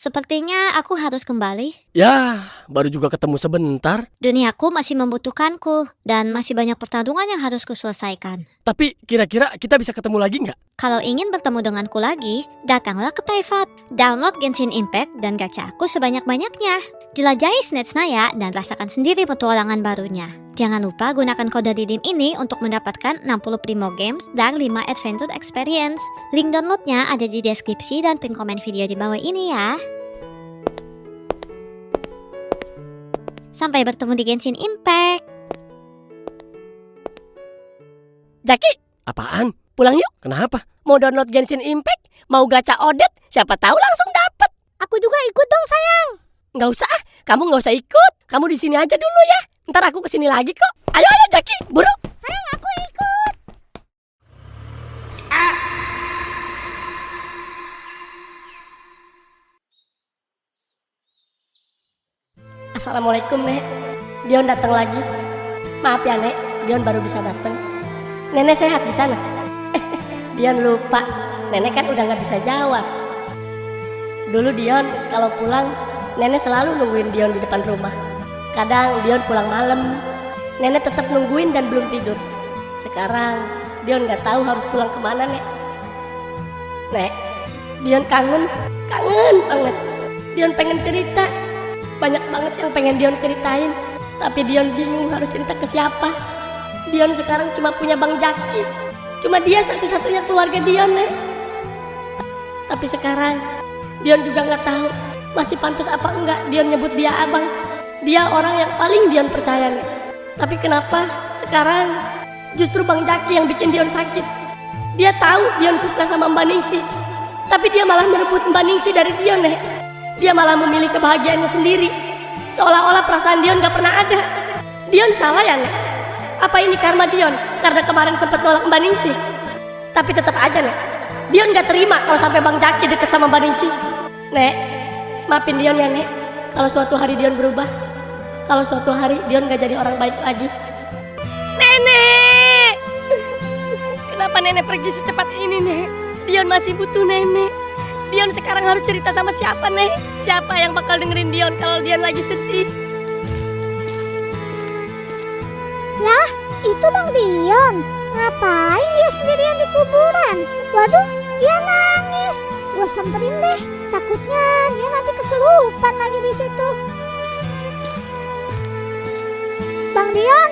Sepertinya aku harus kembali. Ya, baru juga ketemu sebentar. Duniaku masih membutuhkanku, dan masih banyak pertarungan yang harus kuselesaikan. Tapi kira-kira kita bisa ketemu lagi nggak? Kalau ingin bertemu denganku lagi, datanglah ke Payvat. Download Genshin Impact dan gacha aku sebanyak-banyaknya. Jelajahi Snetsnaya dan rasakan sendiri petualangan barunya. Jangan lupa gunakan kode redeem ini untuk mendapatkan 60 Primo Games dan 5 Adventure Experience. Link downloadnya ada di deskripsi dan pin komen video di bawah ini ya. Sampai bertemu di Genshin Impact. Jaki, Apaan? pulang yuk. Kenapa? Mau download Genshin Impact? Mau gacha Odet? Siapa tahu langsung dapet. Aku juga ikut dong sayang. Nggak usah, kamu nggak usah ikut. Kamu di sini aja dulu ya. Ntar aku kesini lagi kok. Ayo Jaki, buru. Sayang aku ikut. Assalamualaikum Nek. Dion datang lagi. Maaf ya Nek, Dion baru bisa datang. Nenek sehat di sana. Dion lupa, Nenek kan udah nggak bisa jawab. Dulu Dion kalau pulang, Nenek selalu nungguin Dion di depan rumah. Kadang Dion pulang malam, Nenek tetap nungguin dan belum tidur. Sekarang Dion nggak tahu harus pulang kemana Nek. Nek, Dion kangen banget. Dion pengen cerita, banyak banget yang pengen Dion ceritain. Tapi Dion bingung harus cerita ke siapa. Dion sekarang cuma punya Bang Jaki. Cuma dia satu-satunya keluarga Dion Nek. Tapi sekarang Dion juga nggak tahu masih pantas apa enggak Dion nyebut dia abang. Dia orang yang paling Dion percaya Nek. Tapi kenapa sekarang justru Bang Jaki yang bikin Dion sakit? Dia tahu Dion suka sama Mbak Ningsi, tapi dia malah merebut Mbak Ningsi dari Dion Nek. Dia malah memilih kebahagiaannya sendiri, seolah-olah perasaan Dion gak pernah ada. Dion salah ya Nek? Apa ini karma Dion karena kemarin sempat nolak Mbak Ningsi? Tapi tetap aja Nek, Dion gak terima kalau sampai Bang Jaki deket sama Mbak Ningsi. Nek, maafin Dion ya Nek, kalau suatu hari Dion berubah, kalau suatu hari Dion gak jadi orang baik lagi. Nenek! Kenapa Nenek pergi secepat ini Nek? Dion masih butuh Nenek. Dion sekarang harus cerita sama siapa Nek? Siapa yang bakal dengerin Dion kalau Dion lagi sedih? Lah, itu Bang Dion. Ngapain dia sendirian di kuburan? Waduh, dia nangis. Gua samperin deh. Takutnya dia nanti kesurupan lagi di situ. Bang Dion.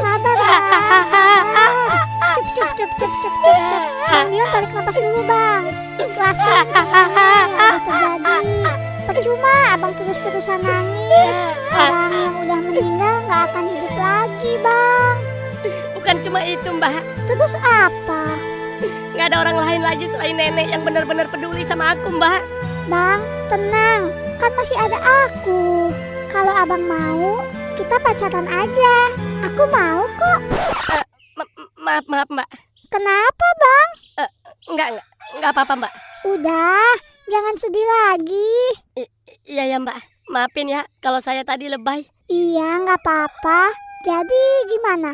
Sabar Bang, sabar. Cep. Bang Dion tarik napas dulu Bang. Ikhlasin semua yang udah terjadi. Percuma abang terus-terusan nangis. Orang yang udah meninggal gak akan hidup lagi Bang. Bukan cuma itu Mbak, Terus apa? nggak ada orang lain lagi selain Nenek yang benar-benar peduli sama aku Mbak. Bang, tenang. Kan masih ada aku. Kalau abang mau, kita pacaran aja. Aku mau kok. Maaf Mbak. Kenapa Bang? Nggak apa-apa Mbak. Udah, jangan sedih lagi. Iya ya Mbak, maafin ya kalau saya tadi lebay. Iya, nggak apa-apa. Jadi gimana?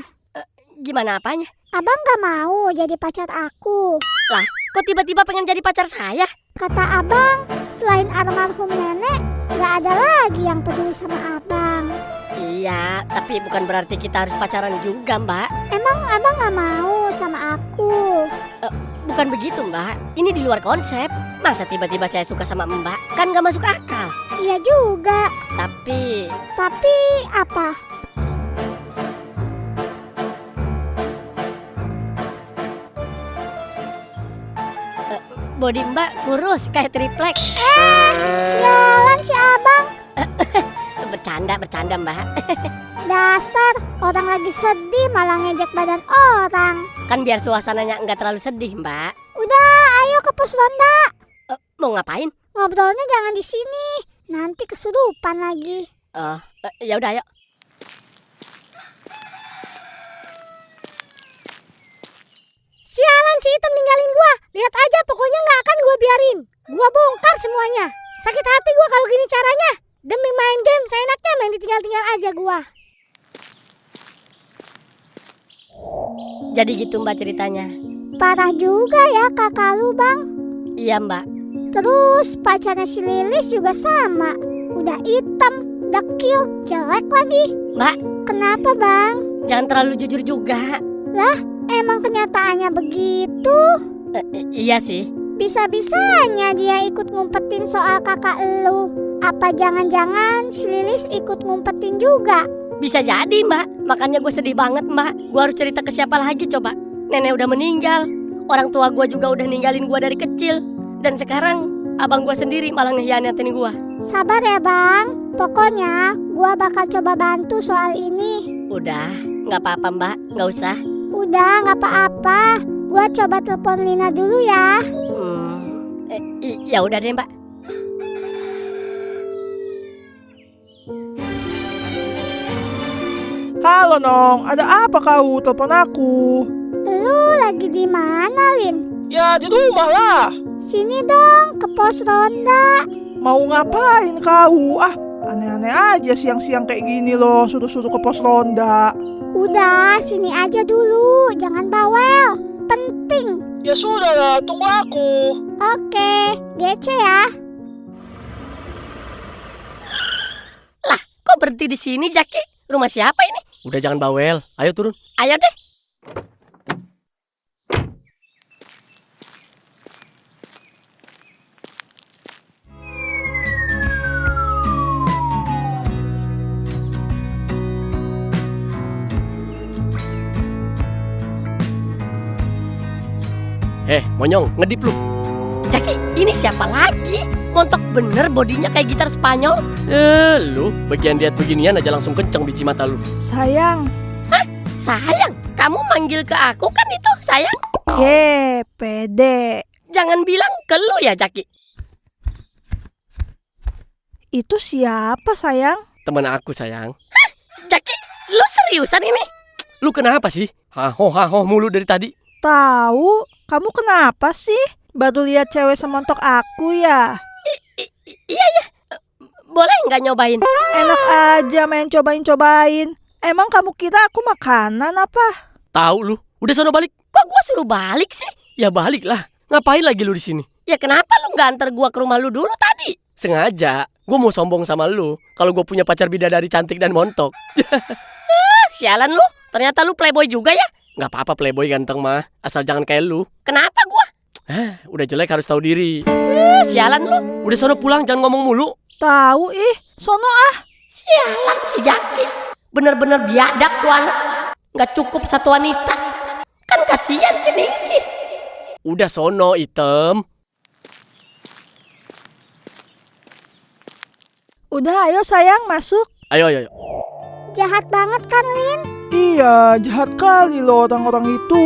Gimana apanya? Abang gak mau jadi pacar aku. Lah, kok tiba-tiba pengen jadi pacar saya? Kata abang, selain almarhum nenek, gak ada lagi yang peduli sama abang. Iya, tapi bukan berarti kita harus pacaran juga Mbak. Emang abang gak mau sama aku? Bukan begitu Mbak, ini di luar konsep. Masa tiba-tiba saya suka sama Mbak? Kan gak masuk akal. Iya juga. Tapi apa? body Mbak kurus kayak triplek. Sialan si abang. Bercanda Mbak. Dasar, orang lagi sedih malah ngejek badan orang. Kan biar suasananya nggak terlalu sedih Mbak. Udah, ayo ke pos ronda. Mau ngapain? Ngobrolnya jangan di sini. Nanti kesurupan lagi. Ya udah, ayo. Sialan si Hitam ninggalin gua. Lihat aja, pokoknya nggak akan gua biarin. Gua bongkar semuanya. Sakit hati gua kalau gini caranya. Demi main game, seenaknya main ditinggal-tinggal aja gua. Jadi gitu Mbak ceritanya. Parah juga ya kakak lu, Bang. Iya Mbak. Terus pacarnya si Lilis juga sama. Udah hitam, dekil, jelek lagi. Mbak, Kenapa, Bang? jangan terlalu jujur juga. Lah, emang kenyataannya begitu? Iya sih. Bisa-bisanya dia ikut ngumpetin soal kakak elu. Apa jangan-jangan si Lilis ikut ngumpetin juga? Bisa jadi Mbak. Makanya gue sedih banget Mbak. Gue harus cerita ke siapa lagi coba. Nenek udah meninggal. Orang tua gue juga udah ninggalin gue dari kecil. Dan sekarang abang gue sendiri malah ngehianatin gue. Sabar ya, Bang. Pokoknya gua bakal coba bantu soal ini. Udah, gak apa-apa Mbak. Gak usah. Udah, nggak apa-apa. Gua coba telepon Lina dulu ya. Ya udah deh Mbak. Halo Nong, ada apa kau telepon aku? Lu lagi di mana, Lin? Ya di rumah lah. Sini dong, ke pos ronda. Mau ngapain kau? Aneh-aneh aja siang-siang kayak gini loh, suruh-suruh ke pos ronda. Udah, sini aja dulu. Jangan bawel. Penting. Ya sudah lah, tunggu aku. Oke, gece ya. Lah, kok berhenti di sini Jaki? Rumah siapa ini? Udah jangan bawel, ayo turun. Ayo deh. Monyong, ngedip lu. Jaki, ini siapa lagi? Montok bener bodinya kayak gitar Spanyol. Lu bagian lihat beginian aja langsung kenceng biji mata lu. Sayang. Sayang, kamu manggil ke aku kan itu sayang? Ye, pede. Jangan bilang ke lu ya Jaki. Itu siapa sayang? Temen aku sayang. Jaki, lu seriusan ini? Lu kenapa sih? Haho mulu dari tadi. Tahu, kamu kenapa sih? Baru lihat cewek semontok aku ya? Iya ya, boleh nggak nyobain? Enak aja main cobain-cobain. Emang kamu kira aku makanan apa? Tahu lu, udah sono balik. Kok gua suruh balik sih? Ya balik lah. Ngapain lagi lu di sini? Ya kenapa lu nggak antar gua ke rumah lu dulu tadi? Sengaja. Gue mau sombong sama lu kalau gue punya pacar bidadari cantik dan montok. Sialan lu, ternyata lu playboy juga ya? Nggak apa-apa playboy ganteng mah, asal jangan kayak lu. Kenapa gua? Udah jelek harus tahu diri. Sialan lu. Udah sono pulang jangan ngomong mulu. Tahu sono Sialan si Jaki. Bener-bener biadab tuh anak. Nggak cukup satu wanita. Kan kasihan si Ningsih. Udah sono Item. Udah ayo sayang masuk. Ayo. Jahat banget kan, Lin? Iya, jahat kali loh orang-orang itu.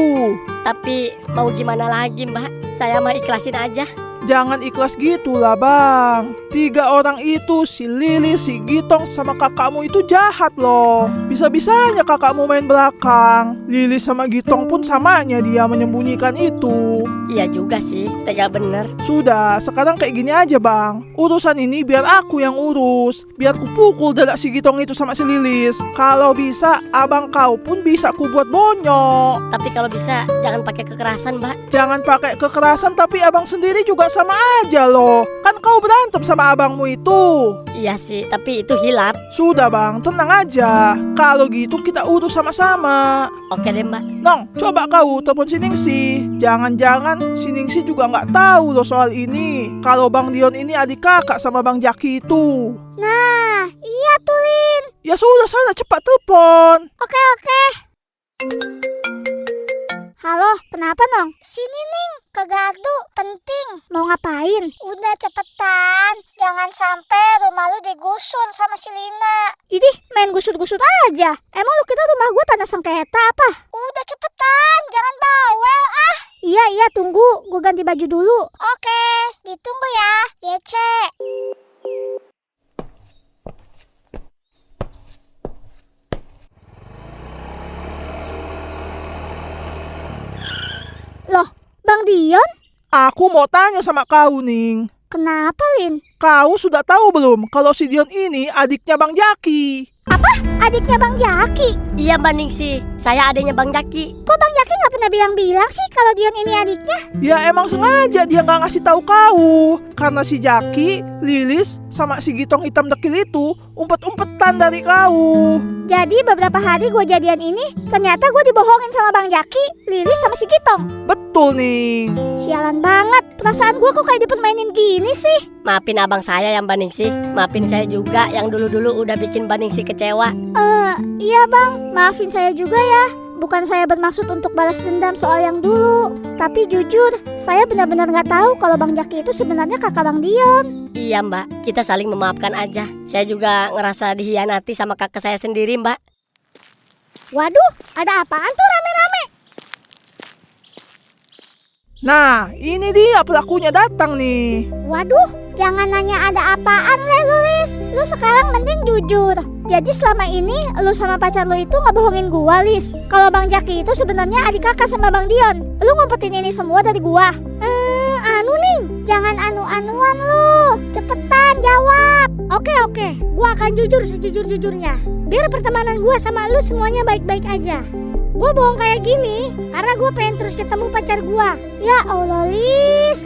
Tapi mau gimana lagi Mbak? Saya mah ikhlasin aja. Jangan ikhlas gitu lah bang. 3 orang itu, si Lilis, si Gitong, sama kakakmu itu jahat loh. Bisa-bisanya kakakmu main belakang. Lilis sama Gitong pun samanya dia menyembunyikan itu. Iya juga sih, tega bener. Sudah, sekarang kayak gini aja bang. Urusan ini biar aku yang urus. Biar ku pukul dadak si Gitong itu sama si Lilis. Kalau bisa, abang kau pun bisa ku buat bonyok. Tapi kalau bisa jangan pakai kekerasan Mbak. Jangan pakai kekerasan, tapi abang sendiri juga sama aja loh. Kan kau berantem sama abangmu itu. Iya sih, tapi itu hilap. Sudah bang, tenang aja. Kalau gitu kita urus sama-sama. Oke deh Mbak. Nong, coba kau telepon si Ningsih. Jangan-jangan si Ningsih juga nggak tahu loh soal ini. Kalau Bang Dion ini adik kakak sama Bang Jaki itu. Nah, iya tuh, Lin. Ya sudah sana cepat telepon. Oke. Halo, kenapa Nong? Sini Ning, ke gardu, penting. Mau ngapain? Udah cepetan, jangan sampai rumah lu digusur sama si Lina. Idih, main gusur-gusur aja. Emang lu kira rumah gua tanah sengketa apa? Udah cepetan, jangan bawel ah. Iya, tunggu, gua ganti baju dulu. Oke, ditunggu ya, Yece. Loh, Bang Dion? Aku mau tanya sama kau, Ning. Kenapa, Lin? Kau sudah tahu belum kalau si Dion ini adiknya Bang Jaki? Adiknya Bang Jaki? Iya Mbak Ningsi, saya adiknya Bang Jaki. Kok Bang Jaki nggak pernah bilang-bilang sih kalau Dion ini adiknya? Ya emang sengaja dia nggak ngasih tahu kau. Karena si Jaki, Lilis, sama si Gitong hitam dekil itu umpet-umpetan dari kau. Jadi beberapa hari gue jadian ini, ternyata gue dibohongin sama Bang Jaki, Lilis sama si Gitong. Betul, Ning. Sialan banget, perasaan gue kok kayak dipermainin gini sih. Maafin abang saya ya Mbak Ningsi. Maafin saya juga yang dulu-dulu udah bikin Mbak Ningsi kecewa. Iya Bang, maafin saya juga ya. Bukan saya bermaksud untuk balas dendam soal yang dulu. Tapi jujur, saya benar-benar nggak tahu kalau Bang Jaki itu sebenarnya kakak Bang Dion. Iya Mbak, kita saling memaafkan aja. Saya juga ngerasa dihianati sama kakak saya sendiri Mbak. Waduh, ada apaan tuh rame-rame? Nah, ini dia pelakunya datang nih. Waduh, jangan nanya ada apaan Lilis. Lu sekarang mending jujur. Jadi selama ini lu sama pacar lu itu ngebohongin gua, Lis. Kalau Bang Jaki itu sebenarnya adik kakak sama Bang Dion. Lu ngumpetin ini semua dari gua. Anu Ning, jangan anu-anuan lu. Cepetan jawab. Oke, gua akan jujur sejujur-jujurnya. Biar pertemanan gua sama lu semuanya baik-baik aja. Gue bohong kayak gini karena gue pengen terus ketemu pacar gue. Ya Allah Lis,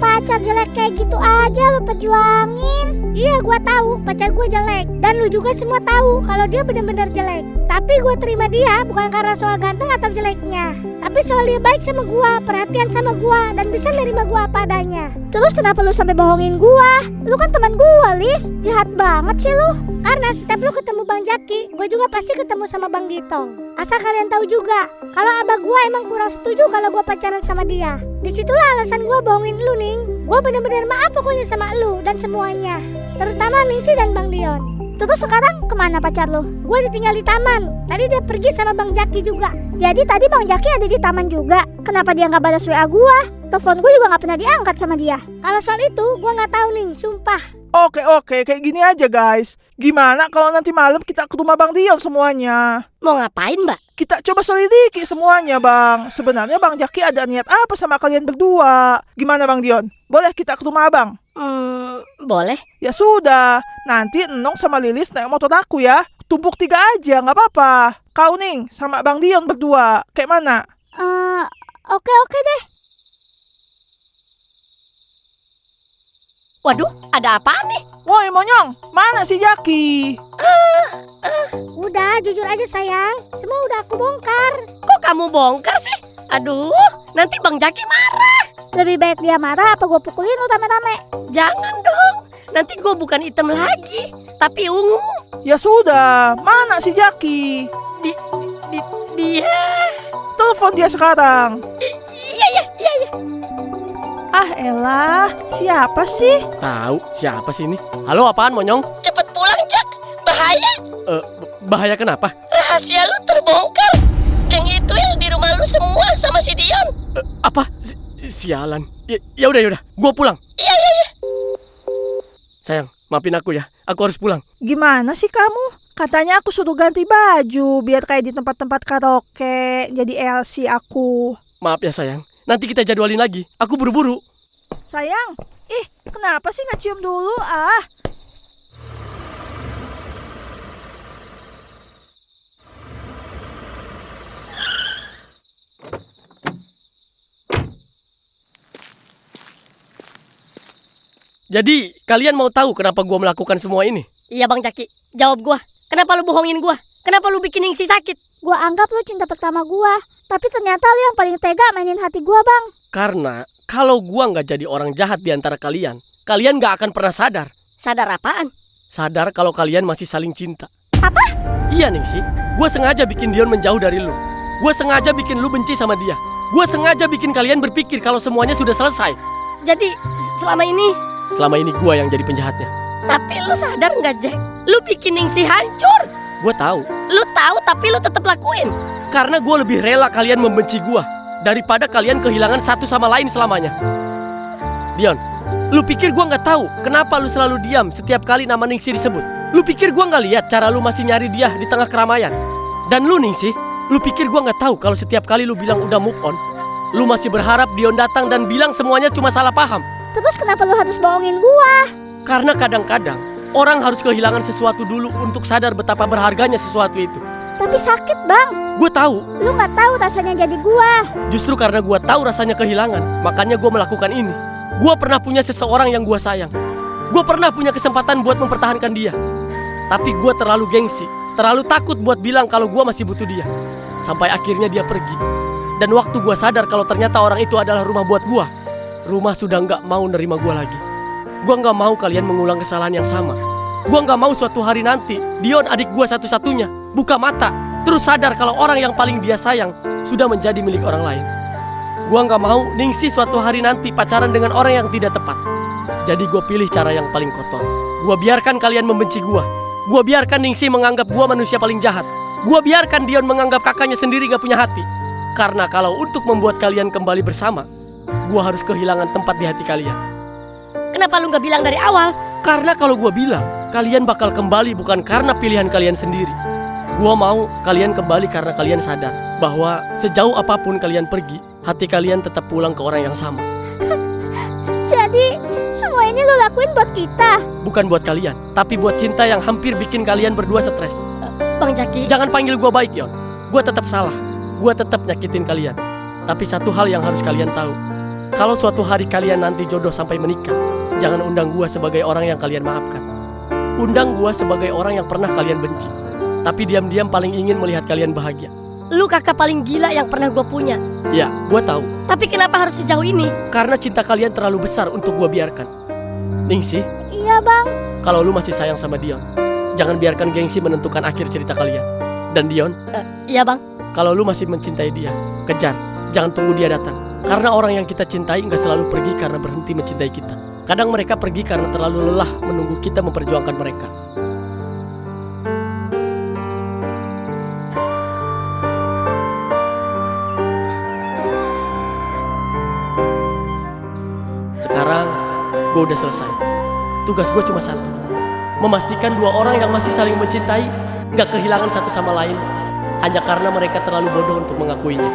pacar jelek kayak gitu aja lu perjuangin. Iya gue tahu pacar gue jelek. Dan lu juga semua tahu kalau dia benar-benar jelek. Tapi gue terima dia bukan karena soal ganteng atau jeleknya, tapi soal dia baik sama gue, perhatian sama gue, dan bisa nerima gue apa adanya. Terus kenapa lu sampai bohongin gue? Lu kan teman gue, Lis. Jahat banget sih lu. Karena setiap lu ketemu Bang Jaki, gue juga pasti ketemu sama Bang Gitong. Asal kalian tahu juga, kalau abah gue emang kurang setuju kalau gue pacaran sama dia. Disitulah alasan gue bohongin lu, Ning. Gue bener-bener maaf pokoknya sama lu dan semuanya, terutama Ningsi dan Bang Dion. Terus sekarang kemana pacar lu? Gue ditinggal di taman. Tadi dia pergi sama Bang Jaki juga. Jadi tadi Bang Jaki ada di taman juga. Kenapa dia nggak balas WA gue? Telepon gue juga nggak pernah diangkat sama dia. Kalau soal itu gue nggak tahu Ning, sumpah. Oke, kayak gini aja guys. Gimana kalau nanti malam kita ke rumah Bang Dion semuanya? Mau ngapain Mbak? Kita coba selidiki semuanya Bang. Sebenarnya Bang Jaki ada niat apa sama kalian berdua? Gimana Bang Dion? Boleh kita ke rumah Abang? Boleh. Ya sudah, nanti Enong sama Lilis naik motor aku ya. Tumpuk 3 aja, nggak apa-apa. Kau Ning sama Bang Dion berdua, kayak mana? Oke deh. Waduh, ada apa nih? Woi Monyong, mana si Jaki? Udah, jujur aja sayang. Semua udah aku bongkar. Kok kamu bongkar sih? Aduh, nanti Bang Jaki marah. Lebih baik dia marah apa gue pukulin lu rame-rame? Jangan dong, nanti gue bukan hitam lagi, tapi ungu. Ya sudah, mana si Jaki? Dia... Telepon dia sekarang. Iya. Ah elah, siapa sih? Tahu siapa sih ini? Halo, apaan Monyong? Cepet pulang Jak, bahaya. Bahaya kenapa? Rahasia lu terbongkar. Geng itu yang di rumah lu semua sama si Dion. Apa? Sialan. Ya udah, gua pulang. Iya. Sayang, maafin aku ya. Aku harus pulang. Gimana sih kamu? Katanya aku suruh ganti baju biar kayak di tempat-tempat karaoke. Jadi LC aku. Maaf ya sayang. Nanti kita jadwalin lagi. Aku buru-buru. Sayang, kenapa sih nggak cium dulu? Jadi, kalian mau tahu kenapa gua melakukan semua ini? Iya Bang Jaki, jawab gua. Kenapa lu bohongin gua? Kenapa lu bikin Ningsi sakit? Gue anggap lu cinta pertama gue, tapi ternyata lu yang paling tega mainin hati gue Bang. Karena kalau gua nggak jadi orang jahat di antara kalian nggak akan pernah sadar. Sadar apaan? Sadar kalau kalian masih saling cinta. Apa? Iya Ningsi, gua sengaja bikin Dion menjauh dari lu. Gua sengaja bikin lu benci sama dia. Gue sengaja bikin kalian berpikir kalau semuanya sudah selesai. Jadi selama ini, Selama ini gue yang jadi penjahatnya. tapi lu sadar nggak Jack? Lu bikin Ningsih hancur. Gue tahu. Lu tahu tapi lu tetap lakuin. Karena gue lebih rela kalian membenci gue daripada kalian kehilangan satu sama lain selamanya. Dion, lu pikir gue nggak tahu kenapa lu selalu diam setiap kali nama Ningsih disebut? Lu pikir gue nggak lihat cara lu masih nyari dia di tengah keramaian? Dan lu Ningsih, lu pikir gue nggak tahu kalau setiap kali lu bilang udah move on, lu masih berharap Dion datang dan bilang semuanya cuma salah paham? Terus kenapa lu harus bohongin gua? Karena kadang-kadang orang harus kehilangan sesuatu dulu untuk sadar betapa berharganya sesuatu itu. Tapi sakit bang, Gue tahu, lu nggak tahu rasanya jadi gua. justru karena gue tahu rasanya kehilangan, makanya gue melakukan ini. Gue pernah punya seseorang yang gue sayang. Gue pernah punya kesempatan buat mempertahankan dia. Tapi gue terlalu gengsi, terlalu takut buat bilang kalau gue masih butuh dia. Sampai akhirnya dia pergi. Dan waktu gue sadar kalau ternyata orang itu adalah rumah buat gue, rumah sudah nggak mau nerima gue lagi. Gue nggak mau kalian mengulang kesalahan yang sama. Gue nggak mau suatu hari nanti Dion adik gue satu-satunya buka mata terus sadar kalau orang yang paling dia sayang sudah menjadi milik orang lain. Gue nggak mau Ningsih suatu hari nanti pacaran dengan orang yang tidak tepat. Jadi gue pilih cara yang paling kotor. Gue biarkan kalian membenci gue. Gue biarkan Ningsih menganggap gue manusia paling jahat. Gue biarkan Dion menganggap kakaknya sendiri gak punya hati. Karena kalau untuk membuat kalian kembali bersama, gue harus kehilangan tempat di hati kalian. Kenapa lu nggak bilang dari awal? Karena kalau gue bilang, kalian bakal kembali bukan karena pilihan kalian sendiri. Gue mau kalian kembali karena kalian sadar bahwa sejauh apapun kalian pergi, hati kalian tetap pulang ke orang yang sama. Jadi semua ini lu lakuin buat kita. Bukan buat kalian, tapi buat cinta yang hampir bikin kalian berdua stres. Bang Jaki, Jangan panggil gue baik, Yon. Gue tetap salah. Gue tetap nyakitin kalian. Tapi satu hal yang harus kalian tahu. Kalau suatu hari kalian nanti jodoh sampai menikah, jangan undang gue sebagai orang yang kalian maafkan. Undang gue sebagai orang yang pernah kalian benci. Tapi diam-diam paling ingin melihat kalian bahagia. lu kakak paling gila yang pernah gue punya. Ya, gue tahu. Tapi kenapa harus sejauh ini? Karena cinta kalian terlalu besar untuk gue biarkan. Ningsih, Iya bang. kalau lu masih sayang sama Dion, jangan biarkan gengsi menentukan akhir cerita kalian. Dan Dion, Iya bang. kalau lu masih mencintai dia, kejar. Jangan tunggu dia datang. Karena orang yang kita cintai nggak selalu pergi karena berhenti mencintai kita. Kadang mereka pergi karena terlalu lelah menunggu kita memperjuangkan mereka. Sekarang, gue udah selesai. Tugas gue cuma satu. Memastikan dua orang yang masih saling mencintai nggak kehilangan satu sama lain hanya karena mereka terlalu bodoh untuk mengakuinya.